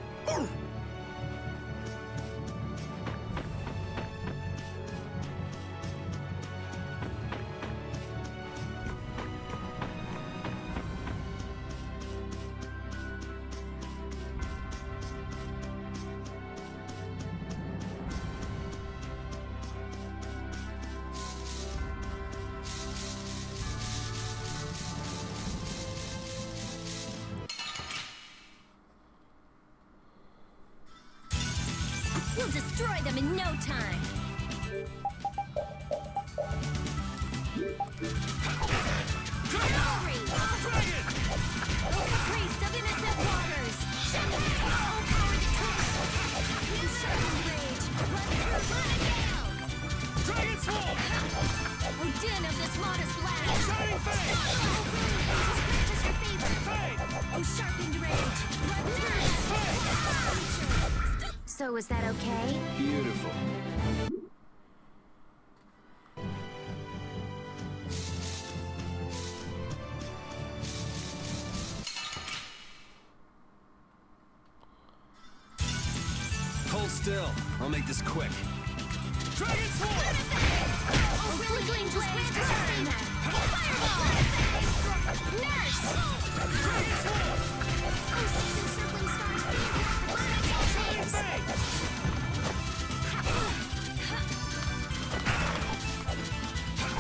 We'll destroy them in no time. Glory! Priest of innocent waters! All power to troops! You sharpened rage! Run through down! Dragon Sword! O din of this modest land! Shining Fang! Grant us your favor! O sharpened rage! Run through! So is that okay? Beautiful. Hold still. I'll make this quick. Dragon Sword! Oh, Flickering Blaze turn! Fireball! Nurse! Dragon Sword! Oh, six encircling stars!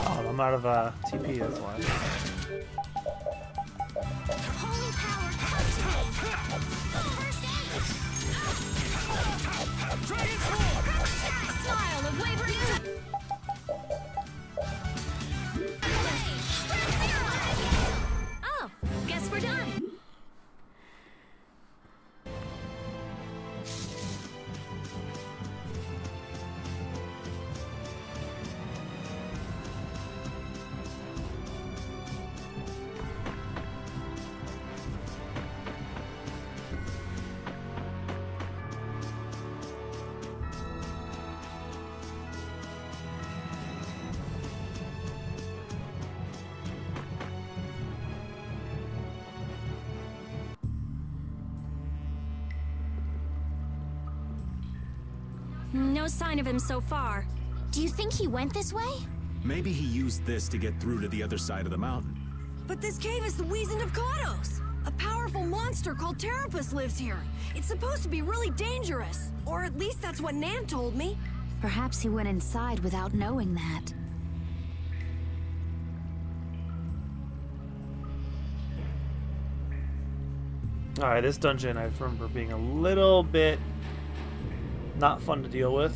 Oh, I'm out of TP, that's why. Holy power, come to me! First aid! Dragon Sword! Smile of wavering... Oh, guess we're done. No sign of him so far. Do you think he went this way? Maybe he used this to get through to the other side of the mountain. But this cave is the Weasand of Kados. A powerful monster called Terrapus lives here. It's supposed to be really dangerous. Or at least that's what Nan told me. Perhaps he went inside without knowing that. Alright, this dungeon I remember being a little bit not fun to deal with.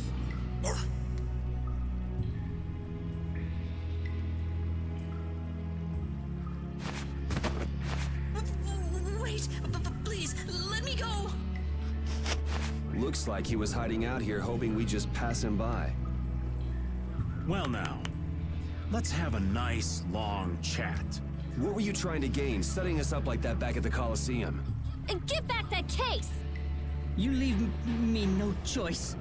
Wait, please, let me go. Looks like he was hiding out here hoping we'd just pass him by. Well now, let's have a nice, long chat. What were you trying to gain, setting us up like that back at the Coliseum? And give back that case! You leave me no choice.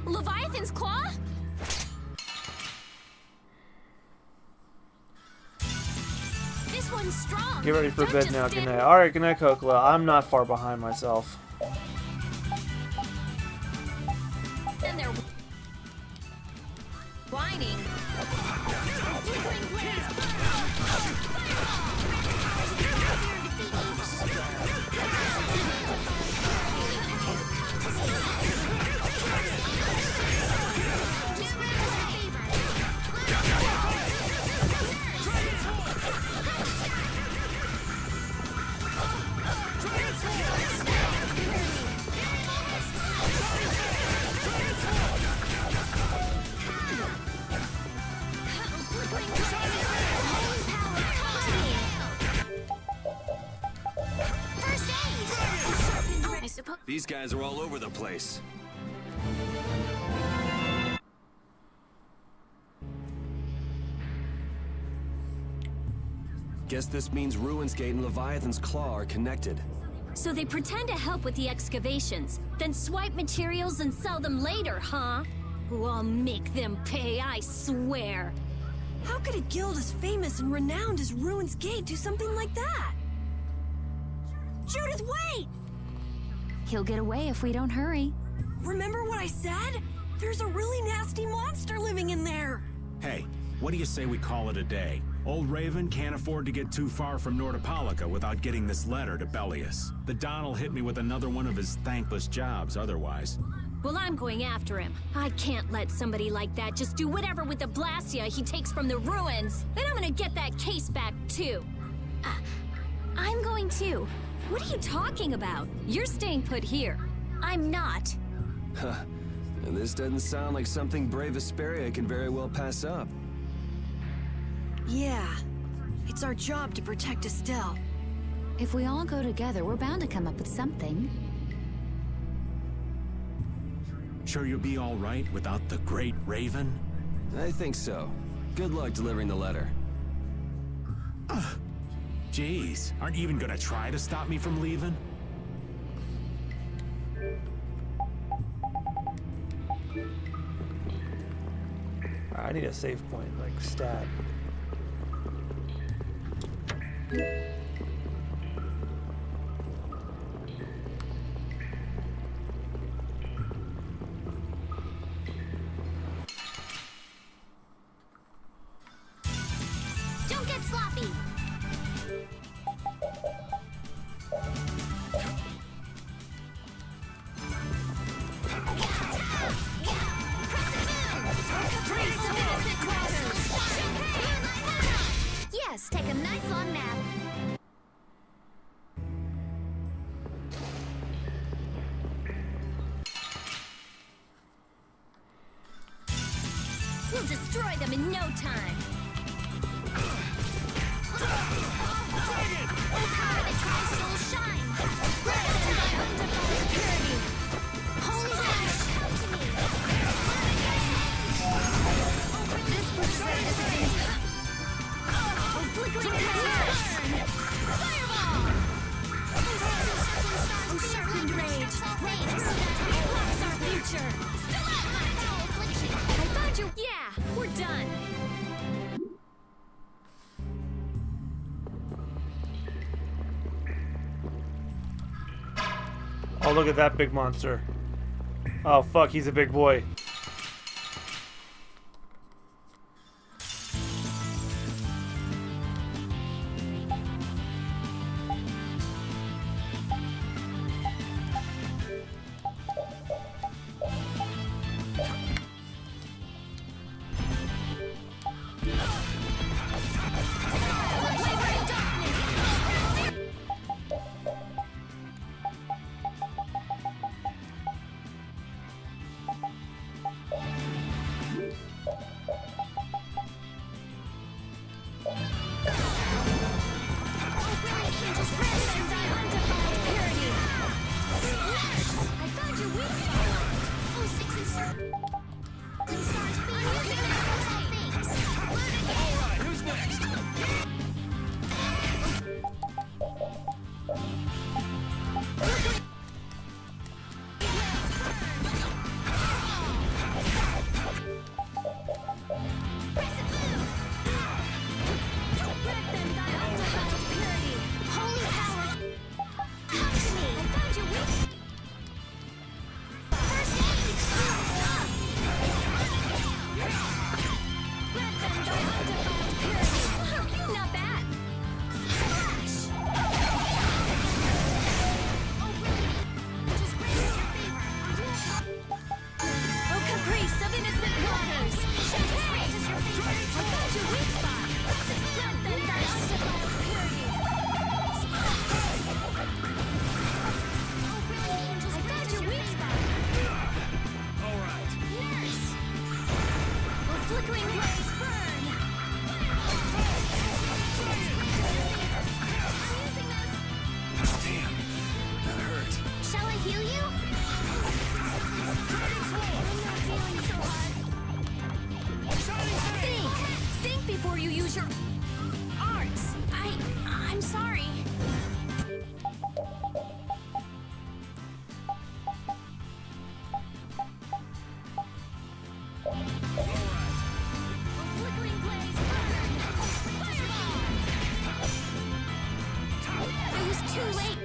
Leviathan's Claw? This one's strong. Get ready for Don't bed just now, stand- good night. Alright, good night, Kokla. I'm not far behind myself. And they're whining. Flickering blaze. These guys are all over the place. Guess this means Ruin's Gate and Leviathan's Claw are connected. So they pretend to help with the excavations, then swipe materials and sell them later, huh? Oh, I'll make them pay, I swear. How could a guild as famous and renowned as Ruin's Gate do something like that? Judith, wait! He'll get away if we don't hurry. Remember what I said? There's a really nasty monster living in there! Hey, what do you say we call it a day? Old Raven can't afford to get too far from Nordopolica without getting this letter to Bellius. The Don will hit me with another one of his thankless jobs otherwise. Well, I'm going after him. I can't let somebody like that just do whatever with the Blastia he takes from the ruins. And I'm gonna get that case back, too. I'm going too. What are you talking about? You're staying put here. I'm not. Huh. And this doesn't sound like something Brave Vesperia can very well pass up. Yeah. It's our job to protect Estelle. If we all go together, we're bound to come up with something. Sure you'll be all right without the Great Raven? I think so. Good luck delivering the letter. Jeez, aren't you even gonna try to stop me from leaving? I need a save point, like stat. Don't get sloppy! Yes, take a nice long nap. We'll destroy them in no time. I found you. Yeah, we're done. Oh, look at that big monster. Oh, fuck, he's a big boy. your arts. I'm sorry. Flickering blaze burn. Fireball. It was too late.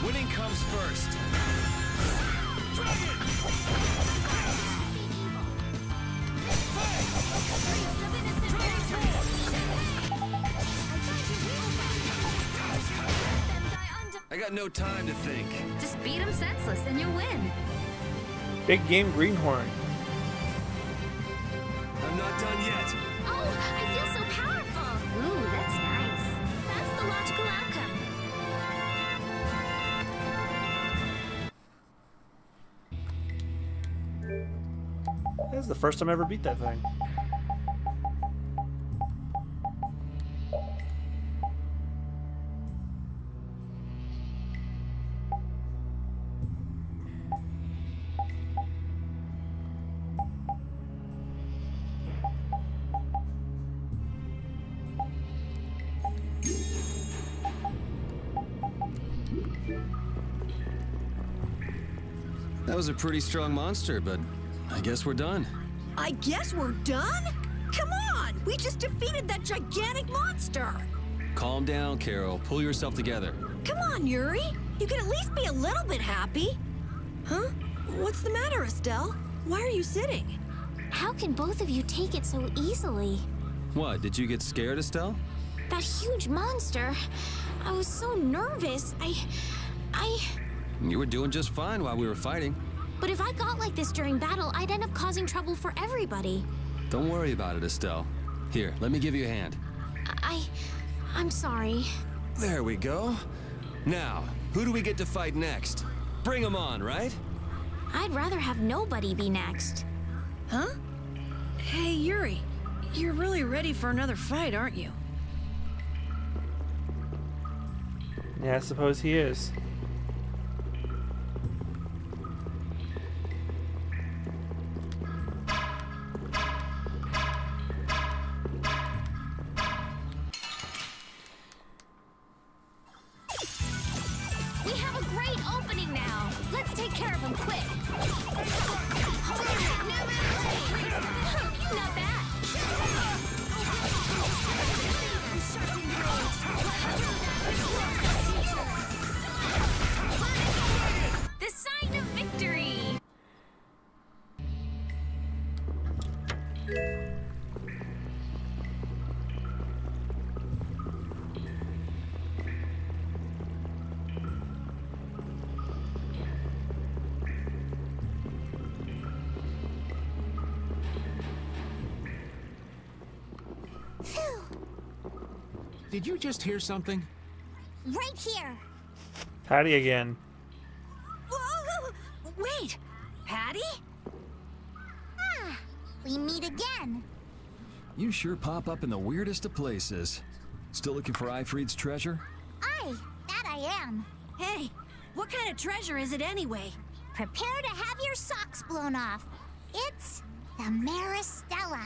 Winning comes first. I got no time to think. Just beat him senseless and you'll win. Big game greenhorn. I'm not done yet. Oh, I feel so powerful. Ooh, that's nice. That's the logical outcome. This is the first time I ever beat that thing. That was a pretty strong monster, but I guess we're done. I guess we're done? Come on! We just defeated that gigantic monster! Calm down, Carol. Pull yourself together. Come on, Yuri! You can at least be a little bit happy! Huh? What's the matter, Estelle? Why are you sitting? How can both of you take it so easily? What, did you get scared, Estelle? That huge monster. I was so nervous. You were doing just fine while we were fighting. But if I got like this during battle, I'd end up causing trouble for everybody. Don't worry about it, Estelle. Here, let me give you a hand. I'm sorry. There we go. Now, who do we get to fight next? Bring them on, right? I'd rather have nobody be next. Huh? Hey, Yuri. You're really ready for another fight, aren't you? Yeah, I suppose he is. We have a great opening now. Let's take care of him quick. Not bad. The sign of victory. Did you just hear something? Right here. Patty again. Whoa! Wait! Patty? Ah, we meet again. You sure pop up in the weirdest of places. Still looking for Ifrid's treasure? Aye, that I am. Hey, what kind of treasure is it anyway? Prepare to have your socks blown off. It's the Maristella.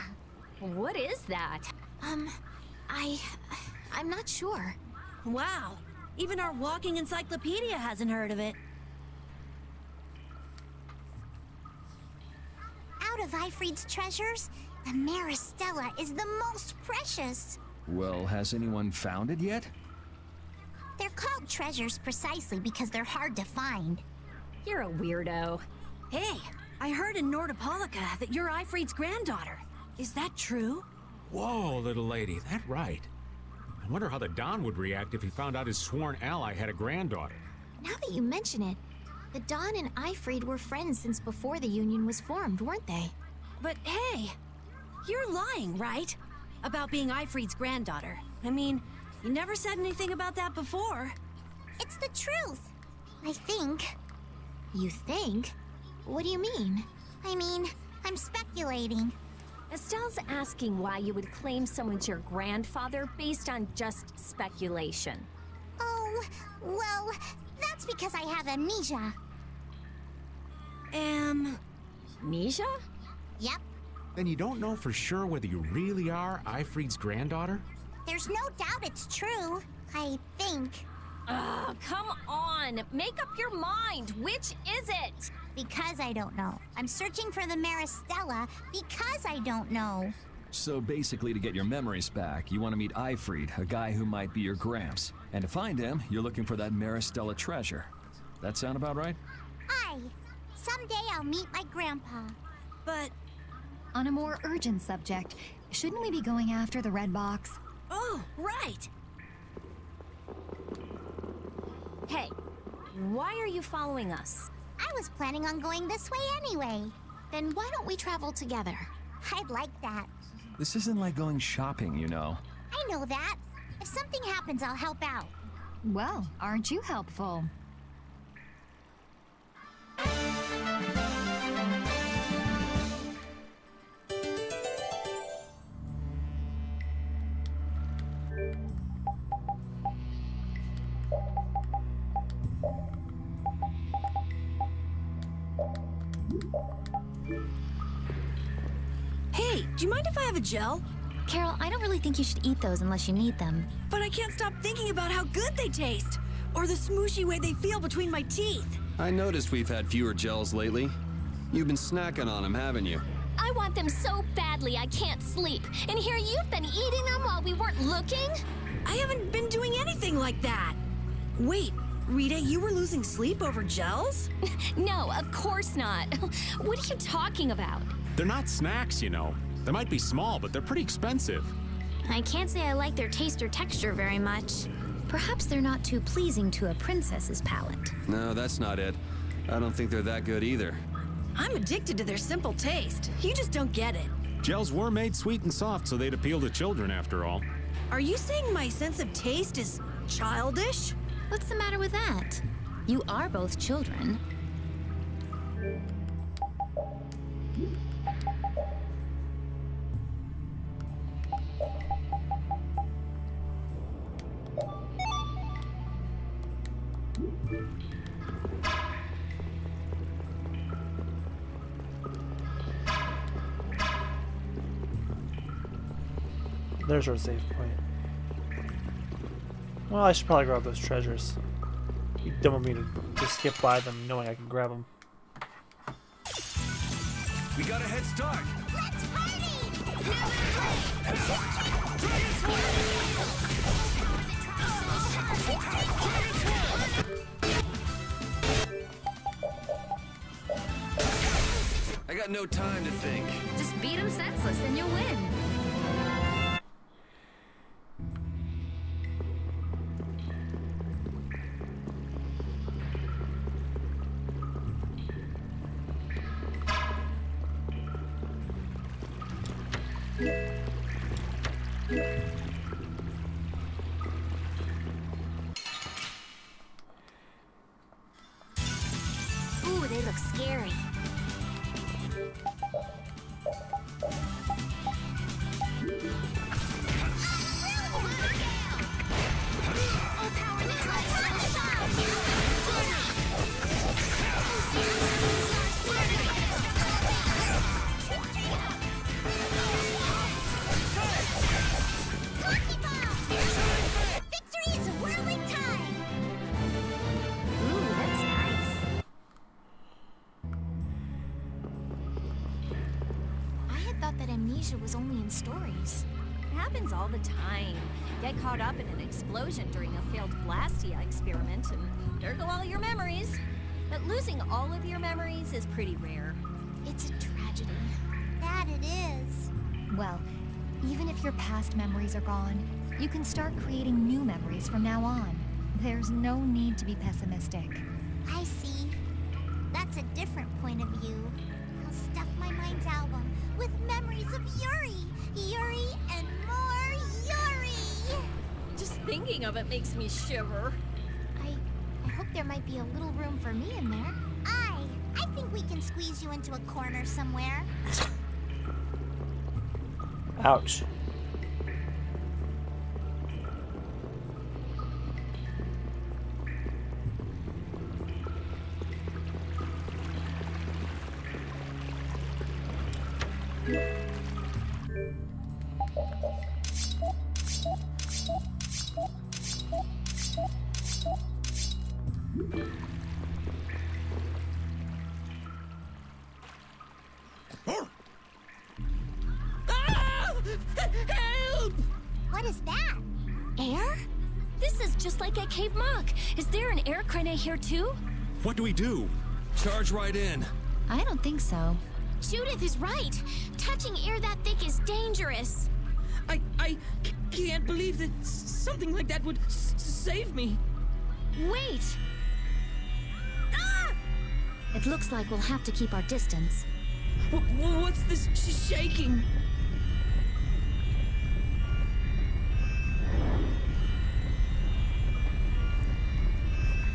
What is that? I'm not sure. Wow, even our walking encyclopedia hasn't heard of it. Out of Ifrid's treasures, the Maristella is the most precious. Well, has anyone found it yet? They're called treasures precisely because they're hard to find. You're a weirdo. Hey, I heard in Nordopolica that you're Ifrid's granddaughter. Is that true? Whoa, little lady, that right. I wonder how the Don would react if he found out his sworn ally had a granddaughter. Now that you mention it, the Don and Ifrid were friends since before the Union was formed, weren't they? But hey, you're lying, right? About being Ifrid's granddaughter. I mean, you never said anything about that before. It's the truth. I think. You think? What do you mean? I mean, I'm speculating. Estelle's asking why you would claim someone's your grandfather based on just speculation. Oh, well, that's because I have amnesia. Nisha? Yep. Then you don't know for sure whether you really are Ifried's granddaughter? There's no doubt it's true. I think. Ugh, come on! Make up your mind! Which is it? Because I don't know. I'm searching for the Maristella because I don't know. So basically, to get your memories back, you want to meet Ifried, a guy who might be your gramps. And to find him, you're looking for that Maristella treasure. That sound about right? Aye. Someday I'll meet my grandpa. But... On a more urgent subject, shouldn't we be going after the red box? Oh, right! Hey, why are you following us? I was planning on going this way anyway. Then why don't we travel together? I'd like that. This isn't like going shopping, you know. I know that. If something happens, I'll help out. Well, aren't you helpful? Hey, do you mind if I have a gel? Carol, I don't really think you should eat those unless you need them. But I can't stop thinking about how good they taste. Or the smooshy way they feel between my teeth. I noticed we've had fewer gels lately. You've been snacking on them, haven't you? I want them so badly I can't sleep. And here you've been eating them while we weren't looking? I haven't been doing anything like that. Wait, Rita, you were losing sleep over gels? No, of course not. What are you talking about? They're not snacks, you know. They might be small, but they're pretty expensive. I can't say I like their taste or texture very much. Perhaps they're not too pleasing to a princess's palate. No, that's not it. I don't think they're that good either. I'm addicted to their simple taste. You just don't get it. Gels were made sweet and soft, so they'd appeal to children after all. Are you saying my sense of taste is childish? What's the matter with that? You are both children. There's our save point. Well, I should probably grab those treasures. It'd be dumb of me to just skip by them knowing I can grab them. We got a head start. Let's I got no time to think. Just beat him senseless and you'll win. Ooh, they look scary. Victory is whirling time! Ooh, that's nice. I had thought that amnesia was only in stories. It happens all the time. Get caught up in an explosion during a failed Blastia experiment, and there go all your memories. But losing all of your memories is pretty rare. It's a tragedy. That it is. Well, even if your past memories are gone, you can start creating new memories from now on. There's no need to be pessimistic. I see. That's a different point of view. I'll stuff my mind's album with memories of Yuri. Yuri and more Yuri! Just thinking of it makes me shiver. I hope there might be a little room for me in there. I think we can squeeze you into a corner somewhere. Ouch. Ah! Help! What is that? Air? This is just like at Cave Mock. Is there an air crane here too? What do we do? Charge right in. I don't think so. Judith is right. Touching air that thick is dangerous. I can't believe that something like that would save me. Wait! Ah! It looks like we'll have to keep our distance. What's this shaking?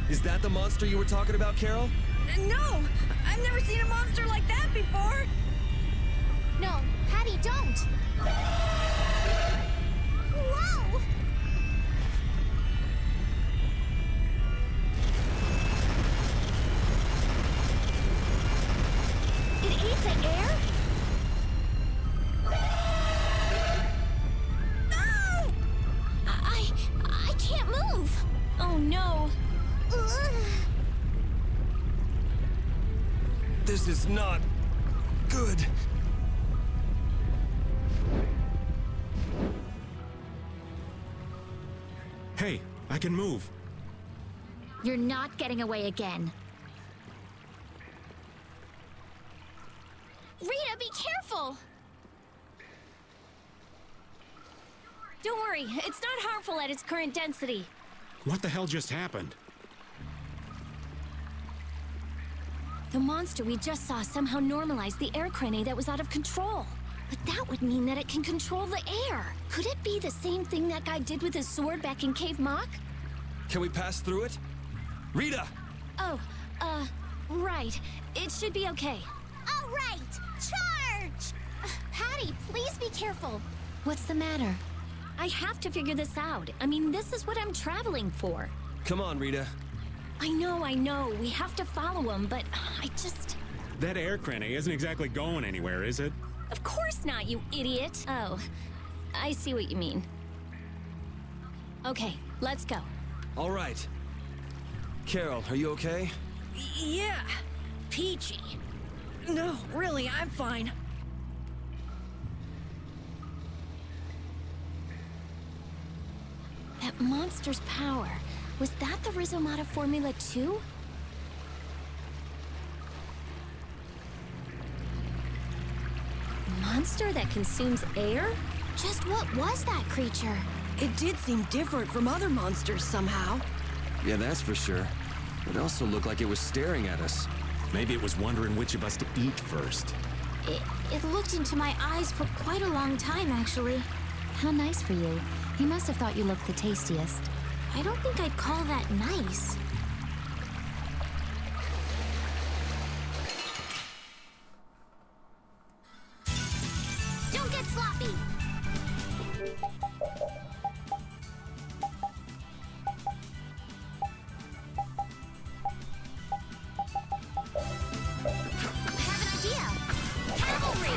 Is that the monster you were talking about, Carol? No! I've never seen a monster like that before! No, Patty, don't! Whoa! It ate the air? Ah! I can't move! Oh no! Ugh. This is not good. Hey, I can move. You're not getting away again. Rita, be careful! Don't worry, it's not harmful at its current density. What the hell just happened? The monster we just saw somehow normalized the air crane that was out of control. But that would mean that it can control the air. Could it be the same thing that guy did with his sword back in Cave Mock? Can we pass through it? Rita! Oh, right. It should be okay. All right, charge! Patty, please be careful. What's the matter? I have to figure this out. I mean, this is what I'm traveling for. Come on, Rita. I know. We have to follow him, but I just... That air crane isn't exactly going anywhere, is it? Of course not, you idiot. Oh, I see what you mean. Okay, let's go. All right. Carol, are you okay? Yeah, peachy. No, really, I'm fine. That monster's power, was that the Rhizomata Formula 2? Monster that consumes air? Just what was that creature? It did seem different from other monsters somehow. Yeah, that's for sure. It also looked like it was staring at us. Maybe it was wondering which of us to eat first. It looked into my eyes for quite a long time, actually. How nice for you. He must have thought you looked the tastiest. I don't think I'd call that nice. Don't get sloppy! I have an idea! Cavalry!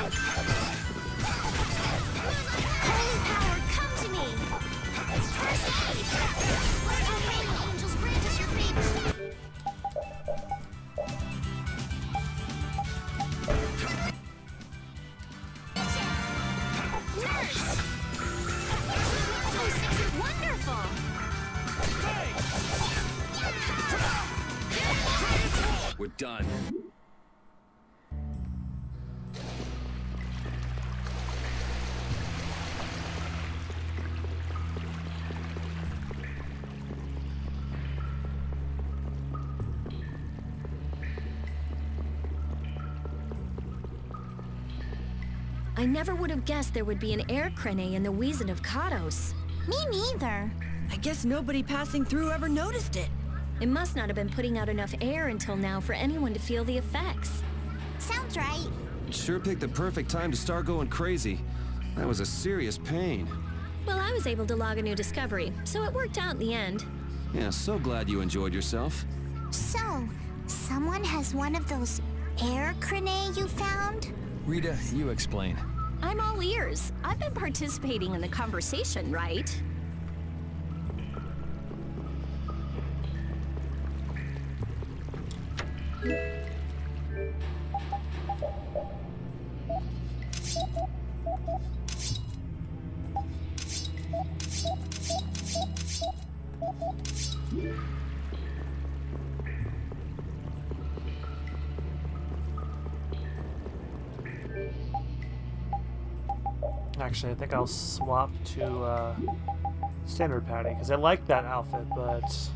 Holy power, come to me! First aid! Okay, angels, grant us your favor! Nurse! Oh, this is wonderful! We're done. I never would have guessed there would be an air crane in the Wheezin of Kados. Me neither. I guess nobody passing through ever noticed it. It must not have been putting out enough air until now for anyone to feel the effects. Sounds right. Sure picked the perfect time to start going crazy. That was a serious pain. Well, I was able to log a new discovery, so it worked out in the end. Yeah, so glad you enjoyed yourself. So, someone has one of those air crane you found? Rita, you explain. I'm all ears. I've been participating in the conversation, right? Actually, I think I'll swap to standard Patty because I like that outfit, but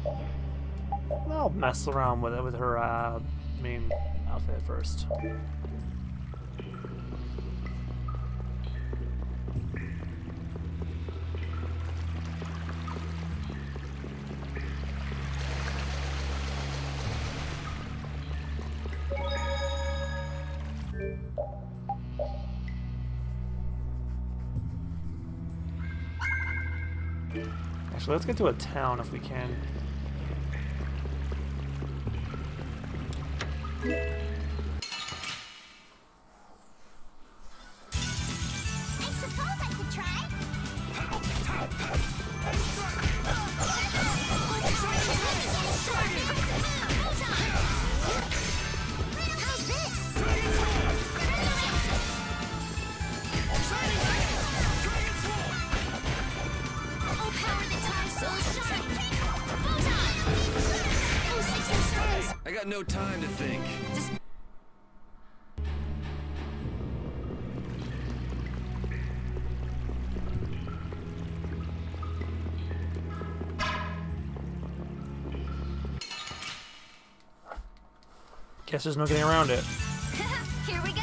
I'll mess around with it with her main outfit first. Actually, let's get to a town if we can. I suppose I could try. How's this? Oh, power the time so shine. Oh, 6 instruments. I got no time to think. Just Guess there's no getting around it. here we go.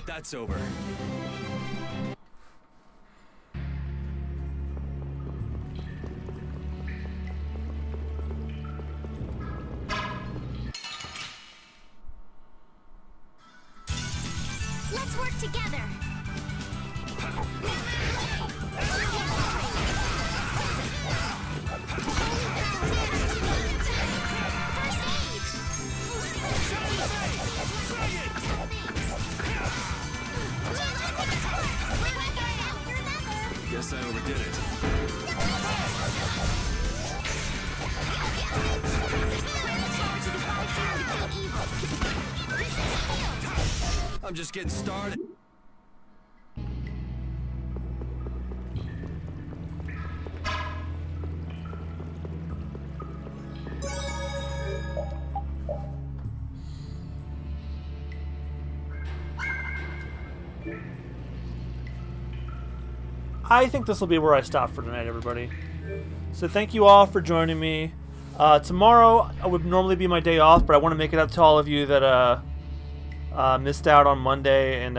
That's over. Let's work together. Guess I overdid it. I'm just getting started. I think this will be where I stop for tonight, everybody. So thank you all for joining me. Tomorrow would normally be my day off, but I want to make it up to all of you that missed out on Monday, and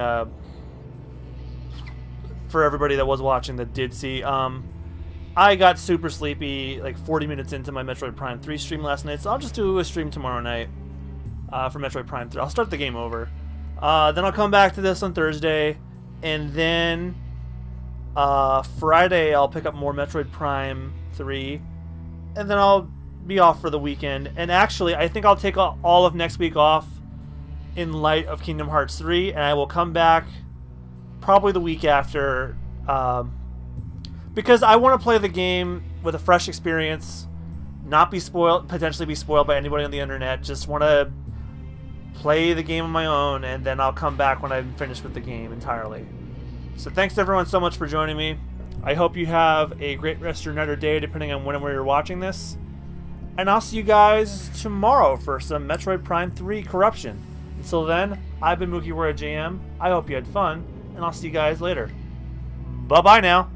for everybody that was watching that did see. I got super sleepy like 40 minutes into my Metroid Prime 3 stream last night, so I'll just do a stream tomorrow night for Metroid Prime 3. I'll start the game over. Then I'll come back to this on Thursday, and then Friday I'll pick up more Metroid Prime 3, and then I'll be off for the weekend. And actually, I think I'll take all of next week off in light of Kingdom Hearts 3, and I will come back probably the week after, because I want to play the game with a fresh experience, not be spoiled, potentially be spoiled by anybody on the internet. Just want to play the game on my own, and then I'll come back when I'm finished with the game entirely. So thanks everyone so much for joining me. I hope you have a great rest of your night or day, depending on when and where you're watching this. And I'll see you guys tomorrow for some Metroid Prime 3 Corruption. Until then, I've been MugiwaraJM. I hope you had fun, and I'll see you guys later. Bye-bye now.